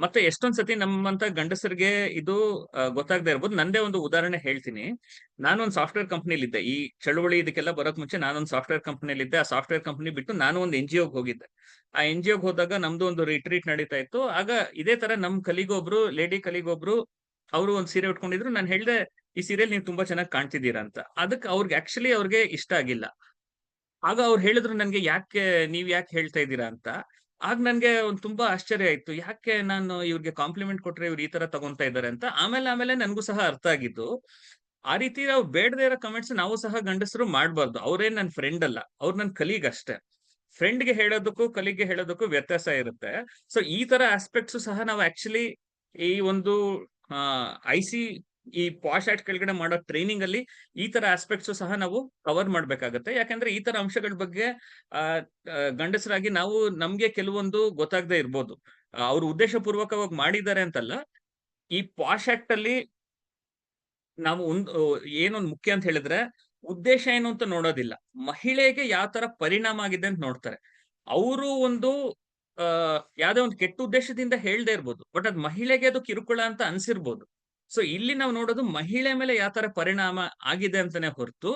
ಮತ್ತೆ ಎಷ್ಟೊಂದ್ ಸತಿ ನಮ್ಮಂತ ಗಂಡಸರಿಗೆ ಇದು ಗೊತ್ತಾಗದೆ ಇರ್ಬೋದು. ನಂದೇ ಒಂದು ಉದಾಹರಣೆ ಹೇಳ್ತೀನಿ. ನಾನೊಂದು ಸಾಫ್ಟ್ವೇರ್ ಕಂಪ್ನಿಲಿದ್ದೆ. ಈ ಚಳುವಳಿ ಇದಕ್ಕೆಲ್ಲ ಬರೋಕ್ ಮುಂಚೆ ನಾನೊಂದು ಸಾಫ್ಟ್ವೇರ್ ಕಂಪ್ನಿಲಿದ್ದೆ. ಆ ಸಾಫ್ಟ್ವೇರ್ ಕಂಪ್ನಿ ಬಿಟ್ಟು ನಾನು ಒಂದು NGO ಹೋಗಿದ್ದೆ. ಆ NGO ಹೋದಾಗ ನಮ್ದು ಒಂದು ರಿಟ್ರೀಟ್ ನಡೀತಾ ಇತ್ತು. ಆಗ ಇದೇ ತರ ನಮ್ ಕಲಿಗೊಬ್ರು, ಲೇಡಿ ಕಲಿಗೊಬ್ರು, ಅವರು ಒಂದು ಸೀರೆ ಉಟ್ಕೊಂಡಿದ್ರು. ನಾನು ಹೇಳ್ದೆ ಈ ಸೀರೆಯಲ್ಲಿ ನೀವು ತುಂಬಾ ಚೆನ್ನಾಗಿ ಕಾಣ್ತಿದ್ದೀರಾ ಅಂತ. ಅದಕ್ಕೆ ಅವ್ರಿಗೆ ಇಷ್ಟ ಆಗಿಲ್ಲ. ಆಗ ಅವ್ರು ಹೇಳಿದ್ರು ನನ್ಗೆ, ನೀವ್ ಯಾಕೆ ಹೇಳ್ತಾ ಇದ್ದೀರಾ ಅಂತ. ಆಗ ನನ್ಗೆ ಒಂದು ತುಂಬಾ ಆಶ್ಚರ್ಯ ಆಯ್ತು, ಯಾಕೆ ನಾನು ಇವ್ರಿಗೆ ಕಾಂಪ್ಲಿಮೆಂಟ್ ಕೊಟ್ರೆ ಇವ್ರು ಈ ತರ ತಗೊಂತಾ ಇದ್ದಾರೆ ಅಂತ. ಆಮೇಲೆ ನನ್ಗೂ ಸಹ ಅರ್ಥ ಆಗಿದ್ದು, ಆ ರೀತಿ ನಾವು ಬೇಡದೇ ಇರೋ ಕಮೆಂಟ್ಸ್ ನಾವು ಸಹ ಗಂಡಸರು ಮಾಡ್ಬಾರ್ದು. ಅವ್ರೇನ್ ನನ್ ಫ್ರೆಂಡ್ ಅಲ್ಲ, ಅವ್ರು ನನ್ ಕಲೀಗ್ ಅಷ್ಟೇ. ಫ್ರೆಂಡ್ಗೆ ಹೇಳೋದಕ್ಕೂ ಕಲೀಗ್ಗೆ ಹೇಳೋದಕ್ಕೂ ವ್ಯತ್ಯಾಸ ಇರುತ್ತೆ. ಸೊ ಈ ತರ ಆಸ್ಪೆಕ್ಟ್ಸ್ ಸಹ ನಾವು ಆಕ್ಚುಲಿ ಈ ಒಂದು IC ಈ ಪಾಶ್ ಆಕ್ಟ್ ಕೆಳಗಡೆ ಮಾಡೋ ಟ್ರೈನಿಂಗ್ ಅಲ್ಲಿ ಈ ತರ ಆಸ್ಪೆಕ್ಟ್ಸ್ ಸಹ ನಾವು ಕವರ್ ಮಾಡ್ಬೇಕಾಗತ್ತೆ. ಯಾಕಂದ್ರೆ ಈ ತರ ಅಂಶಗಳ ಬಗ್ಗೆ ಗಂಡಸರಾಗಿ ನಾವು ನಮ್ಗೆ ಕೆಲವೊಂದು ಗೊತ್ತಾಗದೆ ಇರ್ಬೋದು. ಅವ್ರು ಉದ್ದೇಶ ಪೂರ್ವಕವಾಗಿ ಮಾಡಿದ್ದಾರೆ ಅಂತಲ್ಲ. ಈ ಪಾಶ್ ಆಕ್ಟ್ ಅಲ್ಲಿ ನಾವು ಏನೊಂದು ಮುಖ್ಯ ಅಂತ ಹೇಳಿದ್ರೆ ಉದ್ದೇಶ ಏನು ಅಂತ ನೋಡೋದಿಲ್ಲ, ಮಹಿಳೆಗೆ ಯಾವ ತರ ಪರಿಣಾಮ ಆಗಿದೆ ಅಂತ ನೋಡ್ತಾರೆ. ಅವರು ಒಂದು ಯಾವ್ದೇ ಒಂದು ಕೆಟ್ಟ ಉದ್ದೇಶದಿಂದ ಹೇಳ್ದೆ ಇರ್ಬೋದು, ಬಟ್ ಅದ್ ಮಹಿಳೆಗೆ ಅದು ಕಿರುಕುಳ ಅಂತ ಅನ್ಸಿರ್ಬೋದು. ಸೊ ಇಲ್ಲಿ ನಾವು ನೋಡೋದು ಮಹಿಳೆ ಮೇಲೆ ಯಾವ ತರ ಪರಿಣಾಮ ಆಗಿದೆ ಅಂತಾನೆ ಹೊರತು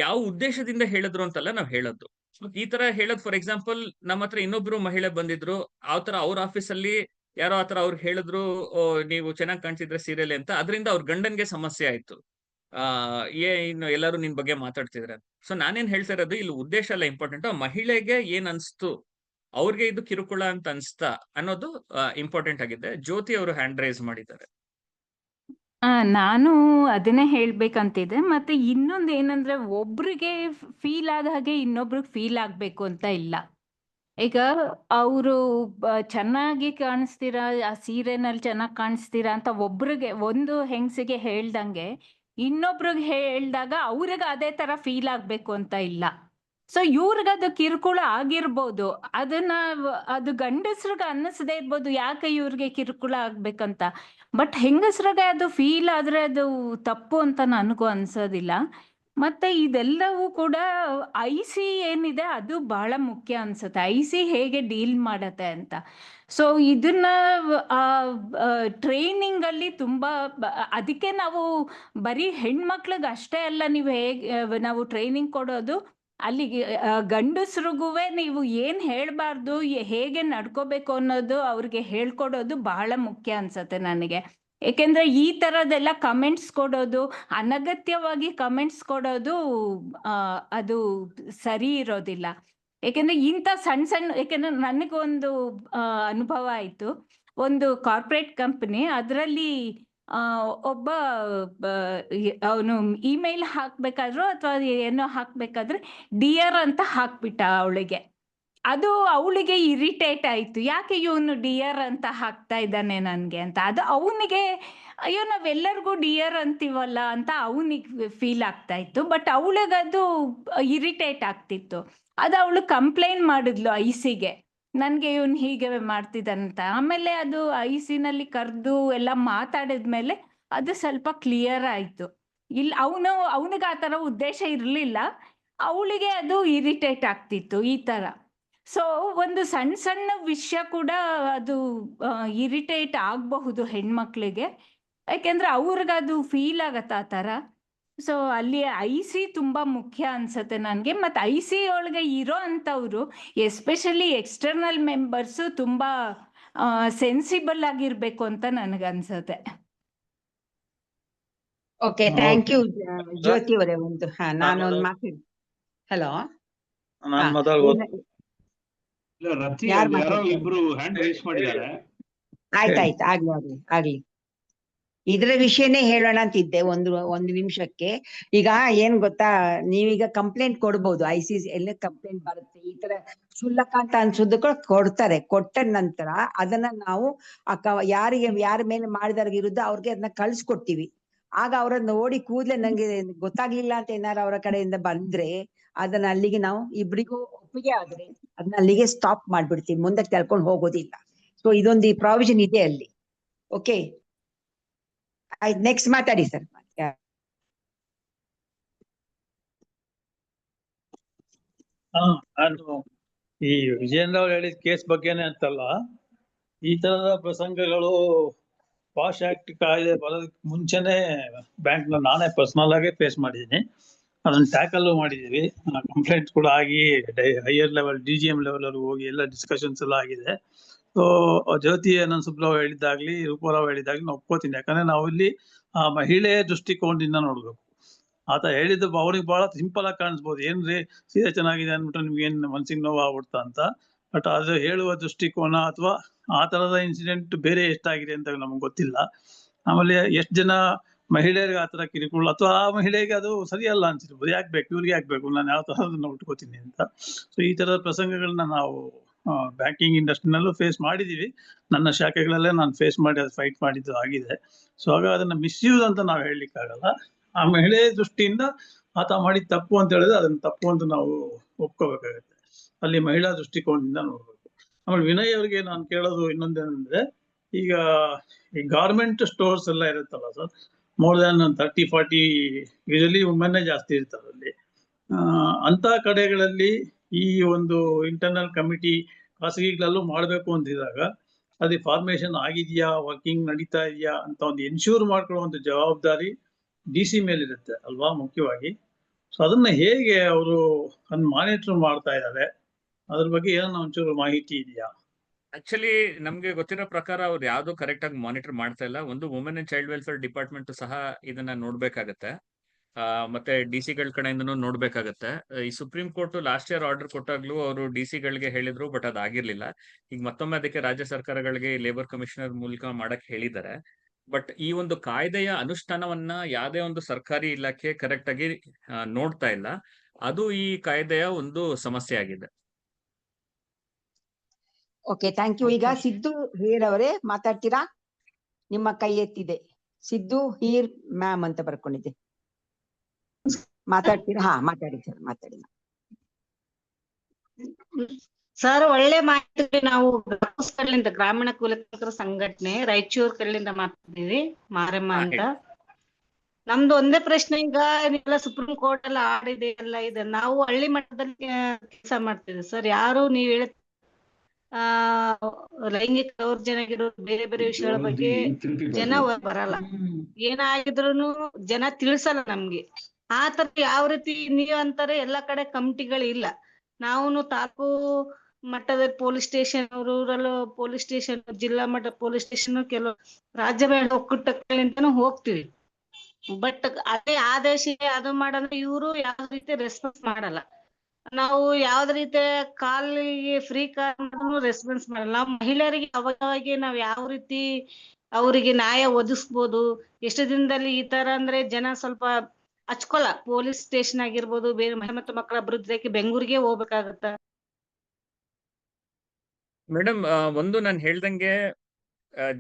ಯಾವ ಉದ್ದೇಶದಿಂದ ಹೇಳಿದ್ರು ಅಂತಲ್ಲ ನಾವ್ ಹೇಳೋದು. ಈ ತರ ಹೇಳೋದು, ಫಾರ್ ಎಕ್ಸಾಂಪಲ್ ನಮ್ಮ ಹತ್ರ ಇನ್ನೊಬ್ರು ಮಹಿಳೆ ಬಂದಿದ್ರು, ಆ ತರ ಅವ್ರ ಆಫೀಸ್ ಅಲ್ಲಿ ಯಾರೋ ಆತರ ಅವ್ರಿಗೆ ಹೇಳಿದ್ರು, ನೀವು ಚೆನ್ನಾಗಿ ಕಾಣ್ತಿದ್ರೆ ಸೀರಿಯಲ್ ಅಂತ, ಅದರಿಂದ ಅವ್ರ ಗಂಡನ್ಗೆ ಸಮಸ್ಯೆ ಆಯ್ತು. ಇನ್ನು ಎಲ್ಲರೂ ನಿನ್ ಬಗ್ಗೆ ಮಾತಾಡ್ತಿದ್ರೆ. ಸೊ ನಾನೇನ್ ಹೇಳ್ತಾ ಇರೋದು, ಇಲ್ಲಿ ಉದ್ದೇಶ ಎಲ್ಲ ಇಂಪಾರ್ಟೆಂಟ್, ಮಹಿಳೆಗೆ ಏನ್ ಅನ್ಸ್ತು, ಅವ್ರಿಗೆ ಇದು ಕಿರುಕುಳ ಅಂತ ಅನ್ಸ್ತಾ ಅನ್ನೋದು ಇಂಪಾರ್ಟೆಂಟ್ ಆಗಿದೆ. ಜ್ಯೋತಿ ಅವರು ಹ್ಯಾಂಡ್ ರೈಸ್ ಮಾಡಿದ್ದಾರೆ. ನಾನು ಅದನ್ನೇ ಹೇಳ್ಬೇಕಂತಿದೆ. ಮತ್ತೆ ಇನ್ನೊಂದು ಏನಂದ್ರೆ, ಒಬ್ರಿಗೆ ಫೀಲ್ ಆದ ಹಾಗೆ ಇನ್ನೊಬ್ರಿಗೆ ಫೀಲ್ ಆಗ್ಬೇಕು ಅಂತ ಇಲ್ಲ. ಈಗ ಅವರು ಚೆನ್ನಾಗಿ ಕಾಣಿಸ್ತೀರಾ, ಆ ಸೀರೆನಲ್ಲಿ ಚೆನ್ನಾಗಿ ಕಾಣಿಸ್ತೀರಾ ಅಂತ ಒಬ್ರಿಗೆ, ಒಂದು ಹೆಂಗಸಿಗೆ ಹೇಳ್ದಂಗೆ ಇನ್ನೊಬ್ರಿಗೆ ಹೇಳ್ದಾಗ ಅವ್ರಿಗೆ ಅದೇ ತರ ಫೀಲ್ ಆಗ್ಬೇಕು ಅಂತ ಇಲ್ಲ. ಸೊ ಇವ್ರಿಗದು ಕಿರುಕುಳ ಆಗಿರ್ಬೋದು, ಅದು ಗಂಡಸ್ರಿಗೆ ಅನ್ನಿಸದೇ ಇರ್ಬೋದು ಯಾಕೆ ಇವ್ರಿಗೆ ಕಿರುಕುಳ ಆಗ್ಬೇಕಂತ. ಬಟ್ ಹೆಂಗಸ್ರಿಗೆ ಅದು ಫೀಲ್ ಆದ್ರೆ ಅದು ತಪ್ಪು ಅಂತ ನನಗೂ ಅನ್ಸೋದಿಲ್ಲ. ಮತ್ತೆ ಇದೆಲ್ಲವೂ ಕೂಡ IC ಏನಿದೆ ಅದು ಬಹಳ ಮುಖ್ಯ ಅನ್ಸುತ್ತೆ, IC ಹೇಗೆ ಡೀಲ್ ಮಾಡತ್ತೆ ಅಂತ. ಸೊ ಇದನ್ನ ಟ್ರೈನಿಂಗ್ ಅಲ್ಲಿ ತುಂಬಾ ಅದಕ್ಕೆ ನಾವು ಬರೀ ಹೆಣ್ಮಕ್ಳಿಗೆ ಅಷ್ಟೇ ಅಲ್ಲ ನಾವು ಟ್ರೈನಿಂಗ್ ಕೊಡೋದು, ಅಲ್ಲಿಗೆ ಗಂಡಸ್ರಿಗೂ ನೀವು ಏನ್ ಹೇಳ್ಬಾರ್ದು, ಹೇಗೆ ನಡ್ಕೋಬೇಕು ಅನ್ನೋದು ಅವ್ರಿಗೆ ಹೇಳ್ಕೊಡೋದು ಬಹಳ ಮುಖ್ಯ ಅನ್ಸತ್ತೆ ನನಗೆ. ಏಕೆಂದ್ರೆ ಈ ತರದೆಲ್ಲ ಕಮೆಂಟ್ಸ್ ಕೊಡೋದು, ಅನಗತ್ಯವಾಗಿ ಕಮೆಂಟ್ಸ್ ಕೊಡೋದು ಅದು ಸರಿ ಇರೋದಿಲ್ಲ. ಏಕೆಂದ್ರೆ ಇಂಥ ಯಾಕೆಂದ್ರೆ ನನಗೊಂದು ಅನುಭವ ಆಯ್ತು. ಒಂದು ಕಾರ್ಪೊರೇಟ್ ಕಂಪನಿ, ಅದರಲ್ಲಿ ಒಬ್ಬ ಅವನು ಇಮೇಲ್ ಹಾಕ್ಬೇಕಾದ್ರು ಅಥವಾ ಏನೋ ಹಾಕ್ಬೇಕಾದ್ರೆ ಡಿಯರ್ ಅಂತ ಹಾಕ್ಬಿಟ್ಟ ಅವಳಿಗೆ. ಅದು ಅವಳಿಗೆ ಇರಿಟೇಟ್ ಆಯ್ತು, ಯಾಕೆ ಇವನು ಡಿಯರ್ ಅಂತ ಹಾಕ್ತಾ ಇದ್ದಾನೆ ನನ್ಗೆ ಅಂತ. ಅದು ಅವನಿಗೆ ಅಯ್ಯೋ ನಾವೆಲ್ಲರಿಗೂ ಡಿಯರ್ ಅಂತೀವಲ್ಲ ಅಂತ ಅವನಿಗೆ ಫೀಲ್ ಆಗ್ತಾ ಇತ್ತು. ಬಟ್ ಅವಳಿಗದು ಇರಿಟೇಟ್ ಆಗ್ತಿತ್ತು. ಅದು ಅವಳು ಕಂಪ್ಲೇಂಟ್ ಮಾಡಿದ್ಲು ICಗೆ, ನನ್ಗೆ ಇವನು ಹೀಗೆ ಮಾಡ್ತಿದ್ದಾನಂತ. ಆಮೇಲೆ ಅದು ICನಲ್ಲಿ ಕರೆದು ಎಲ್ಲ ಮಾತಾಡಿದ್ಮೇಲೆ ಅದು ಸ್ವಲ್ಪ ಕ್ಲಿಯರ್ ಆಯ್ತು. ಅವನಿಗೆ ಆ ತರ ಉದ್ದೇಶ ಇರಲಿಲ್ಲ, ಅವಳಿಗೆ ಅದು ಇರಿಟೇಟ್ ಆಗ್ತಿತ್ತು ಈ ತರ. ಸೊ ಒಂದು ಸಣ್ಣ ವಿಷಯ ಕೂಡ ಅದು ಇರಿಟೇಟ್ ಆಗಬಹುದು ಹೆಣ್ಮಕ್ಳಿಗೆ, ಯಾಕೆಂದ್ರೆ ಅವ್ರಿಗದು ಫೀಲ್ ಆಗತ್ತೆ ಆ ಥರ. ಸೊ ಅಲ್ಲಿ IC ತುಂಬಾ ಮುಖ್ಯ ಅನ್ಸತ್ತೆ ನನಗೆ. ಮತ್ತು IC ಒಳಗೆ ಇರೋ ಅಂಥವ್ರು, ಎಸ್ಪೆಷಲಿ ಎಕ್ಸ್ಟರ್ನಲ್ ಮೆಂಬರ್ಸು ತುಂಬಾ ಸೆನ್ಸಿಬಲ್ ಆಗಿರ್ಬೇಕು ಅಂತ ನನಗನ್ಸತ್ತೆ. ಓಕೆ, ಥ್ಯಾಂಕ್ ಯು ಜ್ಯೋತಿ ಅವರೇ. ನಾನು ಒಂದು ಮಾತಾಡಿ. ಹಲೋ, ರತಿ ಯಾರು ಯಾರೋ ಇಬ್ರು ಹ್ಯಾಂಡ್ ರೈಸ್ ಮಾಡಿದ್ದಾರೆ. ಆಯ್ತಾಯ್ತು, ಆಗ್ಲಿ. ಇದ್ರ ವಿಷಯನೇ ಹೇಳೋಣ ಅಂತಿದ್ದೆ ಒಂದು ನಿಮಿಷಕ್ಕೆ. ಈಗ ಏನ್ ಗೊತ್ತಾ, ನೀವೀಗ ಕಂಪ್ಲೇಂಟ್ ಕೊಡ್ಬೋದು, ICC ಎಲ್ಲ ಕಂಪ್ಲೇಂಟ್ ಬರುತ್ತೆ. ಈ ತರ ಕ್ಷುಲ್ಲಕ ಅಂತ ಅನ್ಸೋದು ಕೊಡ್ತಾರೆ. ಕೊಟ್ಟ ನಂತರ ಅದನ್ನ ನಾವು ಯಾರ ಮೇಲೆ ಮಾಡಿದಾರ ವಿರುದ್ಧ ಅವ್ರಿಗೆ ಅದನ್ನ ಕಳ್ಸಿಕೊಡ್ತೀವಿ. ಆಗ ಅವ್ರನ್ನ ನೋಡಿ ಕೂಡ್ಲೆ ನಂಗೆ ಗೊತ್ತಾಗ್ಲಿಲ್ಲ ಅಂತ ಏನಾರು ಅವರ ಕಡೆಯಿಂದ ಬಂದ್ರೆ ಅದನ್ನ ಅಲ್ಲಿಗೆ ನಾವು ಇಬ್ರಿಗೂ ಒಪ್ಪಿಗೆ ಆದ್ರೆ ಅದನ್ನ ಅಲ್ಲಿಗೆ ಸ್ಟಾಪ್ ಮಾಡ್ಬಿಡ್ತೀವಿ, ಮುಂದೆ ಕರ್ಕೊಂಡು ಹೋಗೋದಿಲ್ಲ. ಸೊ ಇದೊಂದು ಪ್ರಾವಿಷನ್ ಇದೆ ಅಲ್ಲಿ. ಓಕೆ, ಆಯ್ತು, ನೆಕ್ಸ್ಟ್ ಮಾತಾಡಿ ಸರ್. ನಾನು ಈ ವಿಜೇಂದ್ರ ಅವ್ರು ಹೇಳಿದ ಕೇಸ್ ಬಗ್ಗೆನೆ ಅಂತಲ್ಲ, ಈ ತರದ ಪ್ರಸಂಗಗಳು ಪಾಶ್ ಆಕ್ಟ್ ಕಾಯ್ದೆ ಬರೋದಕ್ಕೆ ಮುಂಚೆನೆ ಬ್ಯಾಂಕ್ನ ನಾನೇ ಪರ್ಸನಲ್ ಆಗಿ ಫೇಸ್ ಮಾಡಿದ್ದೀನಿ. ಅದನ್ನ ಟ್ಯಾಕಲ್ ಮಾಡಿದೀವಿ, ಕಂಪ್ಲೇಂಟ್ ಕೂಡ ಆಗಿ ಹೈಯರ್ ಲೆವೆಲ್ DGM ಲೆವೆಲ್ ವರೆಗೂ ಹೋಗಿ ಎಲ್ಲ ಡಿಸ್ಕಷನ್ಸ್ ಎಲ್ಲ ಆಗಿದೆ. ಸೊ ಜ್ಯೋತಿ ಅನಂತ್ ಸುಬ್ರಾವ್ ಹೇಳಿದ್ದಾಗ್ಲಿ, ರೂಪರಾವ್ ಹೇಳಿದಾಗ್ಲಿ ನಾನು ಒಪ್ಕೋತೀನಿ. ಯಾಕಂದ್ರೆ ನಾವು ಇಲ್ಲಿ ಆ ಮಹಿಳೆಯ ದೃಷ್ಟಿಕೋನದಿಂದ ನೋಡ್ಬೇಕು. ಆತ ಹೇಳಿದ್ದು ಅವ್ರಿಗೆ ಬಹಳ ಸಿಂಪಲ್ ಆಗಿ ಕಾಣಿಸ್ಬೋದು, ಏನ್ರಿ ಸೀರೆ ಚೆನ್ನಾಗಿದೆ ಅಂದ್ಬಿಟ್ಟು ನಿಮ್ಗೆ ಏನ್ ಮನ್ಸಿಗೆ ನೋವು ಆಗ್ಬಿಡ್ತಾ ಅಂತ. ಬಟ್ ಅದು ಹೇಳುವ ದೃಷ್ಟಿಕೋನ ಅಥವಾ ಆ ತರದ ಇನ್ಸಿಡೆಂಟ್ ಬೇರೆ ಎಷ್ಟಾಗಿದೆ ಅಂತ ನಮ್ಗೆ ಗೊತ್ತಿಲ್ಲ. ಆಮೇಲೆ ಎಷ್ಟು ಜನ ಮಹಿಳೆಯರಿಗೆ ಆತರ ಕಿರುಕುಳ, ಅಥವಾ ಆ ಮಹಿಳೆಗೆ ಅದು ಸರಿಯಲ್ಲ ಅನ್ಸಿರ್ಬೋದು, ಯಾಕೆ ಬೇಕು ಇವ್ರಿಗೆ ಯಾಕೆ ಬೇಕು, ನಾನು ಯಾವ ತರದನ್ನ ಉಟ್ಕೋತೀನಿ ಅಂತ. ಸೊ ಈ ತರದ ಪ್ರಸಂಗಗಳನ್ನ ನಾವು ಬ್ಯಾಂಕಿಂಗ್ ಇಂಡಸ್ಟ್ರಿನಲ್ಲೂ ಫೇಸ್ ಮಾಡಿದೀವಿ. ನನ್ನ ಶಾಖೆಗಳಲ್ಲೇ ನಾನು ಫೇಸ್ ಮಾಡಿ ಅದು ಫೈಟ್ ಮಾಡಿದ್ದು ಆಗಿದೆ. ಸೊ ಹಾಗಾಗಿ ಅದನ್ನ ಮಿಸ್ಯೂಸ್ ಅಂತ ನಾವು ಹೇಳಲಿಕ್ಕಾಗಲ್ಲ. ಆ ಮಹಿಳೆ ದೃಷ್ಟಿಯಿಂದ ಆತ ಮಾಡಿದ ತಪ್ಪು ಅಂತ ಹೇಳಿದ್ರೆ ಅದನ್ನ ತಪ್ಪು ಅಂತ ನಾವು ಒಪ್ಕೋಬೇಕಾಗತ್ತೆ. ಅಲ್ಲಿ ಮಹಿಳಾ ದೃಷ್ಟಿಕೋನದಿಂದ ನೋಡ್ಬೇಕು. ಆಮೇಲೆ ವಿನಯ್ ಅವರಿಗೆ ನಾನು ಕೇಳೋದು ಇನ್ನೊಂದೇನಂದ್ರೆ, ಈಗ ಈ ಗಾರ್ಮೆಂಟ್ ಸ್ಟೋರ್ಸ್ ಎಲ್ಲ ಇರುತ್ತಲ್ಲ ಸರ್, ಮೋರ್ ದ್ಯಾನ್ 30-40 ಯೂಶಲಿ ವುಮೆನ್ನೇ ಜಾಸ್ತಿ ಇರ್ತಾರೆ ಅಲ್ಲಿ. ಅಂತ ಕಡೆಗಳಲ್ಲಿ ಈ ಒಂದು ಇಂಟರ್ನಲ್ ಕಮಿಟಿ ಖಾಸಗಿಗಳಲ್ಲೂ ಮಾಡಬೇಕು ಅಂತಿದಾಗ ಅದು ಫಾರ್ಮೇಶನ್ ಆಗಿದೆಯಾ, ವರ್ಕಿಂಗ್ ನಡೀತಾ ಇದೆಯಾ ಅಂತ ಒಂದು ಎನ್ಶೂರ್ ಮಾಡ್ಕೊಳ್ಳುವಂತ ಜವಾಬ್ದಾರಿ DC ಮೇಲಿರುತ್ತೆ ಅಲ್ವಾ ಮುಖ್ಯವಾಗಿ. ಸೊ ಅದನ್ನ ಹೇಗೆ ಅವರು ಮಾನಿಟರ್ ಮಾಡ್ತಾ ಇದ್ದಾರೆ, ಅದ್ರ ಬಗ್ಗೆ ಏನೋ ಒಂಚೂರು ಮಾಹಿತಿ ಇದೆಯಾ? ಆಕ್ಚುಲಿ ನಮ್ಗೆ ಗೊತ್ತಿರೋ ಪ್ರಕಾರ ಅವ್ರು ಯಾವ್ದು ಕರೆಕ್ಟ್ ಆಗಿ ಮಾನಿಟರ್ ಮಾಡ್ತಾ ಇಲ್ಲ. ಒಂದು women and child welfare department ಸಹ ಇದನ್ನ ನೋಡ್ಬೇಕಾಗತ್ತೆ. ಮತ್ತೆ DC ಗಳ ಕಡೆಯಿಂದನೂ ನೋಡ್ಬೇಕಾಗತ್ತೆ. ಈ supreme court last year order ಕೊಟ್ಟಾಗ್ಲೂ ಅವರು DC ಗಳಿಗೆ ಹೇಳಿದ್ರು, ಬಟ್ ಅದಾಗಿರ್ಲಿಲ್ಲ. ಈಗ ಮತ್ತೊಮ್ಮೆ ಅದಕ್ಕೆ ರಾಜ್ಯ ಸರ್ಕಾರಗಳಿಗೆ ಲೇಬರ್ ಕಮಿಷನರ್ ಮೂಲಕ ಮಾಡಕ್ ಹೇಳಿದ್ದಾರೆ. ಬಟ್ ಈ ಒಂದು ಕಾಯ್ದೆಯ ಅನುಷ್ಠಾನವನ್ನ ಯಾವುದೇ ಒಂದು ಸರ್ಕಾರಿ ಇಲಾಖೆ ಕರೆಕ್ಟ್ ಆಗಿ ನೋಡ್ತಾ ಇಲ್ಲ. ಅದು ಈ ಕಾಯ್ದೆಯ ಒಂದು ಸಮಸ್ಯೆ ಆಗಿದೆ. Okay, thank you. ಈಗ ಸಿದ್ದು ಹೀರ್ ಅವರೇ ಮಾತಾಡ್ತೀರಾ? ನಿಮ್ಮ ಕೈ ಎತ್ತಿದೆ. ಸಿದ್ದು ಹೀರ್ ಮ್ಯಾಮ್ ಅಂತ ಬರ್ಕೊಂಡಿದ್ದೆ. ಮಾತಾಡ್ತೀರಾ? ಹಾ, ಮಾತಾಡಿ ಸರ್, ಮಾತಾಡಿ. ಸರ್, ಒಳ್ಳೆ ಮಾಹಿತಿ. ನಾವು ಕಡೆಯಿಂದ ಗ್ರಾಮೀಣ ಕೂಲಿಕರ್ತರ ಸಂಘಟನೆ ರಾಯಚೂರ್ ಕಡೆಯಿಂದ ಮಾತಾಡ್ತೀವಿ, ಮಾರಮ್ಮ ಅಂತ. ನಮ್ದು ಒಂದೇ ಪ್ರಶ್ನೆ, ಈಗ ನೀವೆಲ್ಲ ಸುಪ್ರೀಂ ಕೋರ್ಟ್ ಎಲ್ಲ ಆಡಿದೆ ಎಲ್ಲ ಇದೆ, ನಾವು ಹಳ್ಳಿ ಮಟ್ಟದಲ್ಲಿ ಕೆಲಸ ಮಾಡ್ತಿದ್ವಿ ಸರ್. ಯಾರು ನೀವ್ ಹೇಳ ಲೈಂಗಿಕ ದೌರ್ಜನ್ಯ ಆಗಿರೋದು ಬೇರೆ ಬೇರೆ ವಿಷಯಗಳ ಬಗ್ಗೆ ಜನ ಬರಲ್ಲ. ಏನಾಗಿದ್ರು ಜನ ತಿಳಿಸಲ್ಲ ನಮ್ಗೆ. ಆ ತರ ಯಾವ ರೀತಿ ನೀವ್ ಅಂತಾರೆ ಎಲ್ಲಾ ಕಡೆ ಕಮಿಟಿಗಳಿಲ್ಲ. ನಾವು ತಾಲೂಕು ಮಟ್ಟದ police station, rural police station, ಜಿಲ್ಲಾ ಮಟ್ಟ ಪೊಲೀಸ್ ಸ್ಟೇಷನ್, ಕೆಲವು ರಾಜ್ಯ ಬೇಡ ಒಕ್ಕೂಟಗಳಿಂದನೂ ಹೋಗ್ತಿವಿ. ಬಟ್ ಅದೇ ಆದೇಶ ಅದು ಮಾಡಂದ್ರೆ ಇವರು ಯಾವ ರೀತಿ ರೆಸ್ಪಾನ್ಸ್ ಮಾಡಲ್ಲ. ನಾವು ಯಾವ್ದ ರೀತಿ ಕಾಲಿಗೆ ಫ್ರೀ ಕಾಲ್ ರೆಸ್ಪಾನ್ಸ್ ಮಾಡಲ್ಲ. ನಾವು ಮಹಿಳೆಯರಿಗೆ ಅವಾಗೆ ನಾವ್ ಯಾವ ರೀತಿ ಅವರಿಗೆ ನ್ಯಾಯ ಒದಗಿಸ್ಬೋದು, ಎಷ್ಟು ದಿನದಲ್ಲಿ ಈ ತರ ಅಂದ್ರೆ ಜನ ಸ್ವಲ್ಪ ಹಚ್ಕೊಲ್ಲ. ಪೊಲೀಸ್ ಸ್ಟೇಷನ್ ಆಗಿರ್ಬೋದು, ಬೇರೆ ಮಹಿಳಾ ಮತ್ತು ಮಕ್ಕಳ ಅಭಿವೃದ್ಧಿಗೆ ಬೆಂಗಳೂರಿಗೆ ಹೋಗ್ಬೇಕಾಗತ್ತ. ಮೇಡಮ್, ಒಂದು ನಾನು ಹೇಳ್ದಂಗೆ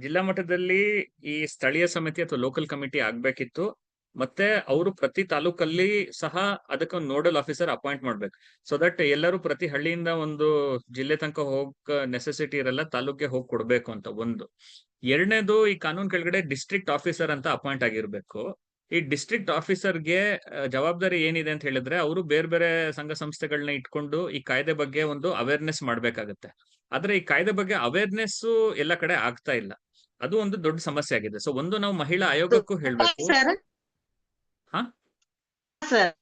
ಜಿಲ್ಲಾ ಮಟ್ಟದಲ್ಲಿ ಈ ಸ್ಥಳೀಯ ಸಮಿತಿ ಅಥವಾ ಲೋಕಲ್ ಕಮಿಟಿ ಆಗ್ಬೇಕಿತ್ತು. ಮತ್ತೆ ಅವರು ಪ್ರತಿ ತಾಲೂಕಲ್ಲಿ ಸಹ ಅದಕ್ಕೊಂದು ನೋಡಲ್ ಆಫೀಸರ್ ಅಪಾಯಿಂಟ್ ಮಾಡ್ಬೇಕು. ಸೊ ದಟ್ ಎಲ್ಲರೂ ಪ್ರತಿ ಹಳ್ಳಿಯಿಂದ ಒಂದು ಜಿಲ್ಲೆ ತನಕ ಹೋಗಕ್ ನೆಸೆಸಿಟಿ ಇರಲ್ಲ, ತಾಲೂಕಿಗೆ ಹೋಗಿ ಕೊಡ್ಬೇಕು ಅಂತ ಒಂದು. ಎರಡನೇದು, ಈ ಕಾನೂನು ಕೆಳಗಡೆ ಡಿಸ್ಟ್ರಿಕ್ಟ್ ಆಫೀಸರ್ ಅಂತ ಅಪಾಯಿಂಟ್ ಆಗಿರ್ಬೇಕು. ಈ ಡಿಸ್ಟ್ರಿಕ್ಟ್ ಆಫೀಸರ್ಗೆ ಜವಾಬ್ದಾರಿ ಏನಿದೆ ಅಂತ ಹೇಳಿದ್ರೆ, ಅವರು ಬೇರೆ ಬೇರೆ ಸಂಘ ಸಂಸ್ಥೆಗಳನ್ನ ಇಟ್ಕೊಂಡು ಈ ಕಾಯ್ದೆ ಬಗ್ಗೆ ಒಂದು ಅವೇರ್ನೆಸ್ ಮಾಡ್ಬೇಕಾಗತ್ತೆ. ಆದ್ರೆ ಈ ಕಾಯ್ದೆ ಬಗ್ಗೆ ಅವೇರ್ನೆಸ್ ಎಲ್ಲ ಕಡೆ ಆಗ್ತಾ ಇಲ್ಲ. ಅದು ಒಂದು ದೊಡ್ಡ ಸಮಸ್ಯೆ ಆಗಿದೆ. ಸೊ ಒಂದು ನಾವು ಮಹಿಳಾ ಆಯೋಗಕ್ಕೂ ಹೇಳ್ಬೇಕು. ಹಾ ಸರ್,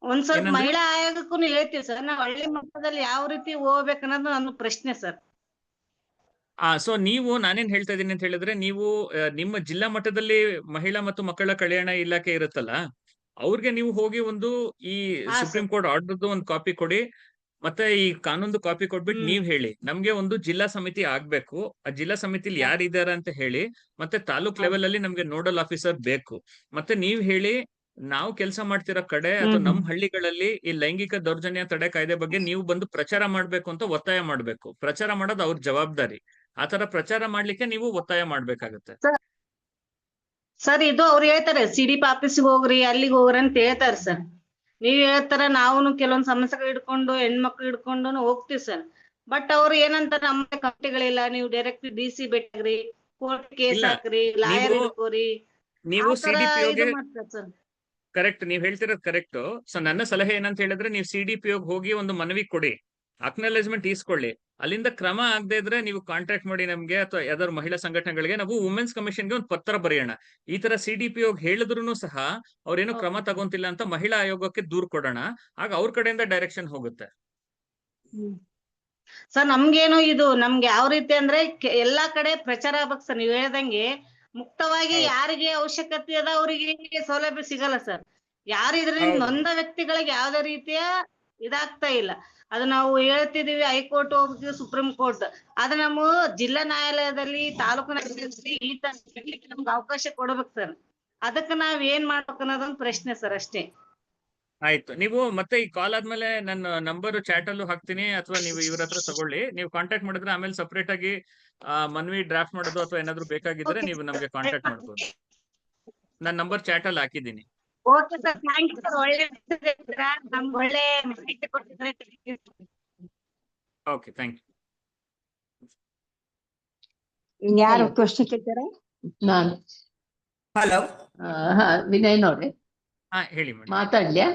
ಒಂದ್ ಸ್ವಲ್ಪ ಏನಂದ್ರೆ? ಮಹಿಳಾ ಆಯೋಗಕ್ಕೂ ಹೇಳ್ತೀವಿ ಸರ್. ನಾವ್ ಹಳ್ಳಿ ಮಟ್ಟದಲ್ಲಿ ಯಾವ ರೀತಿ ಹೋಗ್ಬೇಕನ್ನೋದು ನನ್ನ ಪ್ರಶ್ನೆ ಸರ್. ಸೊ ನೀವು, ನಾನೇನ್ ಹೇಳ್ತಾ ಇದ್ದೀನಿ ಅಂತ ಹೇಳಿದ್ರೆ, ನೀವು ನಿಮ್ಮ ಜಿಲ್ಲಾ ಮಟ್ಟದಲ್ಲಿ ಮಹಿಳಾ ಮತ್ತು ಮಕ್ಕಳ ಕಲ್ಯಾಣ ಇಲಾಖೆ ಇರುತ್ತಲ್ಲ, ಅವ್ರಿಗೆ ನೀವು ಹೋಗಿ ಒಂದು ಈ ಹಾ ಸುಪ್ರೀಂ ಸರ್. ಕೋರ್ಟ್ ಆರ್ಡರ್ದು ಒಂದು ಕಾಪಿ ಕೊಡಿ. ಮತ್ತೆ ಈ ಕಾನೂನು ಕಾಪಿ ಕೊಟ್ಬಿಟ್ಟು ನೀವ್ ಹೇಳಿ, ನಮ್ಗೆ ಒಂದು ಜಿಲ್ಲಾ ಸಮಿತಿ ಆಗ್ಬೇಕು, ಆ ಜಿಲ್ಲಾ ಸಮಿತಿಲಿ ಯಾರಿದ್ದಾರೆ ಅಂತ ಹೇಳಿ. ಮತ್ತೆ ತಾಲೂಕ್ ಲೆವೆಲ್ ಅಲ್ಲಿ ನಮ್ಗೆ ನೋಡಲ್ ಆಫೀಸರ್ ಬೇಕು. ಮತ್ತೆ ನೀವ್ ಹೇಳಿ, ನಾವು ಕೆಲಸ ಮಾಡ್ತಿರೋ ಕಡೆ ಅಥವಾ ನಮ್ ಹಳ್ಳಿಗಳಲ್ಲಿ ಈ ಲೈಂಗಿಕ ದೌರ್ಜನ್ಯ ತಡೆ ಕಾಯ್ದೆ ಬಗ್ಗೆ ನೀವು ಬಂದು ಪ್ರಚಾರ ಮಾಡ್ಬೇಕು ಅಂತ ಒತ್ತಾಯ ಮಾಡ್ಬೇಕು. ಪ್ರಚಾರ ಮಾಡೋದು ಅವ್ರ ಜವಾಬ್ದಾರಿ. ಆತರ ಪ್ರಚಾರ ಮಾಡ್ಲಿಕ್ಕೆ ನೀವು ಒತ್ತಾಯ ಮಾಡ್ಬೇಕಾಗತ್ತೆ. ಸರ್, ಇದು ಅವ್ರು ಹೇಳ್ತಾರೆ CDP ಆಫೀಸ್ಗೆ ಹೋಗ್ರಿ, ಅಲ್ಲಿಗೆ ಹೋಗ್ರಿ ಅಂತ ಹೇಳ್ತಾರೆ ಸರ್. ನೀವ್ ಹೇಳ್ತಾರ, ನಾವು ಕೆಲವೊಂದ್ ಸಮಸ್ಯೆಗಳು ಹಿಡ್ಕೊಂಡು ಹೆಣ್ಮಕ್ಳು ಹಿಡ್ಕೊಂಡು ಹೋಗ್ತಿವಿ ಸರ್. ಬಟ್ ಅವ್ರು ಏನಂತಾರ, ನಮ್ಮ ಕಮಿಟಿಗಳಿಲ್ಲ, ನೀವು ಡೈರೆಕ್ಟ್ DC ಭೇಟಿಯಾಗ್ರಿ, ಕೋರ್ಟ್ ಕೇಸ್ ಇಲ್ಲ, ಹಾಕ್ರಿ, ಲಾಯರ್ ನೀವು- ಹಿಡ್ಕೋರಿ, ನೀವು ಆ ತರ CDPOಗೆ ಇದು ಮಾಡ್ತಾರೆ ಸರ್. ಕರೆಕ್ಟ್, ನೀವ್ ಹೇಳ್ತಿರೋದು ಕರೆಕ್ಟ್. ಸೊ ನನ್ನ ಸಲಹೆ ಏನಂತ ಹೇಳಿದ್ರೆ, ನೀವು CDPOಗೆ ಹೋಗಿ ಒಂದು ಮನವಿ ಕೊಡಿ, ಅಕ್ನಾಲೇಜ್ಮೆಂಟ್ ಈಸ್ಕೊಳ್ಳಿ. ಅಲ್ಲಿಂದ ಕ್ರಮ ಆಗದೆ ಇದ್ರೆ ನೀವು ಕಾಂಟ್ಯಾಕ್ಟ್ ಮಾಡಿ ನಮ್ಗೆ, ಅಥವಾ ಯಾವ್ದಾದ್ರು ಮಹಿಳಾ ಸಂಘಟನೆಗಳಿಗೆ. ನಾವು ವುಮೆನ್ಸ್ ಕಮಿಷನ್ಗೆ ಒಂದು ಪತ್ರ ಬರೆಯೋಣ. ಈ ತರ CDPOಗೆ ಹೇಳಿದ್ರು ಸಹ ಅವ್ರೇನು ಕ್ರಮ ತಗೊಂತಿಲ್ಲ ಅಂತ ಮಹಿಳಾ ಆಯೋಗಕ್ಕೆ ದೂರ್ ಕೊಡೋಣ. ಆಗ ಅವ್ರ ಕಡೆಯಿಂದ ಡೈರೆಕ್ಷನ್ ಹೋಗುತ್ತೆ. ಸರ್, ನಮ್ಗೇನು ಇದು ನಮ್ಗೆ ಯಾವ ರೀತಿ ಅಂದ್ರೆ ಎಲ್ಲಾ ಕಡೆ ಪ್ರಚಾರ ಆಗ್ಬೇಕು ಸರ್. ನೀವ್ ಹೇಳ್ದಂಗೆ ಮುಕ್ತವಾಗಿ ಯಾರಿಗೆ ಅವಶ್ಯಕತೆ ಅದ ಅವರಿಗೆ ಸೌಲಭ್ಯ ಸಿಗಲ್ಲ ಸರ್. ಯಾರು ಇದರಿಂದ ನೊಂದ ವ್ಯಕ್ತಿಗಳಿಗೆ ಯಾವ್ದೇ ರೀತಿಯ ಇದಾಗ್ತಾ ಇಲ್ಲ. ಅದು ನಾವು ಹೇಳ್ತಿದೀವಿ, ಹೈಕೋರ್ಟ್ ಹೋಗ್ತೀವಿ, ಸುಪ್ರೀಂ ಕೋರ್ಟ್. ಅದ ನಮ್ಮ ಜಿಲ್ಲಾ ನ್ಯಾಯಾಲಯದಲ್ಲಿ, ತಾಲೂಕು ನ್ಯಾಯಾಲಯದಲ್ಲಿ ಈ ತರ ನಮ್ಗೆ ಅವಕಾಶ ಕೊಡ್ಬೇಕು ಸರ್. ಅದಕ್ಕೆ ನಾವ್ ಏನ್ ಮಾಡ್ಬೇಕು ಅನ್ನೋದೊಂದು ಪ್ರಶ್ನೆ ಸರ್, ಅಷ್ಟೇ. ಆಯ್ತು. ನೀವು ಮತ್ತೆ ಈ ಕಾಲ್ ಆದ್ಮೇಲೆ ನನ್ನ ನಂಬರ್ ಚಾಟ್ ಅಲ್ಲೂ ಹಾಕ್ತೀನಿ, ಅಥವಾ ನೀವು ಇವ್ರ ಹತ್ರ ತಗೊಳ್ಳಿ. ನೀವು ಕಾಂಟ್ಯಾಕ್ಟ್ ಮಾಡಿದ್ರೆ ಆಮೇಲೆ ಸಪರೇಟ್ ಆಗಿ ಮನ್ವಿ ಡ್ರಾಫ್ಟ್ ಮಾಡೋದು ಅಥವಾ ಏನಾದ್ರು ಬೇಕಾಗಿದ್ರೆ ನೀವು ನಮ್ಗೆ ಕಾಂಟ್ಯಾಕ್ಟ್ ಮಾಡ್ಬೋದು. ನನ್ನ ನಂಬರ್ ಚಾಟ್ ಅಲ್ಲಿ ಹಾಕಿದ್ದೀನಿ. Okay sir, thank you sir. ಒಳ್ಳೆ ಮೆಸೇಜ್ ಇದ್ದೀರಾ, ನಮ್ಗೆ ಒಳ್ಳೆ ಮಾಹಿತಿ ಕೊಟ್ಟಿದ್ರೆ. Okay, thank you. ಇನ್ಯಾರು Hello. ಕ್ವಶನ್ ಕೇಳ್ತಾರೆ? ನಾನು ಹಲೋ, ವಿನಯ್ ನೋಡ್ರಿ ಹಾ, ಹೇಳಿ ಮೇಡಮ್, ಮಾತಾಡ್ಲ್ಯಾ?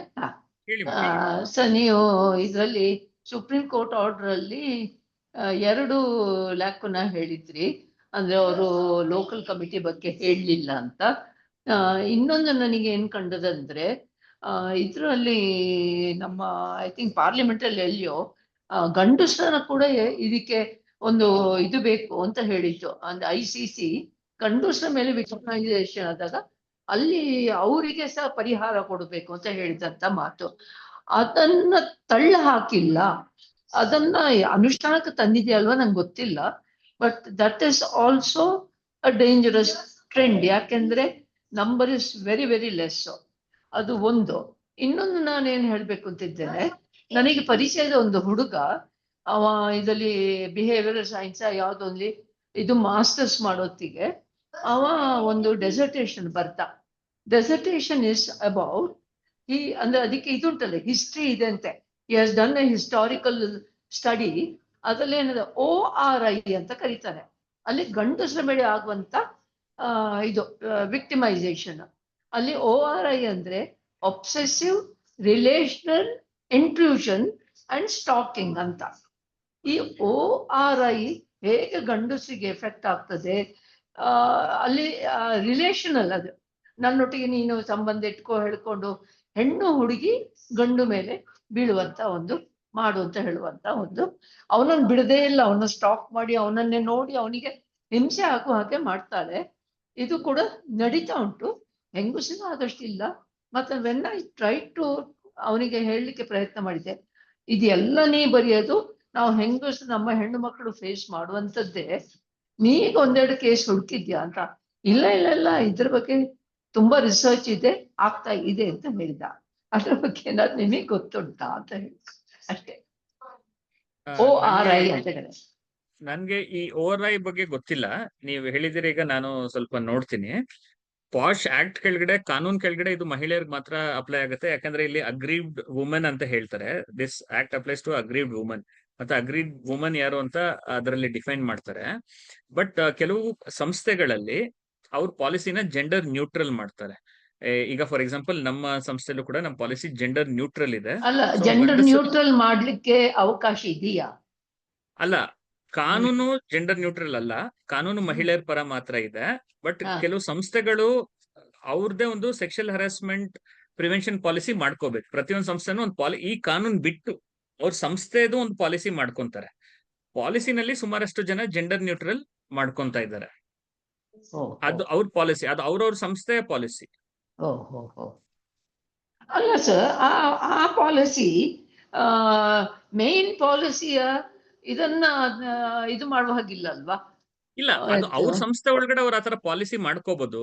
ಹೇಳಿ ಮೇಡಮ್. ಸರ್, ನೀವು ಇದರಲ್ಲಿ ಸುಪ್ರೀಂ ಕೋರ್ಟ್ ಆರ್ಡರ್ ಅಲ್ಲಿ 2 ಲ್ಯಾಕ್ನ ಹೇಳಿದ್ರಿ, ಅಂದ್ರೆ ಅವರು ಲೋಕಲ್ ಕಮಿಟಿ ಬಗ್ಗೆ ಹೇಳಲಿಲ್ಲ ಅಂತ. ಇನ್ನೊಂದು ನನಗೆ ಏನ್ ಕಂಡದಂದ್ರೆ, ಇದರಲ್ಲಿ ನಮ್ಮ ಐ ಥಿಂಕ್ ಪಾರ್ಲಿಮೆಂಟ್ ಅಲ್ಲಿ ಎಲ್ಲಿಯೋ ಗಂಡಸರ ಕೂಡ ಇದಕ್ಕೆ ಒಂದು ಇದು ಬೇಕು ಅಂತ ಹೇಳಿದ್ದು. ಅಂದ್ರೆ ICC ಗಂಡಸರ ಮೇಲೆ ವಿಚಾರಣೈಸೇಷನ್ ಆದಾಗ ಅಲ್ಲಿ ಅವರಿಗೆ ಸಹ ಪರಿಹಾರ ಕೊಡಬೇಕು ಅಂತ ಹೇಳಿದಂತ ಮಾತು, ಅದನ್ನ ತಳ್ಳ ಹಾಕಿಲ್ಲ. ಅದನ್ನ ಅನುಷ್ಠಾನಕ್ಕೆ ತಂದಿದೆ ಅಲ್ವಾ ನಂಗೆ ಗೊತ್ತಿಲ್ಲ. But that is also a dangerous trend. ಯಾಕೆಂದ್ರೆ number is very very less. ಅದು ಒಂದು. ಇನ್ನೊಂದು ನಾನೇನ್ ಹೇಳ್ಬೇಕು ಅಂತಿದ್ದೇನೆ, ನನಗೆ ಪರಿಚಯದ ಒಂದು ಹುಡುಗ, ಅವ ಇದರಲ್ಲಿ ಬಿಹೇವಿಯರ್ ಸೈನ್ಸ್ ಯಾವ್ದೊಂದು ಇದು ಮಾಸ್ಟರ್ಸ್ ಮಾಡೋತ್ತಿಗೆ ಅವ ಒಂದು ಡೆಸರ್ಟೇಷನ್ ಬರ್ತ. ಡೆಸರ್ಟೇಷನ್ ಇಸ್ ಅಬೌಟ್ ಅಂದ್ರೆ ಅದಕ್ಕೆ ಇದುಂಟಲ್ಲ, ಹಿಸ್ಟ್ರಿ ಇದೆ ಅಂತೆ. He has done A historical study. ಅದ್ರಲ್ಲಿ ಏನದ ORI ಅಂತ ಕರೀತಾರೆ. ಅಲ್ಲಿ ಗಂಡಸರ ಮೇಲೆ ಆಗುವಂತ ಇದು ವಿಕ್ಟಿಮೈಸೇಷನ್. ಅಲ್ಲಿ ORI ಅಂದ್ರೆ obsessive relational intrusion and stalking ಅಂತ. ಈ ORI ಹೇಗೆ ಗಂಡಸಿಗೆ ಎಫೆಕ್ಟ್ ಆಗ್ತದೆ, ಅಲ್ಲಿ ರಿಲೇಷನಲ್, ಅದು ನನ್ನೊಟ್ಟಿಗೆ ನೀನು ಸಂಬಂಧ ಇಟ್ಕೋ ಹೇಳ್ಕೊಂಡು ಹೆಣ್ಣು ಹುಡುಗಿ ಗಂಡು ಮೇಲೆ ಬೀಳುವಂತ ಒಂದು ಮಾಡು ಅಂತ ಹೇಳುವಂತ ಒಂದು, ಅವನನ್ನು ಬಿಡದೇ ಇಲ್ಲ, ಅವನ ಸ್ಟಾಕ್ ಮಾಡಿ ಅವನನ್ನೇ ನೋಡಿ ಅವನಿಗೆ ಹಿಂಸೆ ಹಾಕುವ ಹಾಗೆ ಮಾಡ್ತಾಳೆ. ಇದು ಕೂಡ ನಡೀತಾ ಉಂಟು. ಹೆಂಗುಸಿನ ಆದಷ್ಟಿಲ್ಲ. ಮತ್ತೆ ವೆನ್ ಐ ಟ್ರೈ ಟು ಅವನಿಗೆ ಹೇಳಲಿಕ್ಕೆ ಪ್ರಯತ್ನ ಮಾಡಿದೆ, ಇದೆಲ್ಲ ನೀ ಬರೆಯೋದು ನಾವು ಹೆಂಗಸು ನಮ್ಮ ಹೆಣ್ಣು ಮಕ್ಕಳು ಫೇಸ್ ಮಾಡುವಂಥದ್ದೇ, ನೀಗ 1-2 ಕೇಸ್ ಹುಡುಕಿದ್ಯಾ ಅಂತ. ಇಲ್ಲ ಇಲ್ಲ ಇಲ್ಲ, ಇದ್ರ ಬಗ್ಗೆ ತುಂಬಾ ರಿಸರ್ಚ್ ಇದೆ, ಆಗ್ತಾ ಇದೆ ಅಂತ ಹೇಳಿದ. ಅದ್ರ ಬಗ್ಗೆ ಏನಾದ್ರು ನಿಮಗೆ ಗೊತ್ತುಂಟಾ ಅಂತ ಹೇಳಿ ಅಷ್ಟೇ. ORI ಅಂತ ಹೇಳಿ ನನ್ಗೆ ಈ ORI ಬಗ್ಗೆ ಗೊತ್ತಿಲ್ಲ. ನೀವು ಹೇಳಿದಿರಿ, ಈಗ ನಾನು ಸ್ವಲ್ಪ ನೋಡ್ತೀನಿ. ಪಾಶ್ ಆಕ್ಟ್ ಕೆಳಗಡೆ, ಕಾನೂನ್ ಕೆಳಗಡೆ ಇದು ಮಹಿಳೆಯರಿಗೆ ಮಾತ್ರ ಅಪ್ಲೈ ಆಗುತ್ತೆ. ಯಾಕಂದ್ರೆ ಇಲ್ಲಿ ಅಗ್ರೀವ್ಡ್ ವುಮನ್ ಅಂತ ಹೇಳ್ತಾರೆ. This act applies to aggrieved woman. ಮತ್ತೆ ಅಗ್ರೀಡ್ ವುಮನ್ ಯಾರು ಅಂತ ಅದರಲ್ಲಿ ಡಿಫೈನ್ ಮಾಡ್ತಾರೆ. ಬಟ್ ಕೆಲವು ಸಂಸ್ಥೆಗಳಲ್ಲಿ ಅವ್ರ ಪಾಲಿಸಿನ ಜೆಂಡರ್ ನ್ಯೂಟ್ರಲ್ ಮಾಡ್ತಾರೆ. ಈಗ ಫಾರ್ ಎಕ್ಸಾಂಪಲ್ ನಮ್ಮ ಸಂಸ್ಥೆಲೂ ಕೂಡ ನಮ್ಮ ಪಾಲಿಸಿ ಜೆಂಡರ್ ನ್ಯೂಟ್ರಲ್ ಇದೆ. ಅಲ್ಲ, ಜೆಂಡರ್ ನ್ಯೂಟ್ರಲ್ ಮಾಡ್ಲಿಕ್ಕೆ ಅವಕಾಶ ಇದೆಯಾ? ಅಲ್ಲ, ಕಾನೂನು ಜೆಂಡರ್ ನ್ಯೂಟ್ರಲ್ ಅಲ್ಲ, ಕಾನೂನು ಮಹಿಳೆಯರ ಪರ ಮಾತ್ರ ಇದೆ. ಬಟ್ ಕೆಲವು ಸಂಸ್ಥೆಗಳು ಅವ್ರದ್ದೇ ಒಂದು ಸೆಕ್ಷುಯಲ್ ಹರಾಸ್ಮೆಂಟ್ ಪ್ರಿವೆನ್ಷನ್ ಪಾಲಿಸಿ ಮಾಡ್ಕೋಬೇಕು. ಪ್ರತಿಯೊಂದು ಸಂಸ್ಥೆನೂ ಒಂದು ಈ ಕಾನೂನು ಬಿಟ್ಟು ಅವ್ರ ಸಂಸ್ಥೆದು ಒಂದು ಪಾಲಿಸಿ ಮಾಡ್ಕೊಂತಾರೆ. ಪಾಲಿಸಿನಲ್ಲಿ ಸುಮಾರಷ್ಟು ಜನ ಜೆಂಡರ್ ನ್ಯೂಟ್ರಲ್ ಮಾಡ್ಕೊಂತ ಇದ್ದಾರೆ. ಅದು ಅವ್ರ ಪಾಲಿಸಿ, ಅದು ಅವ್ರವ್ರ ಸಂಸ್ಥೆಯ ಪಾಲಿಸಿ. ಅಲ್ಲ ಸರ್, ಆ ಪಾಲಿಸಿ ಮೇನ್ ಪಾಲಿಸಿಯ ಇದನ್ನ ಇದು ಮಾಡುವ ಹಾಗಿಲ್ಲ ಅಲ್ವಾ? ಇಲ್ಲ, ಅದು ಅವ್ರ ಸಂಸ್ಥೆ ಒಳಗಡೆ ಅವ್ರ ಆತರ ಪಾಲಿಸಿ ಮಾಡ್ಕೋಬಹುದು.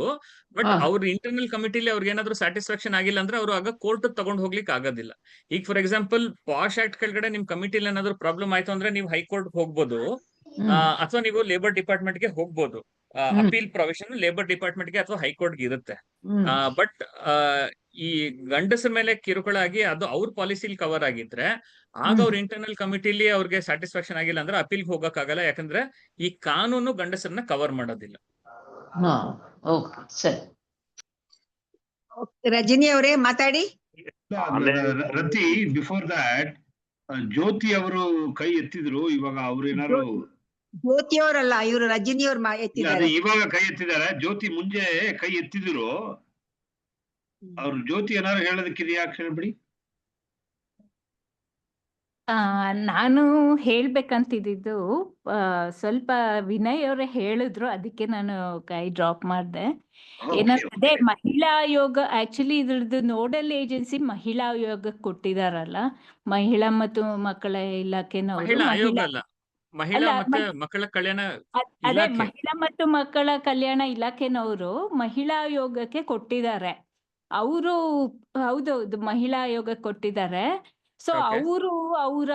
ಬಟ್ ಅವ್ರ ಇಂಟರ್ನಲ್ ಕಮಿಟಿಲಿ ಅವ್ರಿಗೆ ಏನಾದ್ರು ಸ್ಯಾಟಿಸ್ಫ್ಯಾಕ್ಷನ್ ಆಗಿಲ್ಲ ಅಂದ್ರೆ ಅವ್ರು ಆಗ ಕೋರ್ಟ್ ತಗೊಂಡ್ ಹೋಗ್ಲಿಕ್ಕೆ ಆಗೋದಿಲ್ಲ. ಈಗ ಫಾರ್ ಎಕ್ಸಾಂಪಲ್ ಪಾಶ್ ಆಕ್ಟ್ ಕೆಳಗಡೆ ನಿಮ್ ಕಮಿಟಿಲಿ ಏನಾದ್ರು ಪ್ರಾಬ್ಲಮ್ ಆಯ್ತು ಅಂದ್ರೆ ನೀವು ಹೈಕೋರ್ಟ್ ಹೋಗ್ಬೋದು, ಅಥವಾ ನೀವು ಲೇಬರ್ ಡಿಪಾರ್ಟ್ಮೆಂಟ್ ಗೆ ಹೋಗ್ಬೋದು. ಅಪೀಲ್ ಪ್ರೊವಿಷನ್ ಲೇಬರ್ ಡಿಪಾರ್ಟ್ಮೆಂಟ್ ಗೆ ಅಥವಾ ಹೈಕೋರ್ಟ್ ಗೆ ಇರುತ್ತೆ. ಬಟ್ ಈ ಗಂಡಸರ ಮೇಲೆ ಕಿರುಕುಳ ಆಗಿ ಅದು ಅವ್ರ ಪಾಲಿಸಿಲಿ ಕವರ್ ಆಗಿದ್ರೆ ಆಗ ಅವ್ರ ಇಂಟರ್ನಲ್ ಕಮಿಟಿಲಿ ಅವ್ರಿಗೆ ಸ್ಯಾಟಿಸ್ಫ್ಯಾಕ್ಷನ್ ಆಗಿಲ್ಲ ಅಂದ್ರೆ ಅಪೀಲ್ ಹೋಗಕ್ ಆಗಲ್ಲ. ಯಾಕಂದ್ರೆ ಈ ಕಾನೂನು ಗಂಡಸರನ್ನ ಕವರ್ ಮಾಡೋದಿಲ್ಲ. ರಜನಿ ಅವರೇ ಮಾತಾಡಿ. ರತಿ, ಬಿಫೋರ್ ದಟ್ ಜ್ಯೋತಿ ಅವರು ಕೈ ಎತ್ತಿದ್ರು. ಇವಾಗ ಅವ್ರೇನಾರು ಜ್ಯೋತಿ ಅವರಲ್ಲ, ಇವರು ರಜನಿ ಅವ್ರು ಎತ್ತಿದ್ದಾರೆ. ಇವಾಗ ಕೈ ಎತ್ತಿದ್ದಾರೆ. ಜ್ಯೋತಿ ಮುಂಜೆ ಕೈ ಎತ್ತಿದ್ರು. ಅವ್ರು ಜ್ಯೋತಿ ಏನಾರು ಹೇಳೋದಕ್ಕಿದೆಯಾ? ಬಿಡಿ. ನಾನು ಹೇಳ್ಬೇಕಂತಿದ್ದು ಸ್ವಲ್ಪ ವಿನಯ್ ಅವರೇ ಹೇಳಿದ್ರು, ಅದಕ್ಕೆ ನಾನು ಕೈ ಡ್ರಾಪ್ ಮಾಡಿದೆ. ಏನಂದ್ರೆ ಮಹಿಳಾ ಆಯೋಗ ಆಕ್ಚುಲಿ ಇದ್ರದ್ದು ನೋಡಲ್ ಏಜೆನ್ಸಿ ಮಹಿಳಾ ಆಯೋಗಕ್ಕೆ ಕೊಟ್ಟಿದಾರಲ್ಲ, ಮಹಿಳಾ ಮತ್ತು ಮಕ್ಕಳ ಇಲಾಖೆನವರು. ಮಹಿಳಾ ಮತ್ತೆ ಮಕ್ಕಳ ಕಲ್ಯಾಣ ಅದೇ ಮಹಿಳಾ ಮತ್ತು ಮಕ್ಕಳ ಕಲ್ಯಾಣ ಇಲಾಖೆನವರು ಮಹಿಳಾ ಆಯೋಗಕ್ಕೆ ಕೊಟ್ಟಿದ್ದಾರೆ. ಅವರು ಹೌದೌದು ಮಹಿಳಾ ಆಯೋಗ ಕೊಟ್ಟಿದ್ದಾರೆ. So Okay. ಅವರು ಅವರ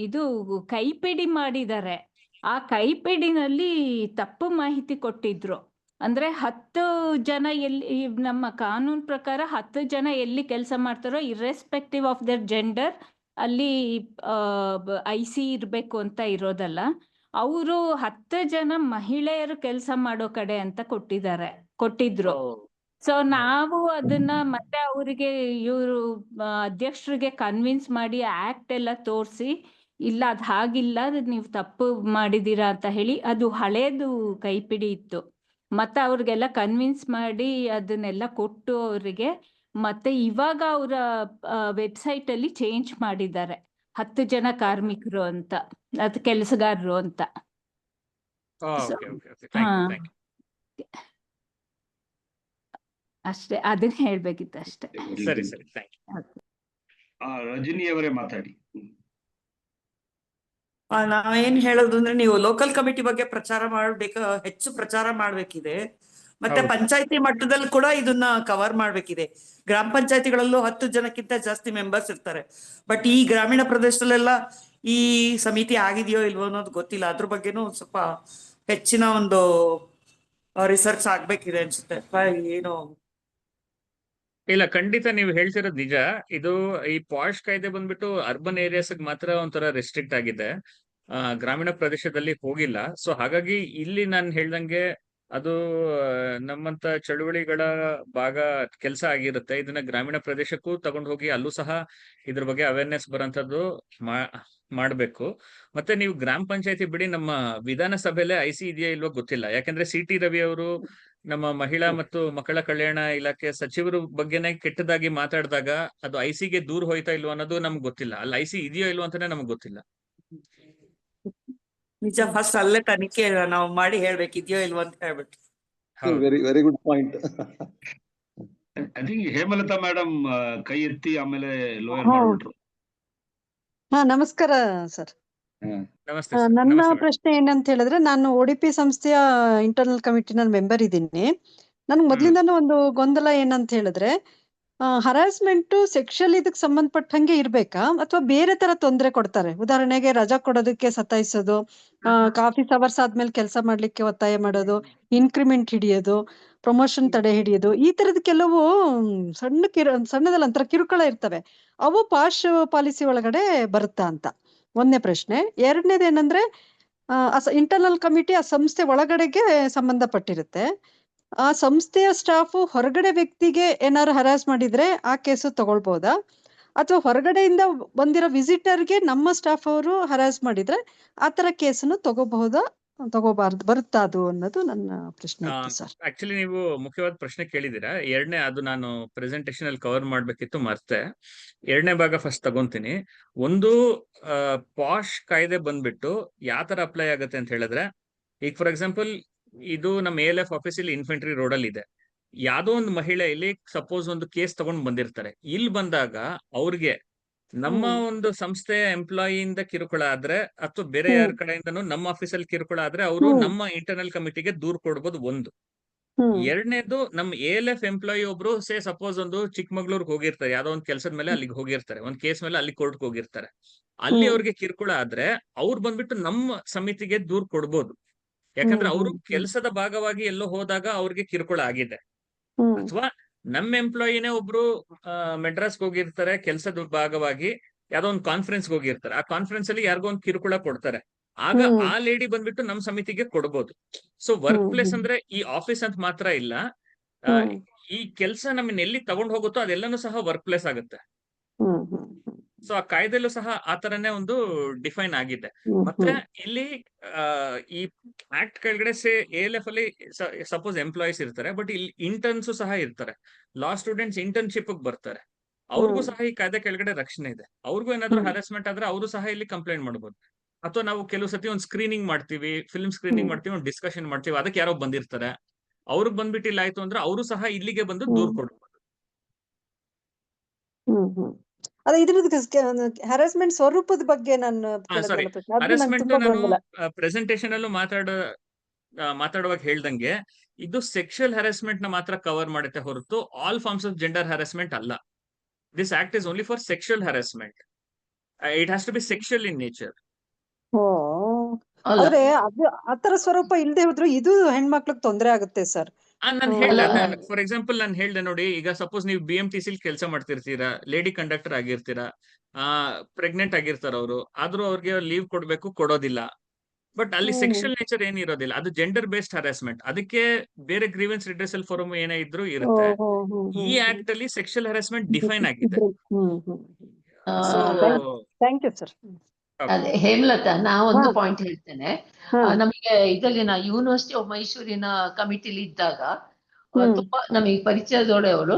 ಇದು ಕೈಪಿಡಿ ಮಾಡಿದ್ದಾರೆ. ಆ ಕೈಪಿಡಿನಲ್ಲಿ ತಪ್ಪು ಮಾಹಿತಿ ಕೊಟ್ಟಿದ್ರು. ಅಂದ್ರೆ 10 ಜನ ಎಲ್ಲಿ ನಮ್ಮ ಕಾನೂನು ಪ್ರಕಾರ 10 ಜನ ಎಲ್ಲಿ ಕೆಲಸ ಮಾಡ್ತಾರೋ ಇರ್ರೆಸ್ಪೆಕ್ಟಿವ್ ಆಫ್ ದರ್ ಜೆಂಡರ್ ಅಲ್ಲಿ IC ಇರ್ಬೇಕು ಅಂತ ಇರೋದಲ್ಲ. ಅವರು 10 ಜನ ಮಹಿಳೆಯರು ಕೆಲಸ ಮಾಡೋ ಕಡೆ ಅಂತ ಕೊಟ್ಟಿದ್ರು. ಸೊ ನಾವು ಅದನ್ನ ಮತ್ತೆ ಅವರಿಗೆ ಇವರು ಅಧ್ಯಕ್ಷರಿಗೆ ಕನ್ವಿನ್ಸ್ ಮಾಡಿ ಆಕ್ಟ್ ಎಲ್ಲ ತೋರಿಸಿ, ಇಲ್ಲ ಅದ್ ಹಾಗಿಲ್ಲ, ನೀವು ತಪ್ಪು ಮಾಡಿದೀರಾ ಅಂತ ಹೇಳಿ, ಅದು ಹಳೇದು ಕೈಪಿಡಿ ಇತ್ತು. ಮತ್ತೆ ಅವ್ರಿಗೆಲ್ಲ ಕನ್ವಿನ್ಸ್ ಮಾಡಿ ಅದನ್ನೆಲ್ಲ ಕೊಟ್ಟು ಅವರಿಗೆ, ಮತ್ತೆ ಇವಾಗ ಅವರ ವೆಬ್ಸೈಟ್ ಅಲ್ಲಿ ಚೇಂಜ್ ಮಾಡಿದ್ದಾರೆ 10 ಜನ ಕಾರ್ಮಿಕರು ಅಂತ, ಅದು ಕೆಲಸಗಾರರು ಅಂತ. ಅಷ್ಟೇ, ಅದನ್ನ ಹೇಳ್ಬೇಕಿತ್ತು ಅಷ್ಟೇ. ಸರಿ ಥ್ಯಾಂಕ್ ಯು. ರಜನಿ ಅವರೇ ಮಾತಾಡಿ. ನಾವೇನ್ ಹೇಳೋದು ಅಂದ್ರೆ, ನೀವು ಲೋಕಲ್ ಕಮಿಟಿ ಬಗ್ಗೆ ಪ್ರಚಾರ ಮಾಡ್ಬೇಕು, ಹೆಚ್ಚು ಪ್ರಚಾರ ಮಾಡ್ಬೇಕಿದೆ. ಮತ್ತೆ ಪಂಚಾಯತಿ ಮಟ್ಟದಲ್ಲಿ ಕೂಡ ಇದನ್ನ ಕವರ್ ಮಾಡ್ಬೇಕಿದೆ. ಗ್ರಾಮ ಪಂಚಾಯತಿಗಳಲ್ಲೂ 10 ಜನಕ್ಕಿಂತ ಜಾಸ್ತಿ ಮೆಂಬರ್ಸ್ ಇರ್ತಾರೆ. ಬಟ್ ಈ ಗ್ರಾಮೀಣ ಪ್ರದೇಶದಲ್ಲೆಲ್ಲ ಈ ಸಮಿತಿ ಆಗಿದೆಯೋ ಇಲ್ವೋ ಅನ್ನೋದು ಗೊತ್ತಿಲ್ಲ. ಅದ್ರ ಬಗ್ಗೆನೂ ಸ್ವಲ್ಪ ಹೆಚ್ಚಿನ ಒಂದು ರಿಸರ್ಚ್ ಆಗ್ಬೇಕಿದೆ ಅನ್ಸುತ್ತೆ. ಏನು ಇಲ್ಲ, ಖಂಡಿತ ನೀವು ಹೇಳ್ತಿರೋದು ನಿಜ. ಇದು ಈ ಪಾಶ್ ಕಾಯ್ದೆ ಬಂದ್ಬಿಟ್ಟು ಅರ್ಬನ್ ಏರಿಯಾಸ್ ಮಾತ್ರ ಒಂಥರ ರೆಸ್ಟ್ರಿಕ್ಟ್ ಆಗಿದೆ, ಗ್ರಾಮೀಣ ಪ್ರದೇಶದಲ್ಲಿ ಹೋಗಿಲ್ಲ. ಸೊ ಹಾಗಾಗಿ ಇಲ್ಲಿ ನಾನು ಹೇಳ್ದಂಗೆ ಅದು ನಮ್ಮಂತ ಚಳುವಳಿಗಳ ಭಾಗ ಕೆಲಸ ಆಗಿರುತ್ತೆ. ಇದನ್ನ ಗ್ರಾಮೀಣ ಪ್ರದೇಶಕ್ಕೂ ತಗೊಂಡು ಹೋಗಿ ಅಲ್ಲೂ ಸಹ ಇದ್ರ ಬಗ್ಗೆ ಅವೇರ್ನೆಸ್ ಬರೋಂಥದ್ದು ಮಾಡ್ಬೇಕು. ಮತ್ತೆ ನೀವು ಗ್ರಾಮ ಪಂಚಾಯತಿ ಬಿಡಿ, ನಮ್ಮ ವಿಧಾನಸಭೆಯಲ್ಲೇ IC ಇದೆಯಾ ಇಲ್ವೋ ಗೊತ್ತಿಲ್ಲ. ಯಾಕಂದ್ರೆ CT ರವಿ ಅವರು ನಮ್ಮ ಮಹಿಳಾ ಮತ್ತು ಮಕ್ಕಳ ಕಲ್ಯಾಣ ಇಲಾಖೆ ಸಚಿವರು ಬಗ್ಗೆನೇ ಕೆಟ್ಟದಾಗಿ ಮಾತಾಡಿದಾಗ ಅದು ICಗೆ ದೂರ ಹೋಯ್ತಾ ಇಲ್ವೋ ಅನ್ನೋದು ನಮ್ಗೆ ಗೊತ್ತಿಲ್ಲ. ಅಲ್ಲಿ IC ಇದೆಯೋ ಇಲ್ವೋ ಅಂತಾನೆ ನಮ್ಗೆ ಗೊತ್ತಿಲ್ಲ. ನಿಜ, ಫಸ್ಟ್ ಅಲ್ಲೇ ತನಿಖೆ ನಾವು ಮಾಡಿ ಹೇಳ್ಬೇಕಿದ್ಯೋ ಇಲ್ವೋ ಅಂತ ಹೇಳ್ಬಿಟ್ಟು. Very good point. I think Hemalatha madam ಕೈ ಎತ್ತಿ ಆಮೇಲೆ ಲೋಯರ್ ಮಾಡ್ಬಿಟ್ರು. ನಮಸ್ಕಾರ ಸರ್. ನಮಸ್ತೆ. ನನ್ನ ಪ್ರಶ್ನೆ ಏನಂತ ಹೇಳಿದ್ರೆ, ನಾನು ODP ಸಂಸ್ಥೆಯ ಇಂಟರ್ನಲ್ ಕಮಿಟಿನಲ್ಲಿ ಮೆಂಬರ್ ಇದ್ದೀನಿ. ನನ್ಗೆ ಮೊದ್ಲಿಂದಾನು ಒಂದು ಗೊಂದಲ ಏನಂತ ಹೇಳಿದ್ರೆ, ಹರಾಸ್ಮೆಂಟ್ ಸೆಕ್ಷುಯಲ್ ಇದಕ್ಕೆ ಸಂಬಂಧಪಟ್ಟಂಗೆ ಇರ್ಬೇಕಾ ಅಥವಾ ಬೇರೆ ತರ ತೊಂದರೆ ಕೊಡ್ತಾರೆ? ಉದಾಹರಣೆಗೆ ರಜಾ ಕೊಡೋದಕ್ಕೆ ಸತಾಯಿಸೋದು, ಆಫೀಸ್ ಅವರ್ಸ್ ಆದ್ಮೇಲೆ ಕೆಲಸ ಮಾಡ್ಲಿಕ್ಕೆ ಒತ್ತಾಯ ಮಾಡೋದು, ಇನ್ಕ್ರಿಮೆಂಟ್ ಹಿಡಿಯೋದು, ಪ್ರಮೋಷನ್ ತಡೆ ಹಿಡಿಯೋದು, ಈ ತರದ ಕೆಲವು ಸಣ್ಣದಲ್ಲ ಒಂಥರ ಕಿರುಕುಳ ಇರ್ತವೆ. ಅವು ಪಾಶ್ ಪಾಲಿಸಿ ಒಳಗಡೆ ಬರುತ್ತಾ ಅಂತ ಒಂದನೇ ಪ್ರಶ್ನೆ. ಎರಡನೇದೇನಂದ್ರೆ, ಇಂಟರ್ನಲ್ ಕಮಿಟಿ ಆ ಸಂಸ್ಥೆ ಒಳಗಡೆಗೆ ಸಂಬಂಧಪಟ್ಟಿರುತ್ತೆ. ಆ ಸಂಸ್ಥೆಯ ಸ್ಟಾಫ್ ಹೊರಗಡೆ ವ್ಯಕ್ತಿಗೆ ಏನಾದ್ರು ಹರಾಸ್ ಮಾಡಿದ್ರೆ ಆ ಕೇಸು ತಗೊಳ್ಬಹುದಾ, ಅಥವಾ ಹೊರಗಡೆಯಿಂದ ಬಂದಿರೋ ವಿಸಿಟರ್ಗೆ ನಮ್ಮ ಸ್ಟಾಫ್ ಅವರು ಹರಾಸ್ ಮಾಡಿದ್ರೆ ಆ ತರ ಕೇಸನ್ನು ತಗೋಬಾರ್ದು, ಬರುತ್ತಾ ಅದು ಅನ್ನೋದು ನನ್ನ ಪ್ರಶ್ನೆ ಇತ್ತು ಸರ್. ಆಕ್ಚುಲಿ ನೀವು ಮುಖ್ಯವಾದ ಪ್ರಶ್ನೆ ಕೇಳಿದೀರಾ. ಎರಡನೇ, ಅದು ನಾನು ಪ್ರೆಸೆಂಟೇಶನ್ ಅಲ್ಲಿ ಕವರ್ ಮಾಡ್ಬೇಕಿತ್ತು, ಮರ್ತೆ. ಎರಡನೇ ಭಾಗ ಫಸ್ಟ್ ತಗೊಂತೀನಿ. ಒಂದು, ಪಾಶ್ ಕಾಯ್ದೆ ಬಂದ್ಬಿಟ್ಟು ಯಾವ ತರ ಅಪ್ಲೈ ಆಗುತ್ತೆ ಅಂತ ಹೇಳಿದ್ರೆ, ಈಗ ಫಾರ್ ಎಕ್ಸಾಂಪಲ್ ಇದು ನಮ್ಮ ALF ಆಫೀಸ್ ಇಲ್ಲಿ ಇನ್ಫೆಂಟ್ರಿ ರೋಡ್ ಅಲ್ಲಿ ಇದೆ. ಯಾವ್ದೋ ಒಂದು ಮಹಿಳೆ ಇಲ್ಲಿ ಸಪೋಸ್ ಒಂದು ಕೇಸ್ ತಗೊಂಡ್ ಬಂದಿರ್ತಾರೆ. ಇಲ್ಲಿ ಬಂದಾಗ ಅವ್ರಿಗೆ ನಮ್ಮ ಒಂದು ಸಂಸ್ಥೆಯ ಎಂಪ್ಲಾಯಿಯಿಂದ ಕಿರುಕುಳ ಆದ್ರೆ ಅಥವಾ ಬೇರೆ ಯಾರ ಕಡೆಯಿಂದನೂ ನಮ್ಮ ಆಫೀಸಲ್ಲಿ ಕಿರುಕುಳ ಆದ್ರೆ ಅವರು ನಮ್ಮ ಇಂಟರ್ನಲ್ ಕಮಿಟಿಗೆ ದೂರ್ ಕೊಡ್ಬೋದು. ಒಂದು. ಎರಡನೇದು, ನಮ್ಮ ALF ಎಂಪ್ಲಾಯಿ ಒಬ್ರು ಸಪೋಸ್ ಒಂದು ಚಿಕ್ಕಮಗಳೂರ್ಗೆ ಹೋಗಿರ್ತಾರೆ, ಯಾವ್ದೋ ಒಂದು ಕೆಲಸದ ಮೇಲೆ ಅಲ್ಲಿಗೆ ಹೋಗಿರ್ತಾರೆ, ಒಂದು ಕೇಸ್ ಮೇಲೆ ಅಲ್ಲಿ ಕೋರ್ಟ್ಗೆ ಹೋಗಿರ್ತಾರೆ. ಅಲ್ಲಿ ಅವ್ರಿಗೆ ಕಿರುಕುಳ ಆದ್ರೆ ಅವ್ರು ಬಂದ್ಬಿಟ್ಟು ನಮ್ಮ ಸಮಿತಿಗೆ ದೂರ್ ಕೊಡ್ಬೋದು. ಯಾಕಂದ್ರೆ ಅವರು ಕೆಲಸದ ಭಾಗವಾಗಿ ಎಲ್ಲೋ ಹೋದಾಗ ಅವ್ರಿಗೆ ಕಿರುಕುಳ ಆಗಿದೆ. ಅಥವಾ ನಮ್ಮ ಎಂಪ್ಲಾಯಿನೇ ಒಬ್ರು ಮೆಡ್ರಾಸ್ಗೆ ಹೋಗಿರ್ತಾರೆ ಕೆಲಸದ ಭಾಗವಾಗಿ, ಯಾವ್ದೋ ಒಂದು ಕಾನ್ಫರೆನ್ಸ್ ಹೋಗಿರ್ತಾರೆ. ಆ ಕಾನ್ಫರೆನ್ಸ್ ಅಲ್ಲಿ ಯಾರಿಗೋ ಒಂದು ಕಿರುಕುಳ ಕೊಡ್ತಾರೆ, ಆಗ ಆ ಲೇಡಿ ಬಂದ್ಬಿಟ್ಟು ನಮ್ ಸಮಿತಿಗೆ ಕೊಡ್ಬೋದು. ಸೊ ವರ್ಕ್ ಪ್ಲೇಸ್ ಅಂದ್ರೆ ಈ ಆಫೀಸ್ ಅಂತ ಮಾತ್ರ ಇಲ್ಲ, ಈ ಕೆಲಸ ನಮ್ಮನ್ನ ಎಲ್ಲಿ ತಗೊಂಡ್ ಹೋಗುತ್ತೋ ಅದೆಲ್ಲಾನು ಸಹ ವರ್ಕ್ ಪ್ಲೇಸ್ ಆಗುತ್ತೆ. ಸೊ ಆ ಕಾಯ್ದೆಲ್ಲೂ ಸಹ ಆ ತರನೇ ಒಂದು ಡಿಫೈನ್ ಆಗಿದೆ. ಮತ್ತೆ ಇಲ್ಲಿ ಈ ಆಕ್ಟ್ ಕೆಳಗಡೆ ALF ಅಲ್ಲಿ ಸಪೋಸ್ ಎಂಪ್ಲಾಯೀಸ್ ಇರ್ತಾರೆ, ಬಟ್ ಇಲ್ಲಿ ಇಂಟರ್ನ್ಸ್ ಸಹ ಇರ್ತಾರೆ. ಲಾ ಸ್ಟೂಡೆಂಟ್ಸ್ ಇಂಟರ್ನ್ಶಿಪ್ ಬರ್ತಾರೆ, ಅವ್ರಿಗೂ ಸಹ ಈ ಕಾಯ್ದೆ ಕೆಳಗಡೆ ರಕ್ಷಣೆ ಇದೆ. ಅವ್ರಿಗೂ ಏನಾದ್ರು ಹರಾಸ್ಮೆಂಟ್ ಆದ್ರೆ ಅವರು ಸಹ ಇಲ್ಲಿ ಕಂಪ್ಲೇಂಟ್ ಮಾಡಬಹುದು. ಅಥವಾ ನಾವು ಕೆಲವು ಸತಿ ಒಂದು ಸ್ಕ್ರೀನಿಂಗ್ ಮಾಡ್ತೀವಿ, ಫಿಲ್ಮ್ ಸ್ಕ್ರೀನಿಂಗ್ ಮಾಡ್ತೀವಿ, ಒಂದು ಡಿಸ್ಕಷನ್ ಮಾಡ್ತೀವಿ, ಅದಕ್ಕೆ ಯಾರೋ ಬಂದಿರ್ತಾರೆ, ಅವ್ರಿಗೆ ಬಂದ್ಬಿಟ್ಟು ಇಲ್ಲ ಆಯ್ತು ಅಂದ್ರೆ ಅವರು ಸಹ ಇಲ್ಲಿಗೆ ಬಂದು ದೂರ್ ಕೊಡ್ಬೋದು. ಅದೇ ಇದ್ರದ್ದು ಹರಾಸ್ಮೆಂಟ್ ಸ್ವರೂಪದ ಬಗ್ಗೆ ನಾನು ಹರಾಸ್ಮೆಂಟ್ ನಾನು ಪ್ರೆಸೆಂಟೇಶನ್ ಅಲ್ಲೂ ಮಾತಾಡುವಾಗ ಹೇಳ್ದಂಗೆ ಇದು ಸೆಕ್ಷುಯಲ್ ಹರಾಸ್ಮೆಂಟ್ ನ ಮಾತ್ರ ಕವರ್ ಮಾಡುತ್ತೆ ಹೊರತು all forms of gender harassment ಅಲ್ಲ. This act is only for sexual harassment. It has to be sexual in nature. ಓ ಆದ್ರೆ ಅದು ಆತರ ಸ್ವರೂಪ ಇಲ್ಲದೆ ಹೋದ್ರು ಇದು ಹೆಣ್ಮಕ್ಳಿಗೆ ತೊಂದರೆ ಆಗುತ್ತೆ ಸರ್. ನಾನು ಹೇಳ್ದೆ, ಫಾರ್ ಎಕ್ಸಾಂಪಲ್ ನಾನು ಹೇಳ್ದೆ ನೋಡಿ, ಈಗ ಸಪೋಸ್ ನೀವು BMTC ಕೆಲಸ ಮಾಡ್ತಿರ್ತೀರಾ, ಲೇಡಿ ಕಂಡಕ್ಟರ್ ಆಗಿರ್ತೀರಾ, ಪ್ರೆಗ್ನೆಂಟ್ ಆಗಿರ್ತಾರ ಅವರು, ಆದ್ರೂ ಅವ್ರಿಗೆ ಲೀವ್ ಕೊಡ್ಬೇಕು, ಕೊಡೋದಿಲ್ಲ. ಬಟ್ ಅಲ್ಲಿ ಸೆಕ್ಷುಯಲ್ ನೇಚರ್ ಏನಿರೋದಿಲ್ಲ, ಅದು ಜೆಂಡರ್ ಬೇಸ್ಡ್ ಹರಾಸ್ಮೆಂಟ್. ಅದಕ್ಕೆ ಬೇರೆ ಗ್ರೀವೆನ್ಸ್ ರಿಡ್ರೆಸಲ್ ಫೋರಮ್ ಏನೇ ಇದ್ರು ಇರುತ್ತೆ. ಈ ಆಕ್ಟ್ ಅಲ್ಲಿ ಸೆಕ್ಷುಯಲ್ ಹರಾಸ್ಮೆಂಟ್ ಡಿಫೈನ್ ಆಗಿದೆ. So thank you sir. ಅದೇ ಹೇಮಲತಾ, ನಾ ಒಂದು ಪಾಯಿಂಟ್ ಹೇಳ್ತೇನೆ. ನಮಗೆ ಇದರಲ್ಲಿ ನಾ ಯೂನಿವರ್ಸಿಟಿ ಆಫ್ ಮೈಸೂರಿನ ಕಮಿಟಿಲಿ ಇದ್ದಾಗ ತುಂಬಾ ನಮಗೆ ಪರಿಚಯದೊಡೆಯವರು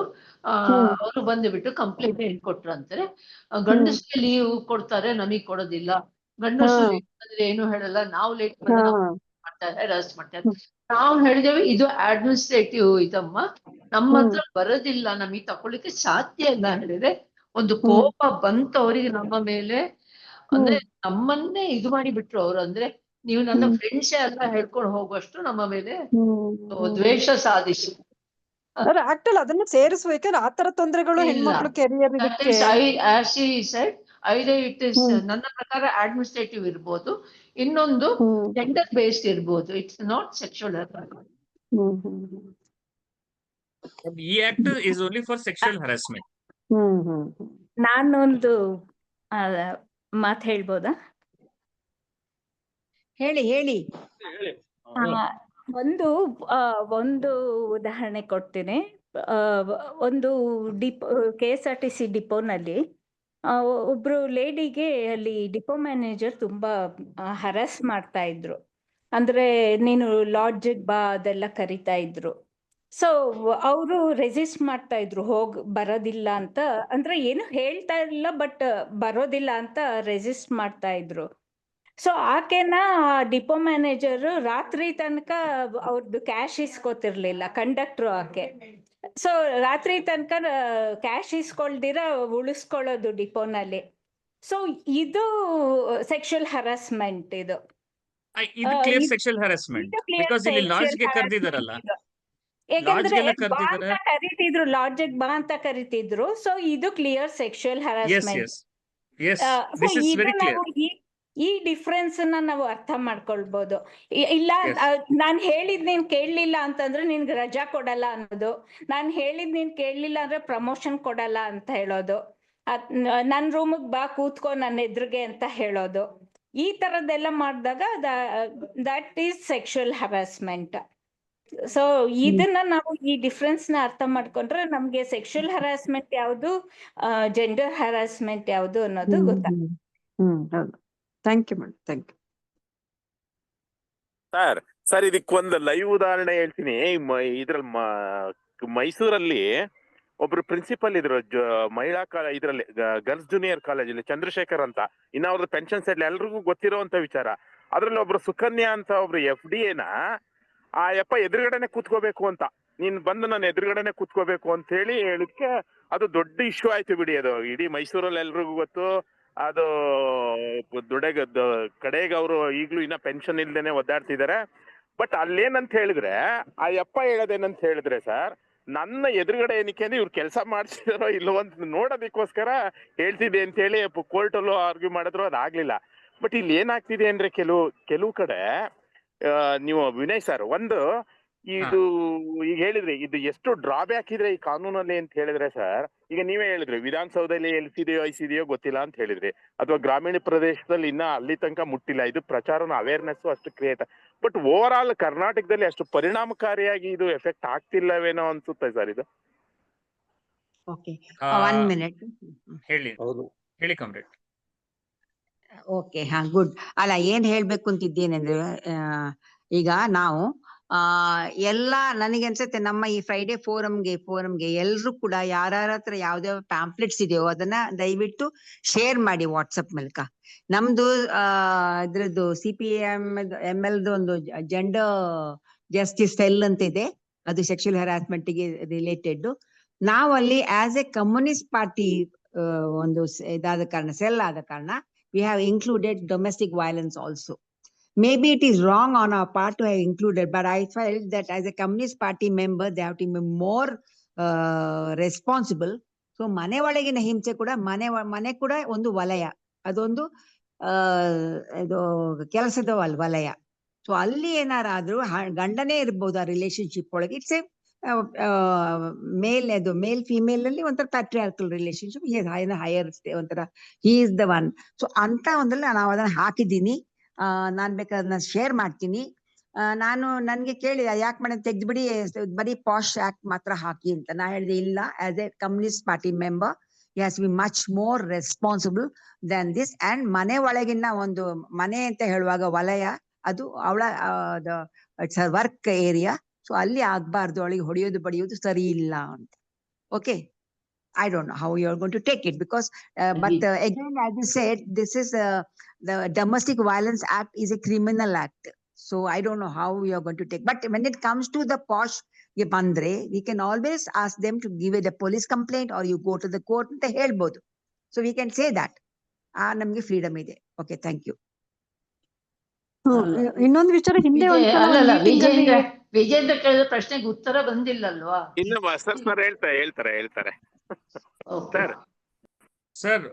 ಅವರು ಬಂದುಬಿಟ್ಟು ಕಂಪ್ಲೇಂಟ್ ಏನ್ ಕೊಟ್ರು ಅಂತಾರೆ, ಗಂಡಸ್ಗೆ ಲೀವ್ ಕೊಡ್ತಾರೆ, ನಮಗ್ ಕೊಡೋದಿಲ್ಲ, ಗಂಡಸರು ಅಂದ್ರೆ ಏನು ಹೇಳಲ್ಲ, ನಾವು ಲೇಟ್ ಮಾಡ್ತಾರೆ, ರೆಸ್ಟ್ ಮಾಡ್ತಾರೆ. ನಾವು ಹೇಳಿದೇವೆ ಇದು ಅಡ್ಮಿನಿಸ್ಟ್ರೇಟಿವ್ ಇದಮ್ಮ, ನಮ್ಮ ಹತ್ರ ಬರೋದಿಲ್ಲ, ನಮಗೆ ತಕೊಳ್ಳಿಕ್ಕೆ ಸಾಧ್ಯ ಇಲ್ಲ ಹೇಳಿದ್ರೆ ಒಂದು ಕೋಪ ಬಂತು ಅವರಿಗೆ ನಮ್ಮ ಮೇಲೆ. ಅಂದ್ರೆ ನಮ್ಮನ್ನೇ ಇದು ಮಾಡಿ ಬಿಟ್ರು ಅವ್ರು. ಅಂದ್ರೆ ನೀವು ನನ್ನ ಫ್ರೆಂಡ್ಸೇ ಎಲ್ಲ ಹೇಳ್ಕೊಂಡು ಹೋಗುವಷ್ಟು ನಮ್ಮ ಮೇಲೆ ದ್ವೇಷ ಸಾಧಿಸಿ ಆಕ್ಟಲ್ಲಿ ಅದನ್ನ ಸೇರಿಸ್ಬೇಕಂದ್ರೆ ಆತರ ತೊಂದರೆಗಳು ಹೆಣ್ಮಕ್ಳು ಕೆರಿಯರ್ ನನ್ನ ಪ್ರಕಾರ ಅಡ್ಮಿನಿಸ್ಟ್ರೇಟಿವ್ ಇರ್ಬೋದು, ಇನ್ನೊಂದು ಜೆಂಡರ್ ಬೇಸ್ಡ್ ಇರ್ಬೋದು. It's not sexual. ಈ act is only for sexual harassment. ನಾನೊಂದು ಮಾತು ಹೇಳ್ಬೋದಾ? ಹೇಳಿ ಹೇಳಿ. ಒಂದು ಉದಾಹರಣೆ ಕೊಡ್ತೀನಿ. ಒಂದು KSRTC ಡಿಪೋನಲ್ಲಿ ಒಬ್ರು ಲೇಡಿಗೆ ಅಲ್ಲಿ ಡಿಪೋ ಮ್ಯಾನೇಜರ್ ತುಂಬಾ ಹರಾಸ್ ಮಾಡ್ತಾ ಇದ್ರು. ಅಂದ್ರೆ ನೀನು ಲಾಡ್ಜಿಗೆ ಬಾ ಅದೆಲ್ಲ ಕರಿತಾ ಇದ್ರು. ಸೊ ಅವರು ರೆಸಿಸ್ಟ್ ಮಾಡ್ತಾ ಇದ್ರು, ಬರೋದಿಲ್ಲ ಅಂತ. ಅಂದ್ರೆ ಏನು ಹೇಳ್ತಾ ಇಲ್ಲ, ಬಟ್ ಬರೋದಿಲ್ಲ ಅಂತ ರೆಸಿಸ್ಟ್ ಮಾಡ್ತಾ ಇದ್ರು. ಸೊ ಆಕೆನ ಡಿಪೋ ಮ್ಯಾನೇಜರ್ ರಾತ್ರಿ ತನಕ ಅವ್ರದ್ದು ಕ್ಯಾಶ್ ಇಸ್ಕೋತಿರ್ಲಿಲ್ಲ, ಕಂಡಕ್ಟ್ರು ಆಕೆ. ಸೊ ರಾತ್ರಿ ತನಕ ಕ್ಯಾಶ್ ಇಸ್ಕೊಳ್ದಿರ ಉಳಿಸ್ಕೊಳ್ಳೋದು ಡಿಪೋನಲ್ಲಿ. ಸೊ ಇದು ಸೆಕ್ಷುಯಲ್ ಹರಾಸ್ಮೆಂಟ್. ಇದು ಕ್ಲಿಯರ್ ಸೆಕ್ಷುಯಲ್ ಹರಾಸ್ಮೆಂಟ್. ಬಿಕಾಸ್ ಇಲ್ಲಿ ಲಾಡ್ಜ್ಗೆ ಕರೆದಿದ್ದಾರಲ್ಲ, ಯಾಕಂದ್ರೆ ಕರೀತಿದ್ರು, ಲಾಡ್ಜಿಗೆ ಬಾ ಅಂತ ಕರೀತಿದ್ರು. ಸೊ ಇದು ಕ್ಲಿಯರ್ ಸೆಕ್ಷುಯಲ್ ಹರಾಸ್ಮೆಂಟ್. ಈ ಡಿಫ್ರೆನ್ಸ್ ನಾವು ಅರ್ಥ ಮಾಡ್ಕೊಳ್ಬಹುದು. ಇಲ್ಲ ನಾನ್ ಹೇಳಿದ್ ನೀನ್ ಕೇಳಲಿಲ್ಲ ಅಂತಂದ್ರೆ ನಿನ್ಗೆ ರಜಾ ಕೊಡಲ್ಲ ಅನ್ನೋದು, ನಾನ್ ಹೇಳಿದ್ ನೀನ್ ಕೇಳಲಿಲ್ಲ ಅಂದ್ರೆ ಪ್ರಮೋಷನ್ ಕೊಡಲ್ಲ ಅಂತ ಹೇಳೋದು, ನನ್ ರೂಮಿಗೆ ಬಾ ಕೂತ್ಕೋ ನನ್ನ ಎದುರಿಗೆ ಅಂತ ಹೇಳೋದು. ಈ ತರದ್ದೆಲ್ಲ ಮಾಡಿದಾಗ that is sexual harassment. So ಇದನ್ನ ನಾವು ಈ ಡಿಫ್ರೆನ್ಸ್ ನ ಅರ್ಥ ಮಾಡ್ಕೊಂಡ್ರೆ ನಮ್ಗೆ ಸೆಕ್ಷುಯಲ್ ಹರಾಸ್ಮೆಂಟ್ ಯಾವುದು, ಜೆಂಡರ್ ಹರಾಸ್ಮೆಂಟ್ ಯಾವುದು ಅನ್ನೋದು ಗೊತ್ತಾಗುತ್ತೆ. Thank you madam, thank you sir. ಇದಕ್ಕೊಂದು ಲೈವ್ ಉದಾಹರಣೆ ಹೇಳ್ತೀನಿ. ಇದ್ರಲ್ಲಿ ಮೈಸೂರಲ್ಲಿ ಒಬ್ರು ಪ್ರಿನ್ಸಿಪಲ್ ಇದ್ರು, ಮಹಿಳಾ ಇದ್ರಲ್ಲಿ ಗರ್ಲ್ಸ್ ಜೂನಿಯರ್ ಕಾಲೇಜಲ್ಲಿ, ಚಂದ್ರಶೇಖರ್ ಅಂತ. ಇನ್ನ ಅವ್ರದ್ದು ಪೆನ್ಷನ್ ಸೆಟ್ಲ್ ಎಲ್ರಿಗೂ ಗೊತ್ತಿರೋಂತ ವಿಚಾರ. ಅದ್ರಲ್ಲಿ ಒಬ್ರು ಸುಕನ್ಯಾ ಅಂತ ಒಬ್ರು FDAನ ಆ ಯಪ್ಪ ಎದುರುಗಡೆನೆ ಕೂತ್ಕೋಬೇಕು ಅಂತ, ನೀನ್ ಬಂದು ನನ್ನ ಎದುರುಗಡೆನೆ ಕೂತ್ಕೋಬೇಕು ಅಂತ ಹೇಳಿಕ್ಕೆ ಅದು ದೊಡ್ಡ ಇಶ್ಯೂ ಆಯ್ತು ಬಿಡಿ. ಅದು ಇಡೀ ಮೈಸೂರಲ್ಲಿ ಎಲ್ರಿಗೂ ಗೊತ್ತು. ಅದು ಕಡೆಗೆ ಅವರು ಈಗ್ಲೂ ಇನ್ನ ಪೆನ್ಷನ್ ಇಲ್ದೇನೆ ಒದ್ದಾಡ್ತಿದ್ದಾರೆ. ಬಟ್ ಅಲ್ಲೇನಂತ ಹೇಳಿದ್ರೆ, ಆ ಯಪ್ಪ ಹೇಳೋದೇನಂತ ಹೇಳಿದ್ರೆ ಸರ್, ನನ್ನ ಎದುರುಗಡೆ ಏನಕ್ಕೆ ಅಂದ್ರೆ ಇವ್ರು ಕೆಲಸ ಮಾಡ್ತಿದಾರೋ ಇಲ್ಲೋ ಅಂತ ನೋಡೋದಕ್ಕೋಸ್ಕರ ಹೇಳ್ತಿದೆ ಅಂತ ಹೇಳಿ ಕೋರ್ಟಲ್ಲೂ ಆರ್ಗ್ಯೂ ಮಾಡಿದ್ರು, ಅದಾಗ್ಲಿಲ್ಲ. ಬಟ್ ಇಲ್ಲಿ ಏನಾಗ್ತಿದೆ ಅಂದ್ರೆ ಕೆಲವು ಕಡೆ ನೀವು ವಿನಯ್ ಸರ್, ಒಂದು ಇದು ಈಗ ಹೇಳಿದ್ರಿ, ಇದು ಎಷ್ಟು ಡ್ರಾಬ್ಯಾಕ್ ಇದ್ರೆ ಈ ಕಾನೂನಲ್ಲಿ ಅಂತ ಹೇಳಿದ್ರೆ ಸರ್, ಈಗ ನೀವೇ ಹೇಳಿದ್ರಿ ವಿಧಾನಸೌಧದಲ್ಲಿ ಎಲ್ಸಿದೆಯೋ ಐಸಿದೆಯೋ ಗೊತ್ತಿಲ್ಲ ಅಂತ ಹೇಳಿದ್ರಿ, ಅಥವಾ ಗ್ರಾಮೀಣ ಪ್ರದೇಶದಲ್ಲಿ ಇನ್ನ ಅಲ್ಲಿ ತನಕ ಮುಟ್ಟಿಲ್ಲ. ಇದು ಪ್ರಚಾರನ ಅವೇರ್ನೆಸ್ ಅಷ್ಟು ಕ್ರಿಯೇಟ್, ಬಟ್ ಓವರ್ ಆಲ್ ಕರ್ನಾಟಕದಲ್ಲಿ ಅಷ್ಟು ಪರಿಣಾಮಕಾರಿಯಾಗಿ ಇದು ಎಫೆಕ್ಟ್ ಆಗ್ತಿಲ್ಲವೇನೋ ಅನ್ಸುತ್ತೆ ಸರ್ ಇದು. ಓಕೆ, 1 minute ಹೇಳಿ ಕಾಮ್ರೇಡ್. Okay, good. ಅಲ್ಲ, ಏನ್ ಹೇಳ್ಬೇಕು ಅಂತಿದ್ದೇನೆಂದ್ರೆ, ಈಗ ನಾವು ಎಲ್ಲ ನನಗೆ ಅನ್ಸುತ್ತೆ ನಮ್ಮ ಈ ಫ್ರೈಡೆ ಫೋರಮ್ಗೆ ಎಲ್ರು ಕೂಡ ಯಾರ ಹತ್ರ ಯಾವ್ದಾವ ಪ್ಯಾಂಪ್ಲೆಟ್ಸ್ ಇದೆಯೋ ಅದನ್ನ ದಯವಿಟ್ಟು ಶೇರ್ ಮಾಡಿ ವಾಟ್ಸಪ್ ಮೂಲಕ. ನಮ್ದು ಇದ್ರದ್ದು CPML ಒಂದು ಜೆಂಡರ್ ಜಸ್ಟಿಸ್ ಸೆಲ್ ಅಂತ ಇದೆ, ಅದು ಸೆಕ್ಷುಯಲ್ ಹರಾಸ್ಮೆಂಟ್ ಗೆ ರಿಲೇಟೆಡ್. ನಾವಲ್ಲಿ ಆಸ್ ಎ ಕಮ್ಯುನಿಸ್ಟ್ ಪಾರ್ಟಿ ಒಂದು ಇದಾದ ಕಾರಣ, ಸೆಲ್ ಆದ ಕಾರಣ, we have included domestic violence also. Maybe it is wrong on our part to have included, but I felt that as a Communist Party member, they have to be more responsible. So ಮನೆ ಒಳಗಿನ ಹಿಂಸೆ ಕೂಡ ಮನೆ ಕೂಡ ಒಂದು ವಲಯ, ಅದೊಂದು ಇದು ಕೆಲಸದ ವಲಯ. ಸೊ ಅಲ್ಲಿ ಏನಾರಾದ್ರೂ ಗಂಡನೇ ಇರ್ಬೋದು ಆ ರಿಲೇಶನ್ಶಿಪ್ ಒಳಗೆ. ಇಟ್ಸ್ ಎ ಮೇಲ್ ಫಿಮೇಲ್ ಅಲ್ಲಿ ಒಂಥರ ಪ್ಯಾಟ್ರಿಯಾರ್ಕಲ್ ರಿಲೇಶನ್ಶಿಪ್, ಹೈಯರ್ ಒಂಥರ he is the one. So ಅಂತ ಒಂದ್ರಲ್ಲಿ ನಾವು ಅದನ್ನ ಹಾಕಿದ್ದೀನಿ. ನಾನ್ ಬೇಕಾದ್ರೆ ಅದನ್ನ ಶೇರ್ ಮಾಡ್ತೀನಿ. ನಾನು ನನ್ಗೆ ಕೇಳಿದ ಯಾಕೆ ಮೇಡಮ್ ತೆಗ್ದ್ಬಿಡಿ, ಬರೀ ಪಾಶ್ ಆಕ್ಟ್ ಮಾತ್ರ ಹಾಕಿ ಅಂತ. ನಾ ಹೇಳಿದೆ ಇಲ್ಲ, as A communist party member he has to be much more responsible than this. And ಮನೆ ಒಳಗಿನ ಒಂದು ಮನೆ ಅಂತ ಹೇಳುವಾಗ ವಲಯ, ಅದು ಅವಳ it's her work area. So ಅಲ್ಲಿ ಆಗ್ಬಾರ್ದು, ಅವಳಿಗೆ ಹೊಡೆಯೋದು ಬಡಿಯೋದು ಸರಿ ಇಲ್ಲ ಅಂತ. Okay, I don't know how you are going to take it, because but again, as you said, this is the Domestic Violence Act is a criminal act. So I don't know how you are going to take. But when it comes to the posh bandre, we can always ask them to give it a police complaint, or you go to the court anta helbodu. So we can say that namge freedom ide. Okay, thank you. ಇನ್ನೊಂದು ವಿಚಾರ, ಹಿಂದೆ ಅಲ್ಲಲ್ಲ, ವಿಜೇಂದ್ರ ಕೇಳಿದ ಪ್ರಶ್ನೆಗೆ ಉತ್ತರ ಬಂದಿಲ್ಲಲ್ವಾ? ಇನ್ನು sir ಹೇಳ್ತಾರೆ sir,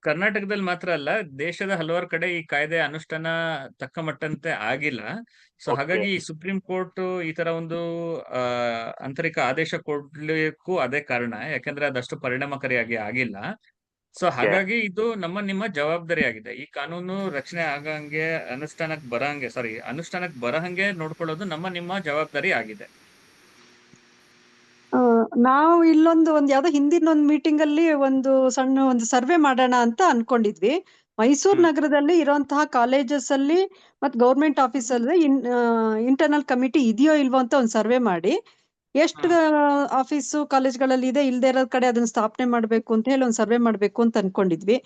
ಕರ್ನಾಟಕದಲ್ಲಿ ಮಾತ್ರ ಅಲ್ಲ, ದೇಶದ ಹಲವಾರು ಕಡೆ ಈ ಕಾಯ್ದೆ ಅನುಷ್ಠಾನ ತಕ್ಕ ಮಟ್ಟಂತೆ ಆಗಿಲ್ಲ. ಸೊ ಹಾಗಾಗಿ ಸುಪ್ರೀಂ ಕೋರ್ಟ್ ಈ ತರ ಒಂದು ಆಂತರಿಕ ಆದೇಶ ಕೊಡ್ಲಿಕ್ಕೂ ಅದೇ ಕಾರಣ, ಯಾಕಂದ್ರೆ ಅದಷ್ಟು ಪರಿಣಾಮಕಾರಿಯಾಗಿ ಆಗಿಲ್ಲ. ಸೊ ಹಾಗಾಗಿ ಇದು ನಿಮ್ಮ ಜವಾಬ್ದಾರಿ ಆಗಿದೆ. ಈ ಕಾನೂನು ರಚನೆ ಆಗಂಗೆ ಅನುಷ್ಠಾನಕ್ಕೆ ಬರಹಂಗೆ ನೋಡ್ಕೊಳ್ಳೋದು ನಿಮ್ಮ ಜವಾಬ್ದಾರಿ ಆಗಿದೆ. ನಾವು ಇಲ್ಲೊಂದು ಯಾವ್ದೋ ಹಿಂದಿನ ಒಂದು ಮೀಟಿಂಗ್ ಅಲ್ಲಿ ಒಂದು ಸರ್ವೆ ಮಾಡೋಣ ಅಂತ ಅನ್ಕೊಂಡಿದ್ವಿ. ಮೈಸೂರು ನಗರದಲ್ಲಿ ಇರುವಂತಹ ಕಾಲೇಜಸ್ ಅಲ್ಲಿ ಮತ್ತೆ ಗೌರ್ಮೆಂಟ್ ಆಫೀಸ್ ಅಲ್ಲಿ ಇಂಟರ್ನಲ್ ಕಮಿಟಿ ಇದೆಯೋ ಇಲ್ವೋ ಅಂತ ಒಂದು ಸರ್ವೆ ಮಾಡಿ, ಎಷ್ಟು ಆಫೀಸು ಕಾಲೇಜ್ಗಳಲ್ಲಿ ಇದೆ, ಇಲ್ದೇ ಇರೋ ಕಡೆ ಅದನ್ನ ಸ್ಥಾಪನೆ ಮಾಡ್ಬೇಕು ಅಂತ ಹೇಳಿ ಒಂದು ಸರ್ವೆ ಮಾಡ್ಬೇಕು ಅಂತ ಅನ್ಕೊಂಡಿದ್ವಿ.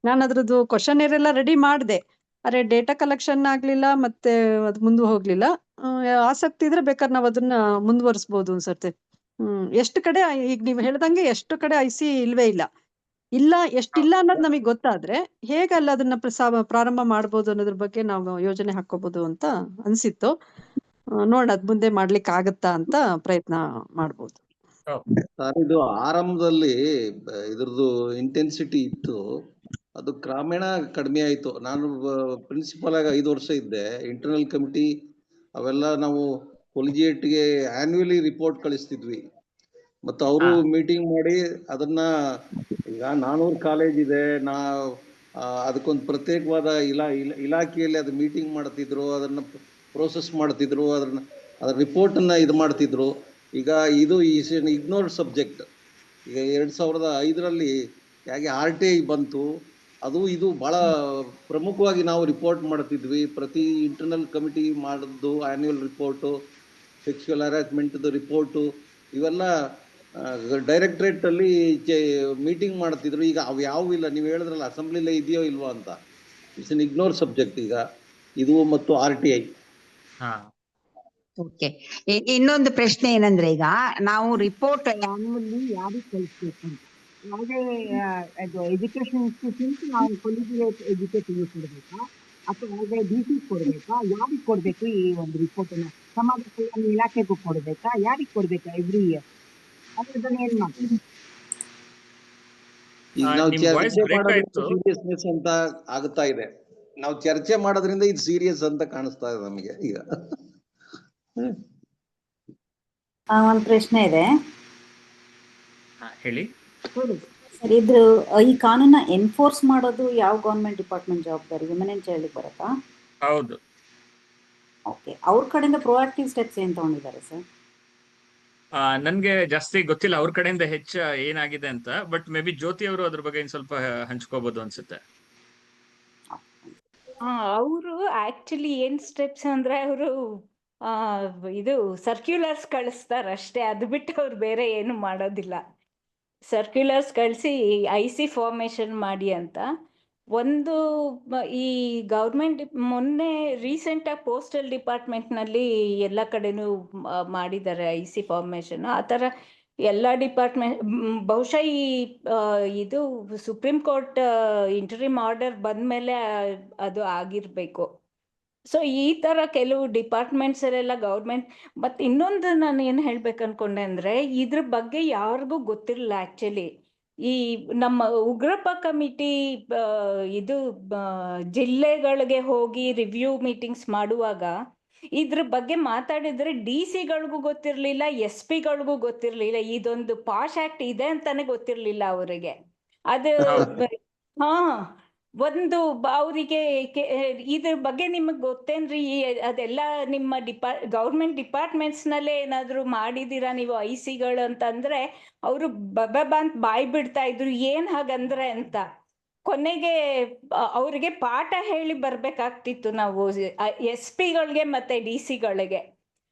ನಾನು ಅದ್ರದ್ದು ಕ್ವಶನ್ ಎಲ್ಲ ರೆಡಿ ಮಾಡಿದೆ, ಅರೆ ಡೇಟಾ ಕಲೆಕ್ಷನ್ ಆಗ್ಲಿಲ್ಲ, ಮತ್ತೆ ಅದು ಮುಂದೆ ಹೋಗ್ಲಿಲ್ಲ. ಆಸಕ್ತಿ ಇದ್ರೆ ಬೇಕಾದ್ರೆ ನಾವ್ ಅದನ್ನ ಮುಂದುವರಿಸಬಹುದು ಅನ್ಸತ್ತೆ. ಎಷ್ಟು ಕಡೆ ಈಗ ನೀವು ಹೇಳ್ದಂಗೆ ಎಷ್ಟು ಕಡೆ ಐಸಿ ಇಲ್ವೇ ಇಲ್ಲ ಎಷ್ಟಿಲ್ಲ ಅನ್ನೋದು ನಮಗೆ ಗೊತ್ತಾದ್ರೆ ಹೇಗಲ್ಲ ಅದನ್ನ ಪ್ರಾರಂಭ ಮಾಡ್ಬೋದು ಅನ್ನೋದ್ರ ಬಗ್ಗೆ ನಾವು ಯೋಜನೆ ಹಾಕೋಬಹುದು ಅಂತ ಅನ್ಸಿತ್ತು. ಅದ್ ಮುಂದೆ ಮಾಡ್ಲಿಕ್ಕೆ ಆಗತ್ತಾ ಅಂತ ಪ್ರಯತ್ನ ಮಾಡ್ಬೋದು. ಇದು ಆರಂಭದಲ್ಲಿ ಇದ್ರದ್ದು ಇಂಟೆನ್ಸಿಟಿ ಇತ್ತು, ಅದು ಕ್ರಮೇಣ ಕಡಿಮೆ ಆಯ್ತು. ನಾನು ಪ್ರಿನ್ಸಿಪಲ್ ಆಗಿ 5 ವರ್ಷ ಇದ್ದೆ. ಇಂಟರ್ನಲ್ ಕಮಿಟಿ ಅವೆಲ್ಲ ನಾವು ಕೊಲಿಜಿಯೇಟ್ಗೆ ಆನ್ಯುವಲಿ ರಿಪೋರ್ಟ್ ಕಳಿಸ್ತಿದ್ವಿ, ಮತ್ತು ಅವರು ಮೀಟಿಂಗ್ ಮಾಡಿ ಅದನ್ನ, ಈಗ 400 ಕಾಲೇಜ್ ಇದೆ, ಅದಕ್ಕೊಂದು ಪ್ರತ್ಯೇಕವಾದ ಇಲಾಖೆಯಲ್ಲಿ ಅದು ಮೀಟಿಂಗ್ ಮಾಡ್ತಿದ್ರು, ಅದನ್ನ ಪ್ರೋಸೆಸ್ ಮಾಡ್ತಿದ್ರು, ಅದ್ರ ರಿಪೋರ್ಟ್ ಅನ್ನ ಇದು ಮಾಡ್ತಿದ್ರು. ಈಗ ಇದು ಇಗ್ನೋರ್ಡ್ ಸಬ್ಜೆಕ್ಟ್. ಈಗ 2005ರಲ್ಲಿ ಹೇಗೆ RTI ಬಂತು, ಇದು ಬಹಳ ಪ್ರಮುಖವಾಗಿ ನಾವು ರಿಪೋರ್ಟ್ ಮಾಡ್ತಿದ್ವಿ. ಪ್ರತಿ ಇಂಟರ್ನಲ್ ಕಮಿಟಿ ಮಾಡಿದ್ದು annual report, sexual harassment report, ಇವೆಲ್ಲ ಡೈರೆಕ್ಟರೇಟ್ ಅಲ್ಲಿ ಮೀಟಿಂಗ್ ಮಾಡ್ತಿದ್ರು. ಈಗ ಅವು ಯಾವೂ ಇಲ್ಲ. ನೀವು ಹೇಳಿದ್ರಲ್ಲ ಅಸೆಂಬ್ಲಿಲೇ ಇದೆಯೋ ಇಲ್ವೋ ಅಂತ. ಇಟ್ಸ್ ಅನ್ ಇಗ್ನೋರ್ ಸಬ್ಜೆಕ್ಟ್ ಈಗ ಇದು ಮತ್ತು RTI. ಓಕೆ, ಇನ್ನೊಂದು ಪ್ರಶ್ನೆ ಏನಂದ್ರೆ, ಈಗ ನಾವು ರಿಪೋರ್ಟ್ ಆನ್ಯುವಲ್ಲಿ ಯಾರಿಗೆ ಕಳಿಸ್ಬೇಕು ಅಂತ, ಯಾವುದೇ ಎಜುಕೇಶನ್ ಇನ್ಸ್ಟಿಟ್ಯೂಷನ್ಸ್ ನಾವು ಕೊಲಿಜಿಯೇಟ್ ಎಜುಕೇಶನ್ ಕೊಡ್ಬೇಕಾ, ಅಥವಾ ಯಾವುದೇ DC ಕೊಡ್ಬೇಕಾ, ಯಾರಿಗೆ ಕೊಡ್ಬೇಕು ಈ ಒಂದು ರಿಪೋರ್ಟ್ ಅನ್ನ? ಸಮಾಜ ಕಲ್ಯಾಣ ಇಲಾಖೆಗೂ ಕೊಡ್ಬೇಕಾ, ಯಾರಿಗೆ ಕೊಡ್ಬೇಕಾ ಎವ್ರಿ ಇಯರ್? ಅದನ್ನ ಏನ್ ಮಾಡ್ತೀವಿ? ಈಗ ನಾವು ಚರ್ಚೆ ಮಾಡೋದ್ರಿಂದ ಸೀರಿಯಸ್ನೆಸ್ ಅಂತ ಆಗ್ತಾ ಇದೆ. ನಾವು ಚರ್ಚೆ ಮಾಡೋದ್ರಿಂದ ಇದು ಸೀರಿಯಸ್ ಅಂತ ಕಾಣಿಸ್ತಾ ಇದೆ ನಮಗೆ ಈಗ. ಒಂದು ಪ್ರಶ್ನೆ ಇದೆ. ಹೇಳಿ ಸರ್, ಇದು ಈ ಕಾನೂನ ಎನ್ಫೋರ್ಸ್ ಮಾಡೋದು ಯಾವ ಗವರ್ನಮೆಂಟ್ ಡಿಪಾರ್ಟ್ಮೆಂಟ್ ಜವಾಬ್ದಾರಿ? ವಿಮೆನ್ ಅಂಡ್ ಚೈಲ್ಡ್ ಬರುತ್ತಾ? ಹೌದು. ಓಕೆ, ಅವ್ರ ಕಡೆಯಿಂದ ಪ್ರೊಆಕ್ಟಿವ್ ಸ್ಟೆಪ್ಸ್ ಏನ್ ತಗೊಂಡಿದ್ದಾರೆ ಸರ್? ನನ್ಗೆ ಜಾಸ್ತಿ ಗೊತ್ತಿಲ್ಲ ಅವ್ರ ಕಡೆಯಿಂದ ಹೆಚ್ಚು ಏನಾಗಿದೆ ಅಂತ, ಬಟ್ ಮೇ ಬಿ ಜ್ಯೋತಿ ಅವರು ಅದ್ರ ಬಗ್ಗೆ ಸ್ವಲ್ಪ ಹಂಚ್ಕೋಬಹುದು ಅನ್ಸುತ್ತೆ. ಅವರು ಆಕ್ಚುಲಿ ಏನ್ ಸ್ಟೆಪ್ಸ್ ಅಂದ್ರೆ, ಅವರು ಇದು ಸರ್ಕ್ಯುಲರ್ಸ್ ಕಳಿಸ್ತಾರ ಅಷ್ಟೇ, ಅದು ಬಿಟ್ಟು ಅವ್ರು ಬೇರೆ ಏನು ಮಾಡೋದಿಲ್ಲ. ಸರ್ಕ್ಯುಲರ್ಸ್ ಕಳಿಸಿ IC ಫಾರ್ಮೇಶನ್ ಮಾಡಿ ಅಂತ. ಒಂದು ಈ ಗೌರ್ಮೆಂಟ್ ಮೊನ್ನೆ ರೀಸೆಂಟಾಗಿ ಪೋಸ್ಟಲ್ ಡಿಪಾರ್ಟ್ಮೆಂಟ್ನಲ್ಲಿ ಎಲ್ಲ ಕಡೆನೂ ಮಾಡಿದ್ದಾರೆ IC ಫಾರ್ಮೇಶನ್. ಆ ಥರ ಎಲ್ಲ ಡಿಪಾರ್ಟ್ಮೆಂಟ್, ಬಹುಶಃ ಇದು ಸುಪ್ರೀಂ ಕೋರ್ಟ್ ಇಂಟರಿಮ್ ಆರ್ಡರ್ ಬಂದಮೇಲೆ ಅದು ಆಗಿರಬೇಕು. ಸೊ ಈ ತರ ಕೆಲವು ಡಿಪಾರ್ಟ್ಮೆಂಟ್ಸ್ ಅಲ್ಲೆಲ್ಲ ಗೌರ್ಮೆಂಟ್. ಮತ್ತೆ ಇನ್ನೊಂದು ನಾನು ಏನ್ ಹೇಳ್ಬೇಕು ಅನ್ಕೊಂಡೆ ಅಂದ್ರೆ, ಇದ್ರ ಬಗ್ಗೆ ಯಾರಿಗೂ ಗೊತ್ತಿರಲಿಲ್ಲ ಆಕ್ಚುಲಿ. ಈ ನಮ್ಮ ಉಗ್ರಪ್ಪ ಕಮಿಟಿ ಇದು ಜಿಲ್ಲೆಗಳಿಗೆ ಹೋಗಿ ರಿವ್ಯೂ ಮೀಟಿಂಗ್ಸ್ ಮಾಡುವಾಗ ಇದ್ರ ಬಗ್ಗೆ ಮಾತಾಡಿದ್ರೆ DC ಗಳಿಗೂ ಗೊತ್ತಿರ್ಲಿಲ್ಲ, SP ಗಳಿಗೂ ಗೊತ್ತಿರ್ಲಿಲ್ಲ. ಇದೊಂದು ಪಾಶ್ ಆಕ್ಟ್ ಇದೆ ಅಂತಾನೆ ಗೊತ್ತಿರ್ಲಿಲ್ಲ ಅವರಿಗೆ. ಅದು ಹಾ ಒಂದು ಅವರಿಗೆ ಇದ್ರ ಬಗ್ಗೆ ನಿಮಗ್ ಗೊತ್ತೇನ್ರಿ? ಅದೆಲ್ಲ ನಿಮ್ಮ ಗೌರ್ಮೆಂಟ್ ಡಿಪಾರ್ಟ್ಮೆಂಟ್ಸ್ ನಲ್ಲೇ ಏನಾದ್ರು ಮಾಡಿದೀರಾ ನೀವು IC-ಗಳು ಅಂತಂದ್ರೆ ಅವರು ಬಬಬ ಅಂತ ಬಾಯ್ ಬಿಡ್ತಾ ಇದ್ರು, ಏನ್ ಹಾಗಂದ್ರೆ ಅಂತ. ಕೊನೆಗೆ ಅವ್ರಿಗೆ ಪಾಠ ಹೇಳಿ ಬರ್ಬೇಕಾಗ್ತಿತ್ತು ನಾವು SP-ಗಳಿಗೆ ಮತ್ತೆ DC-ಗಳಿಗೆ.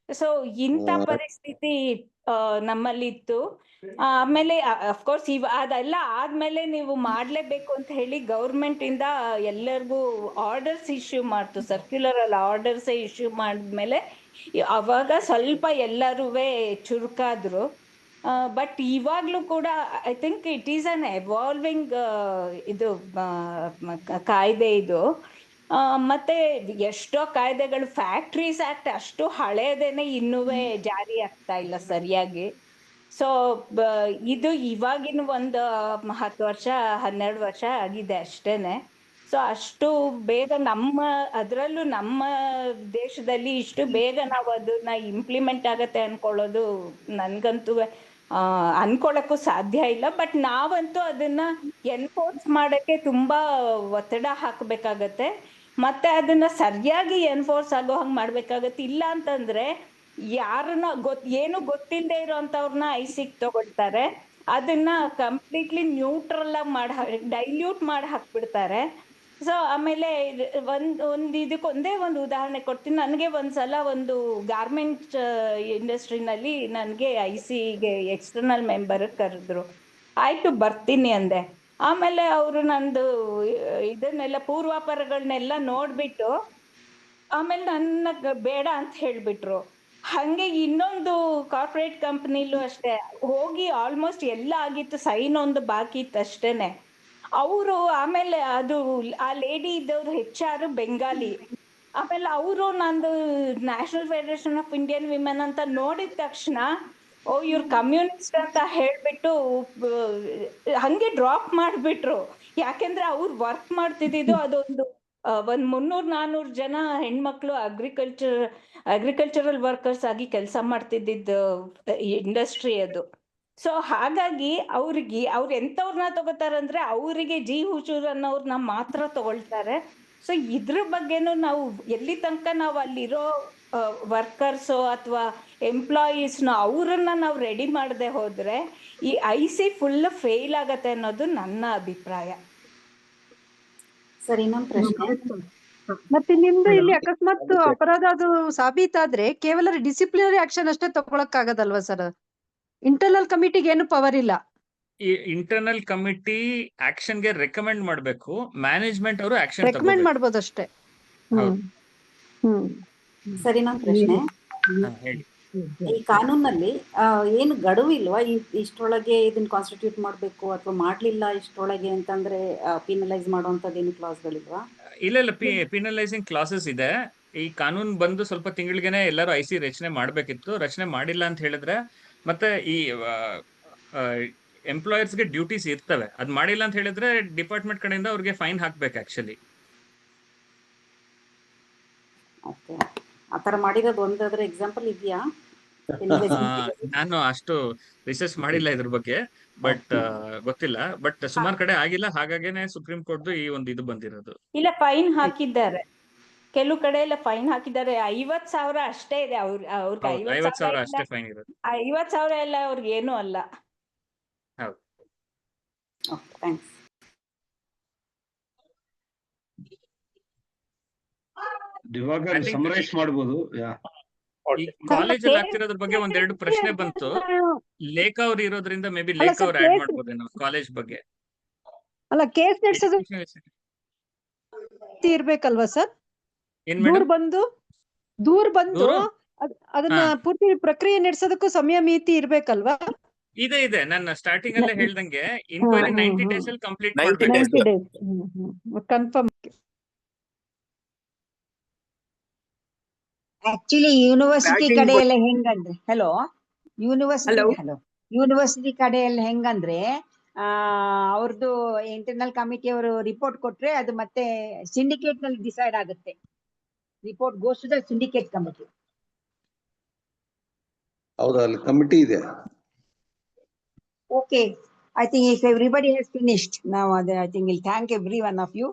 ಸೊ ಇಂಥ ಪರಿಸ್ಥಿತಿ ನಮ್ಮಲ್ಲಿತ್ತು. ಆಮೇಲೆ ಅಫ್ಕೋರ್ಸ್ ಅದೆಲ್ಲ ಆದ್ಮೇಲೆ ನೀವು ಮಾಡ್ಲೇಬೇಕು ಅಂತ ಹೇಳಿ ಗೌರ್ಮೆಂಟ್ ಇಂದ ಎಲ್ಲರಿಗೂ ಆರ್ಡರ್ಸ್ ಇಶ್ಯೂ ಮಾಡ್ತು, ಸರ್ಕ್ಯುಲರ್ ಅಲ್ಲಿ ಆರ್ಡರ್ಸ್ ಇಶ್ಯೂ ಮಾಡಿದ್ಮೇಲೆ ಅವಾಗ ಸ್ವಲ್ಪ ಎಲ್ಲರೂ ಚುರುಕಾದ್ರು. ಬಟ್ ಇವಾಗ್ಲೂ ಕೂಡ I think it is an evolving ಇದು ಕಾಯ್ದೆ ಇದು. ಮತ್ತೆ ಎಷ್ಟೋ ಕಾಯ್ದೆಗಳು, ಫ್ಯಾಕ್ಟ್ರೀಸ್ ಆಕ್ಟ್ ಅಷ್ಟು ಹಳೇದೇನೆ ಇನ್ನೂ ಜಾರಿ ಆಗ್ತಾ ಇಲ್ಲ ಸರಿಯಾಗಿ. ಸೊ ಇದು ಇವಾಗಿನ ಒಂದು 10 ವರ್ಷ 12 ವರ್ಷ ಆಗಿದೆ ಅಷ್ಟೇನೆ. ಸೊ ಅಷ್ಟು ಬೇಗ ಅದರಲ್ಲೂ ನಮ್ಮ ದೇಶದಲ್ಲಿ ಇಷ್ಟು ಬೇಗ ನಾವು ಅದನ್ನ ಇಂಪ್ಲಿಮೆಂಟ್ ಆಗತ್ತೆ ಅನ್ಕೊಳ್ಳೋದು ನನ್ಗಂತೂ ಅನ್ಕೊಳಕ್ಕೂ ಸಾಧ್ಯ ಇಲ್ಲ. ಬಟ್ ನಾವಂತೂ ಅದನ್ನ ಎನ್ಫೋರ್ಸ್ ಮಾಡಕ್ಕೆ ತುಂಬಾ ಒತ್ತಡ ಹಾಕ್ಬೇಕಾಗತ್ತೆ, ಮತ್ತೆ ಅದನ್ನ ಸರಿಯಾಗಿ ಎನ್ಫೋರ್ಸ್ ಆಗೋ ಹಂಗ್ ಮಾಡ್ಬೇಕಾಗತ್ತೆ. ಇಲ್ಲ ಅಂತಂದ್ರೆ ಯಾರನ್ನ ಏನು ಗೊತ್ತಿಲ್ಲದೆ ಇರೋಂಥವ್ರನ್ನ IC-ಗೆ ತಗೊಳ್ತಾರೆ, ಅದನ್ನ ಕಂಪ್ಲೀಟ್ಲಿ ನ್ಯೂಟ್ರಲ್ ಆಗಿ ಡೈಲ್ಯೂಟ್ ಮಾಡಿ ಹಾಕ್ಬಿಡ್ತಾರೆ. ಸೊ ಆಮೇಲೆ ಇದಕ್ಕೊಂದೇ ಒಂದು ಉದಾಹರಣೆ ಕೊಡ್ತೀನಿ. ನನಗೆ ಒಂದ್ಸಲ ಒಂದು ಗಾರ್ಮೆಂಟ್ ಇಂಡಸ್ಟ್ರಿನಲ್ಲಿ ನನಗೆ IC-ಗೆ ಎಕ್ಸ್ಟರ್ನಲ್ ಮೆಂಬರ್ ಕರೆದ್ರು. ಆಯ್ತು ಬರ್ತೀನಿ ಅಂದೆ. ಆಮೇಲೆ ಅವರು ನಂದು ಇದನ್ನೆಲ್ಲ ಪೂರ್ವಾಪರಗಳನ್ನೆಲ್ಲ ನೋಡ್ಬಿಟ್ಟು ಆಮೇಲೆ ನನ್ನ ಬೇಡ ಅಂತ ಹೇಳ್ಬಿಟ್ರು. ಹಂಗೆ ಇನ್ನೊಂದು ಕಾರ್ಪೊರೇಟ್ ಕಂಪನಿಲೂ ಅಷ್ಟೇ ಹೋಗಿ ಆಲ್ಮೋಸ್ಟ್ ಎಲ್ಲ ಆಗಿತ್ತು, ಸೈನ್ ಒಂದು ಬಾಕಿ ಇತ್ತು ಅಷ್ಟೇನೆ. ಅವರು ಆಮೇಲೆ ಅದು ಆ ಲೇಡಿ ಇದ್ದವ್ರು HR ಬೆಂಗಾಲಿ. ಆಮೇಲೆ ಅವರು ನಂದು national federation of Indian women ಅಂತ ನೋಡಿದ ತಕ್ಷಣ ಇವ್ರು ಕಮ್ಯುನಿಸ್ಟ್ ಅಂತ ಹೇಳ್ಬಿಟ್ಟು ಹಂಗೆ ಡ್ರಾಪ್ ಮಾಡ್ಬಿಟ್ರು. ಯಾಕೆಂದ್ರೆ ಅವ್ರು ವರ್ಕ್ ಮಾಡ್ತಿದ್ದು ಅದೊಂದು ಒಂದ್ 300-400 ಜನ ಹೆಣ್ಮಕ್ಳು ಅಗ್ರಿಕಲ್ಚರಲ್ ವರ್ಕರ್ಸ್ ಆಗಿ ಕೆಲಸ ಮಾಡ್ತಿದ್ದಿದ್ದು ಇಂಡಸ್ಟ್ರಿ ಅದು. ಸೊ ಹಾಗಾಗಿ ಅವ್ರು ಎಂತವ್ರನ್ನ ತಗೋತಾರಂದ್ರೆ ಅವರಿಗೆ ಹುಚೂರ್ ಅನ್ನೋರ್ನ ಮಾತ್ರ ತಗೊಳ್ತಾರೆ. ಸೊ ಇದ್ರ ಬಗ್ಗೆನೂ ನಾವು ಎಲ್ಲಿ ತನಕ ನಾವು ಅಲ್ಲಿರೋ ವರ್ಕರ್ಸ್ ಅಥವಾ ಎಂಪ್ಲಾಯೀಸ್ನ ಅವ್ರನ್ನ ನಾವು ರೆಡಿ ಮಾಡದೆ ಹೋದ್ರೆ ಈ IC ಫುಲ್ ಫೇಲ್ ಆಗತ್ತೆ ಅನ್ನೋದು ನನ್ನ ಅಭಿಪ್ರಾಯ. ಸರಿ, ಇನ್ನೊಂದು ಪ್ರಶ್ನೆ. ಮತ್ತೆ ನಿಮ್ದು ಇಲ್ಲಿ ಅಕಸ್ಮಾತ್ ಅಪರಾಧ ಅದು ಸಾಬೀತಾದ್ರೆ ಕೇವಲ ಡಿಸಿಪ್ಲಿನರಿ ಆಕ್ಷನ್ ಅಷ್ಟೇ ತಗೊಳಕ್ ಆಗದಲ್ವಾ ಸರ್? ಇಂಟರ್ನಲ್ ಕಮಿಟಿಗೆ ಏನು ಪವರ್ ಇಲ್ಲ. ಈ ಇಂಟರ್ನಲ್ ಕಮಿಟಿ ಆಕ್ಷನ್ ಗೆ ರೆಕಮೆಂಡ್ ಮಾಡ್ಬೇಕು, ಮ್ಯಾನೇಜ್ಮೆಂಟ್ ಅವರು ಆಕ್ಷನ್ ರೆಕಮೆಂಡ್ ಮಾಡ್ಬೋದು ಅಷ್ಟೇ. ಸರಿ, ಇನ್ನೊಂದು ಪ್ರಶ್ನೆ. ಹೇಳಿ. ಈ ಕಾನೂನಲ್ಲಿ ಏನು ಗಡುವು ಇಲ್ವಾ? ಇಷ್ಟರೊಳಗೆ ಇದನ್ನ ಕಾನ್ಸ್ಟಿಟ್ಯೂಟ್ ಮಾಡ್ಬೇಕು ಅಥವಾ ಮಾಡ್ಲಿಲ್ಲ ಇಷ್ಟರೊಳಗೆ ಅಂತಂದ್ರೆ ಪಿನಲೈಸ್ ಮಾಡುವಂತದ್ದು ಏನು ಕ್ಲಾಸ್ಗಳಿಲ್ವಾ? ಇಲ್ಲ, ಪಿನಲೈಸಿಂಗ್ ಕ್ಲಾಸಸ್ ಇದೆ. ಈ ಕಾನೂನು ಬಂದು ಸ್ವಲ್ಪ ತಿಂಗಳಿಗೆನೆ ಎಲ್ಲರೂ IC ರಚನೆ ಮಾಡ್ಬೇಕಿತ್ತು, ರಚನೆ ಮಾಡಿಲ್ಲ ಅಂತ ಹೇಳಿದ್ರೆ ಮತ್ತೆ ಈ ಎಂಪ್ಲಾಯರ್ಸ್ಗೆ ಡ್ಯೂಟೀಸ್ ಇರ್ತವೆ, ಅದ್ ಮಾಡಿಲ್ಲ ಅಂತ ಹೇಳಿದ್ರೆ ಡಿಪಾರ್ಟ್ಮೆಂಟ್ ಕಡೆಯಿಂದ ಅವ್ರಿಗೆ ಫೈನ್ ಹಾಕ್ಬೇಕು ಆಕ್ಚುಲಿ. ಆತರ ಮಾಡಿರೋದು ಒಂದಾದ್ರೆ ಎಕ್ಸಾಂಪಲ್ ಇದೆಯಾ? ನಾನು ಅಷ್ಟು ರಿಸರ್ಚ್ ಮಾಡಿಲ್ಲ ಇದ್ರ ಬಗ್ಗೆ, ಬಟ್ ಗೊತ್ತಿಲ್ಲ. ಬಟ್ ಸುಮಾರು ಕಡೆ ಆಗಿಲ್ಲ, ಹಾಗಾಗೇನೆ ಸುಪ್ರೀಂ ಕೋರ್ಟ್ ಈ ಒಂದು ಇದು ಬಂದಿರೋದು. ಇಲ್ಲ, ಫೈನ್ ಹಾಕಿದ್ದಾರೆ, ಕೆಲವು ಕಡೆ ಎಲ್ಲ ಫೈನ್ ಹಾಕಿದ್ದಾರೆ. 50,000 ಅಷ್ಟೇ ಇದೆ ಅವ್ರಿಗೆ 50,000 ಅಷ್ಟೇ ಫೈನ್ ಇರೋದು. 50,000 ಎಲ್ಲ ಅವ್ರಿಗೆ ಏನು ಅಲ್ಲ. ಹೌದು. ಥ್ಯಾಂಕ್ಸ್. ದಿವಾಕರ್ ಸಮರೈಸ್ ಮಾಡ್ಬೋದು. ಈ ಕಾಲೇಜಲ್ಲಿ ಆಗ್ತಿರೋದ್ರ ಬಗ್ಗೆ ಒಂದೆರಡು ಪ್ರಶ್ನೆ ಬಂತು. ಲೇಖ ಅವ್ರು ಇರೋದ್ರಿಂದ ಮೇ ಬಿ ಲೇಖ ಅವ್ರು ಆಡ್ ಮಾಡ್ಬೋದೇನೋ ಕಾಲೇಜ್ ಬಗ್ಗೆ. ಅಲ್ಲ, ಕೇಸ್ ನಡೆಸೋದು ಇರ್ಬೇಕಲ್ವಾ ಸರ್? ದೂರ್ ಬಂದು ಅದನ್ನ ಪೂರ್ತಿ ಪ್ರಕ್ರಿಯೆ ನಡೆಸೋದಕ್ಕೂ ಸಮಯ ಮಿತಿ ಇರ್ಬೇಕಲ್ವಾ? ಇದೆ ನಾನು ಸ್ಟಾರ್ಟಿಂಗ್ ಅಲ್ಲೇ ಹೇಳ್ದಂಗೆ ಇನ್ಕ್ವೈರಿ 90 days ಅಲ್ಲಿ ಕಂಪ್ಲೀಟ್ ಮಾಡ್ಬೇಕು. ಕನ್ಫರ್ಮ್. ಆಕ್ಚುಲಿ ಯೂನಿವರ್ಸಿಟಿ Bagging ಕಡೆ ಎಲ್ಲ ಹೆಂಗಂದ್ರೆ ಯೂನಿವರ್ಸಿಟಿ ಯೂನಿವರ್ಸಿಟಿ ಕಡೆ ಎಲ್ಲ ಹೆಂಗಂದ್ರೆ ಅವ್ರದ್ದು ಇಂಟರ್ನಲ್ ಕಮಿಟಿ ಅವರು ರಿಪೋರ್ಟ್ ಕೊಟ್ರೆ ಅದು ಮತ್ತೆ ಸಿಂಡಿಕೇಟ್ ನಲ್ಲಿ ಡಿಸೈಡ್ ಆಗುತ್ತೆ. Report goes to the syndicate committee. ಹೌದಾ, ಅಲ್ಲಿ ಕಮಿಟಿ ಇದೆ. Okay, I think if everybody has finished now, I think we'll thank every one of you.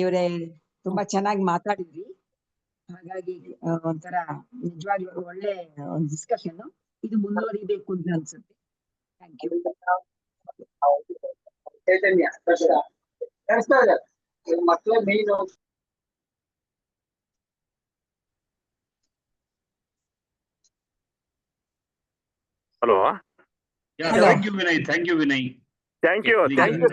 ಇವರೇ ತುಂಬಾ ಚೆನ್ನಾಗಿ ಮಾತಾಡಿದ್ರಿ. ಹಾಗಾಗಿ ಒಂಥರ ನಿಜವಾಗ್ಲೂ ಒಳ್ಳೆ ಒಂದು ಡಿಸ್ಕಷನ್. ಇದು ಮುಂದುವರಿಬೇಕು ಅಂತ ಅನ್ಸುತ್ತೆ. Thank you. Hello, thank you Vinay. Thank you Vinay. Thank you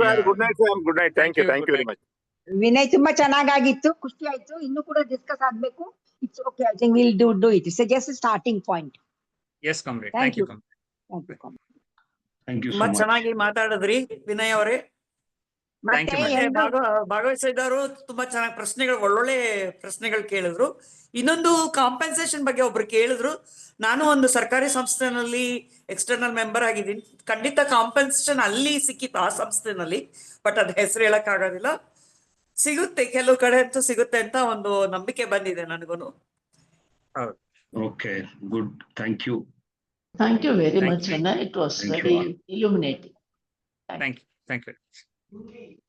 sir. Good night sir. Good night. Thank you very much. Vinay, ತುಂಬಾ ಚೆನ್ನಾಗಾಗಿತ್ತು, ಖುಷಿ ಆಯ್ತು. ಇನ್ನು ಕೂಡ ಡಿಸ್ಕಸ್ ಆಗ್ಬೇಕು. It's okay, I think will do it. It's just starting point. Yes comrade, thank you. Thank you. ತುಂಬಾ ಚೆನ್ನಾಗಿ ಮಾತಾಡಿದ್ರಿ ವಿನಯ್ ಅವರೇ. Thank you, ಮತ್ತೆ ಭಾಗವಹಿಸಿದವರು ತುಂಬಾ ಚೆನ್ನಾಗಿ ಪ್ರಶ್ನೆಗಳು, ಒಳ್ಳೊಳ್ಳೆ ಪ್ರಶ್ನೆಗಳು ಕೇಳಿದ್ರು. ಇನ್ನೊಂದು ಕಾಂಪೆನ್ಸೇಷನ್ ಬಗ್ಗೆ ಒಬ್ರು ಕೇಳಿದ್ರು. ನಾನು ಒಂದು ಸರ್ಕಾರಿ ಸಂಸ್ಥೆನಲ್ಲಿ ಎಕ್ಸ್ಟರ್ನಲ್ ಮೆಂಬರ್ ಆಗಿದ್ದೀನಿ. ಖಂಡಿತ ಕಾಂಪೆನ್ಸೇಷನ್ ಅಲ್ಲಿ ಸಿಕ್ಕಿತ್ತು ಆ ಸಂಸ್ಥೆನಲ್ಲಿ, ಬಟ್ ಅದ್ ಹೆಸರು ಹೇಳಕ್ ಆಗೋದಿಲ್ಲ. ಸಿಗುತ್ತೆ, ಕೆಲವು ಕಡೆ ಅಂತೂ ಸಿಗುತ್ತೆ ಅಂತ ಒಂದು ನಂಬಿಕೆ ಬಂದಿದೆ ನನಗೂನು. Okay, good. Thank you. Thank you very Thank much, Anna. It was Thank you very all. illuminating. Thank you very much.